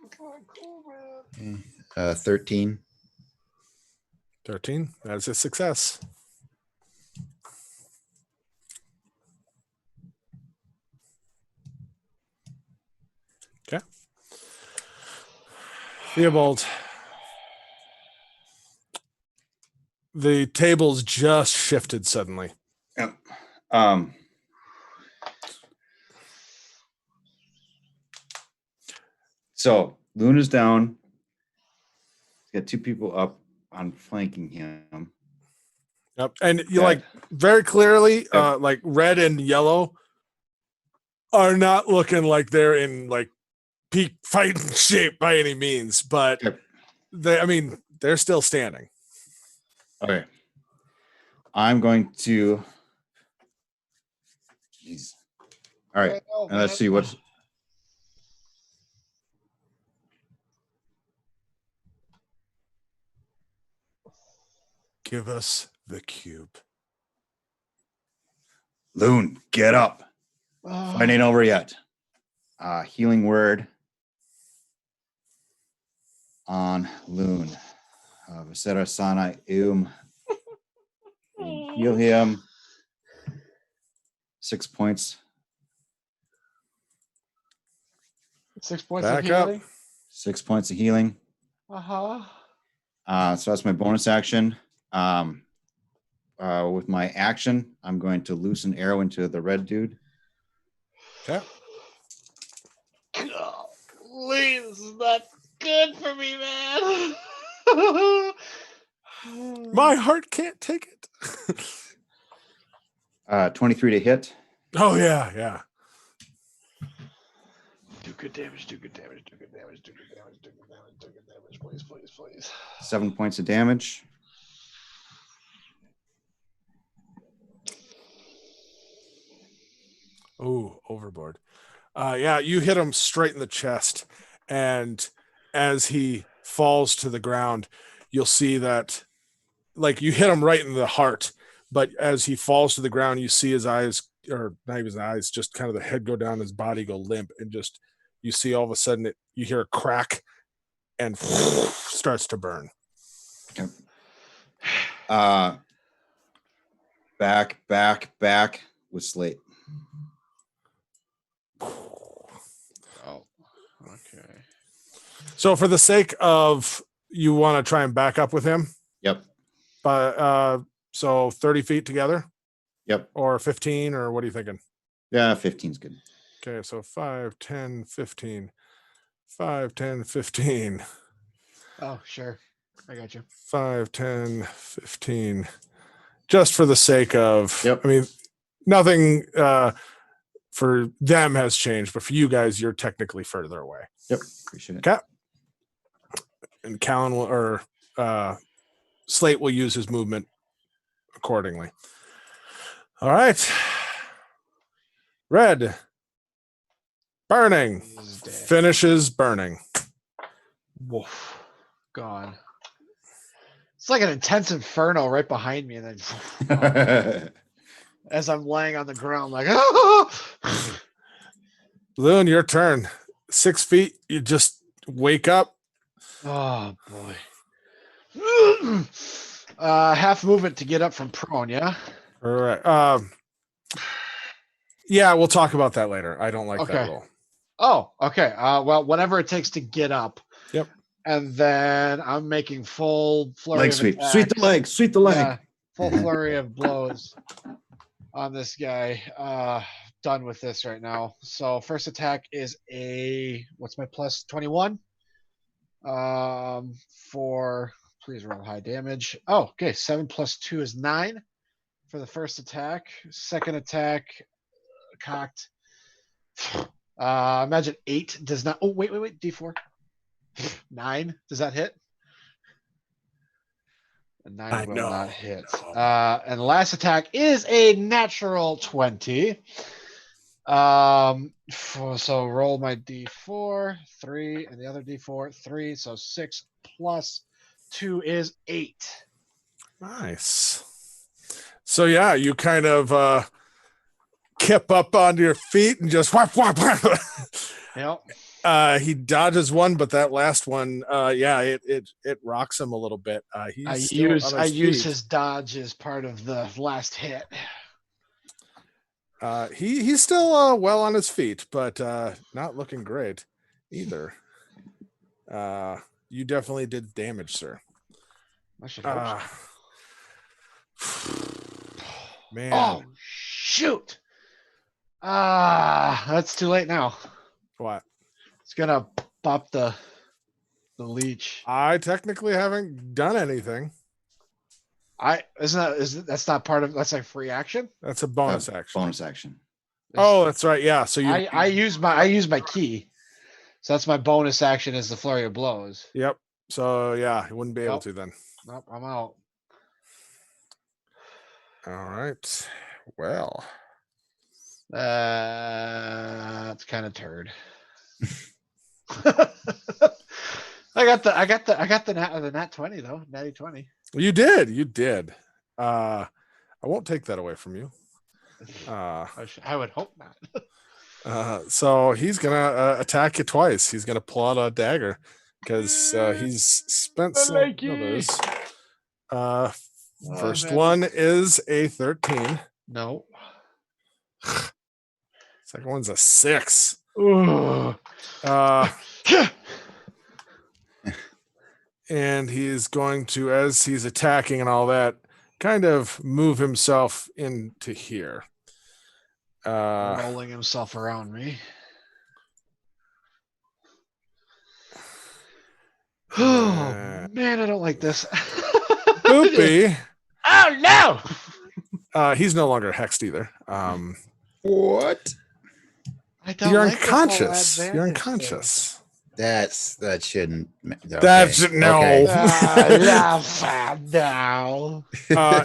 It's not cool, man. 13. 13. That is a success. Okay. Theobald. The tables just shifted suddenly. Yep. So Luna's down. He's got 2 people up on flanking him. Yep. And you Okay. like very clearly, Yep. like red and yellow are not looking like they're in like peak fighting shape by any means, but Yep. they're still standing. Okay. I'm going to. Jeez. All right. And let's see what's. Give us the cube. Loon, get up. Fight ain't over yet. Healing word on Loon. Visera Sana Eum. Heal him. 6 points. 6 points Back of up. healing. 6 points of healing. Uh-huh. So that's my bonus action. With my action, I'm going to loose an arrow into the red dude. Okay. Golly, this is not good for me, man. My heart can't take it. 23 to hit. Oh yeah. Do good damage, do good damage, do good damage, do good damage, do good damage, do good damage. Please, please, please. 7 points of damage. Oh, overboard. Yeah, you hit him straight in the chest, and as he falls to the ground, you'll see that, like, you hit him right in the heart, but as he falls to the ground, you see his eyes, or not even his eyes, just kind of the head go down, his body go limp, and just you see all of a sudden you hear a crack, and starts to burn. Back with Slate. Oh, okay. So for the sake of, you want to try and back up with him, Yep. but so 30 feet together, Yep. or 15, or what are you thinking? Yeah, 15's good. Okay, so 5, 10, 15. 5, 10, 15. Oh, sure. I got you. 5, 10, 15. Just for the sake of, Yep. I mean, nothing for them has changed, but for you guys, you're technically further away. Yep. Appreciate it. Okay. And Callan will, or Slate will use his movement accordingly. All right. Red. Burning. He's dead. Finishes burning. Woof. Gone. It's like an intense inferno right behind me, and then as I'm laying on the ground, like, Loon, your turn. 6 feet. You just wake up. oh boy. Half movement to get up from prone, yeah? All right. Yeah, we'll talk about that later. I don't like that Okay. roll. Oh, okay. Well, whatever it takes to get up. Yep. And then I'm making full flurry Leg of sweep. Sweep the attacks. leg. Sweep the leg. Yeah, full flurry of blows on this guy. Done with this right now. So first attack is what's my plus 21? For please roll high damage. Oh, okay. 7 plus 2 is 9 for the first attack. Second attack, cocked. Imagine 8 does not. Oh, wait. D4. 9. Does that hit? A 9 I will know. not hit. And the last attack is a natural 20. So roll my D4, 3, and the other D4, 3. So 6 plus 2 is 8. Nice. So yeah, you kind of kip up onto your feet and just whap, whap, whap. Yep. He dodges one, but that last one, it rocks him a little bit. He's I still use on his feet. his dodge as part of the last hit. He's still well on his feet, but not looking great either. You definitely did damage, sir. I should hope so. Man, Oh shoot! That's too late now. what? It's gonna pop the leech. I technically haven't done anything. That's not part of that's like free action. That's a bonus action. Bonus action. Oh, that's right. Yeah. So you. I use my key. So that's my bonus action is the flurry of blows. Yep. So yeah, you wouldn't be able Nope. to then. Nope, I'm out. All right. Well, It's kind of turd. I got the nat 20 though, natty 20. you did. You did. I won't take that away from you. I would hope not. So he's gonna attack you twice. He's gonna pull out a dagger because he's spent some others. First man. one is a 13. No. Second one's a 6. Ugh. And he's going to, as he's attacking and all that, kind of move himself into here. Rolling himself around me. Oh man, I don't like this. Boopy. Oh no! He's no longer hexed either. What? I don't You're like this whole unconscious. You're advantage unconscious. That shouldn't. Okay. That's no. okay. No.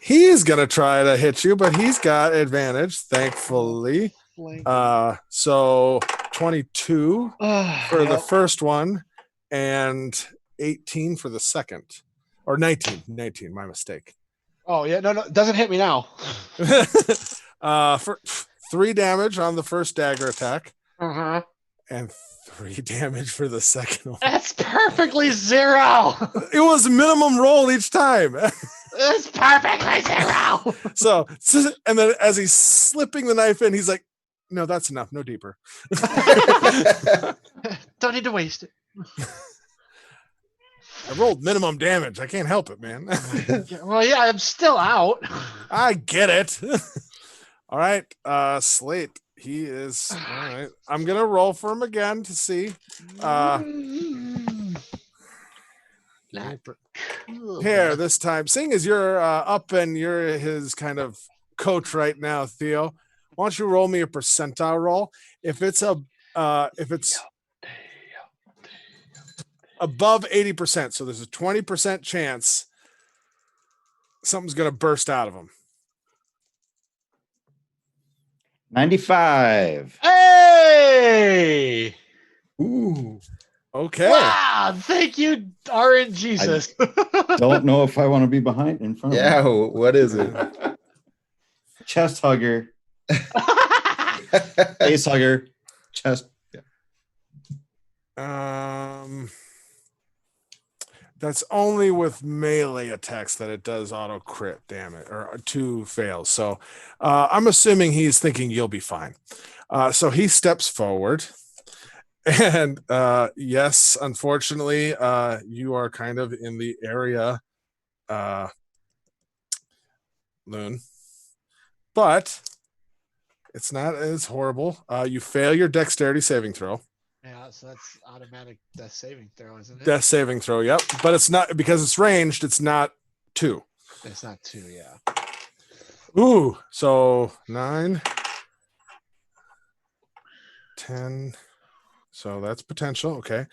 He's gonna try to hit you, but he's got advantage, thankfully. So 22 for the first one and 18 for the second. Or 19, my mistake. Oh yeah, no, it doesn't hit me now. For 3 damage on the first dagger attack Uh-huh. and 3 damage for the second one. That's perfectly 0. It was minimum roll each time. It's perfectly 0. So, and then as he's slipping the knife in, he's like, no, that's enough. No deeper. Don't need to waste it. I rolled minimum damage. I can't help it, man. Well, yeah, I'm still out. I get it. All right. Slate. He is all right. I'm gonna roll for him again to see. Not cool. Here this time, seeing as you're up and you're his kind of coach right now, Theo, why don't you roll me a percentile roll? If it's above 80%, so there's a 20% chance something's gonna burst out of him. 95. Hey! Ooh. Okay. Wow! Thank you, RN Jesus. Don't know if I want to be behind in front of Yeah. him. What is it? Chest hugger, face hugger, chest. That's only with melee attacks that it does auto crit damage or 2 fails. So I'm assuming he's thinking you'll be fine. So he steps forward, and yes, unfortunately, you are kind of in the area, Loon, but it's not as horrible. You fail your dexterity saving throw. Yeah, so that's automatic death saving throw, isn't it? Death saving throw, yep. But it's not, because it's ranged, it's not 2. It's not 2, yeah. Ooh, so 9, 10. So that's potential. Okay.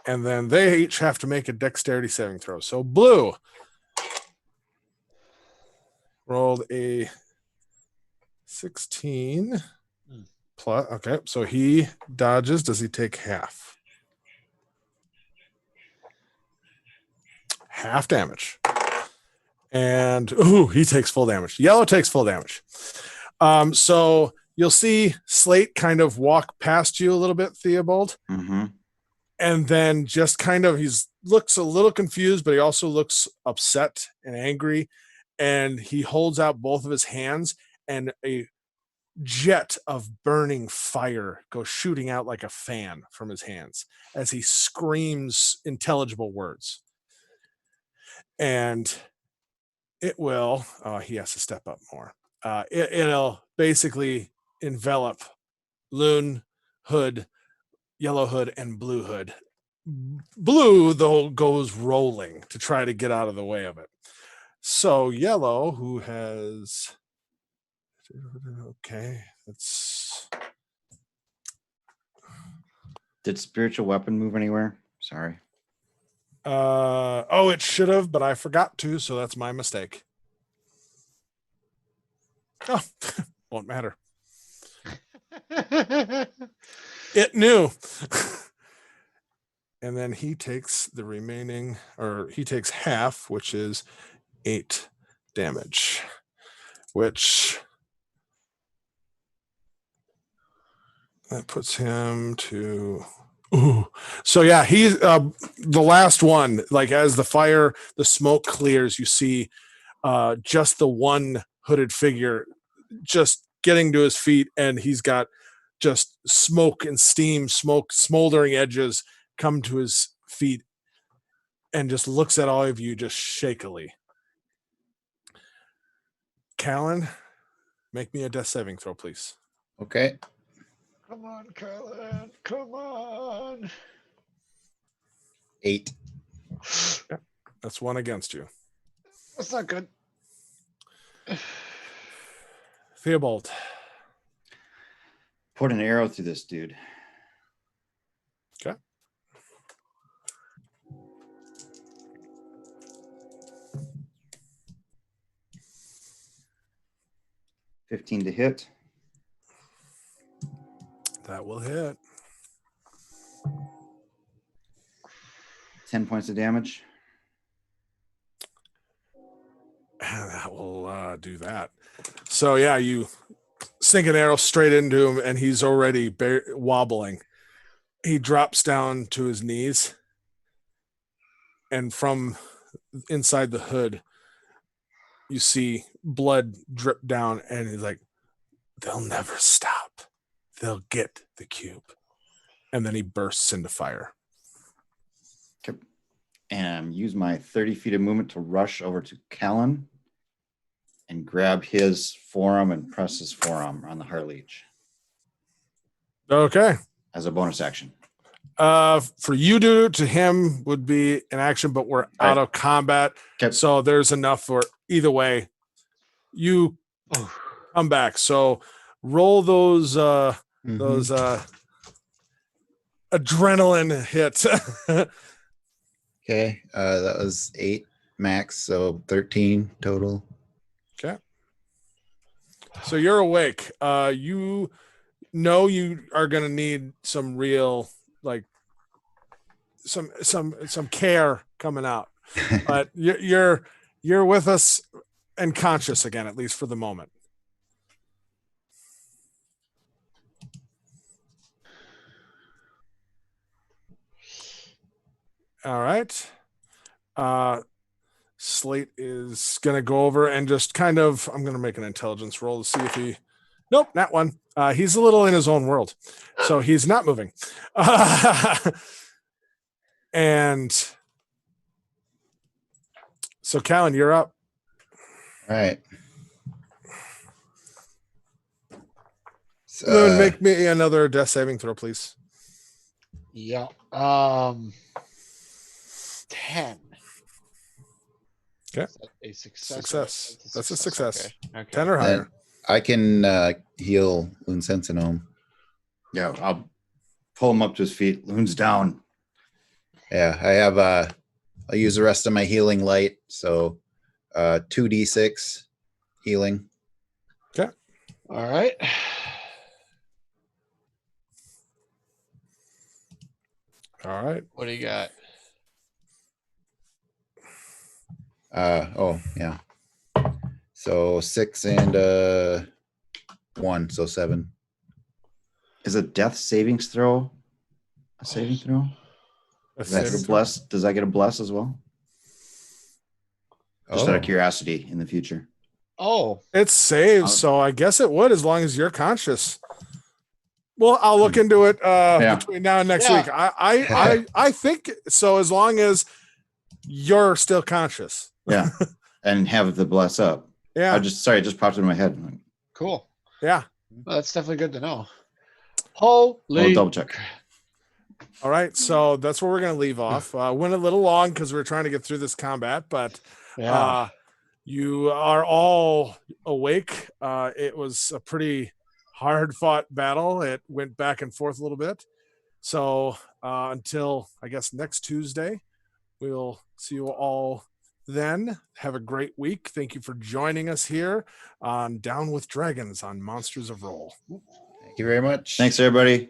And then they each have to make a dexterity saving throw. So Blue rolled a 16 plus. Okay. So he dodges. Does he take half? Half damage. And he takes full damage. Yellow takes full damage. So you'll see Slate kind of walk past you a little bit, Theobald. Mm-hmm. And then just kind of, looks a little confused, but he also looks upset and angry. And he holds out both of his hands, and a jet of burning fire goes shooting out like a fan from his hands as he screams intelligible words. And it will, he has to step up more. It'll basically envelop Loon, Hood, Yellow Hood, and Blue Hood. Blue, though, goes rolling to try to get out of the way of it. So Yellow, who has, okay, that's, Did spiritual weapon move anywhere? Sorry. it should have, but I forgot to, so that's my mistake. Oh, won't matter. It knew. And then he takes the remaining, or he takes half, which is 8 damage, which that puts him to, so yeah, he's the last one. Like, as the smoke clears, you see just the one hooded figure just getting to his feet, and he's got just smoke and steam, smoldering edges come to his feet, and just looks at all of you just shakily. Callan, make me a death saving throw, please. Okay. Come on, Callan. Come on. 8. That's 1 against you. That's not good. Theobald. Put an arrow through this dude. Okay. $15 to hit. That will hit. 10 points of damage. That will do that. So yeah, you sink an arrow straight into him, and he's already wobbling. He drops down to his knees, and from inside the hood, you see blood drip down, and he's like, "They'll never stop. They'll get the cube." And then he bursts into fire. And use my 30 feet of movement to rush over to Callan and grab his forearm and press his forearm on the Heart Leech Okay. as a bonus action. For you to him would be an action, but we're out of combat. Okay. So there's enough for either way. You come back. So roll those adrenaline hits. Okay, that was 8 max, so 13 total. Okay. So you're awake. You know you are gonna need some real like some care coming out. But you're with us and conscious again, at least for the moment. All right. Slate is going to go over and just kind of, I'm going to make an intelligence roll to see if he, nope, not one. He's a little in his own world, so he's not moving. And so Callan, you're up. All right. Loon, make me another death saving throw, please. Yeah. 10. Okay. Is that a success? Success. That's a success. Okay. 10 or higher. I can heal Loon Sensinome. Yeah, I'll pull him up to his feet. Loon's down. Yeah, I have I'll use the rest of my healing light, so 2d6 healing. All right. All right. What do you got? Oh yeah. So 6 and 1, so 7. Is a death savings throw a saving throw? Does that get a bless? Does that get a bless as well? Just out of curiosity in the future. Oh, It's saved, so I guess it would as long as you're conscious. Well, I'll look into it between now and next Yeah. week. I think so as long as you're still conscious. Yeah. And have the bless up. Yeah. It just popped in my head. cool. Yeah. Well, that's definitely good to know. I'll Holy. double check. All right. So that's where we're going to leave off. Went a little long because we're trying to get through this combat, but Yeah. you are all awake. It was a pretty hard fought battle. It went back and forth a little bit. So until I guess next Tuesday, we'll see you all then. Have a great week. Thank you for joining us here on Down with Dragons on Monsters of Roll. Thank you very much. Thanks, everybody.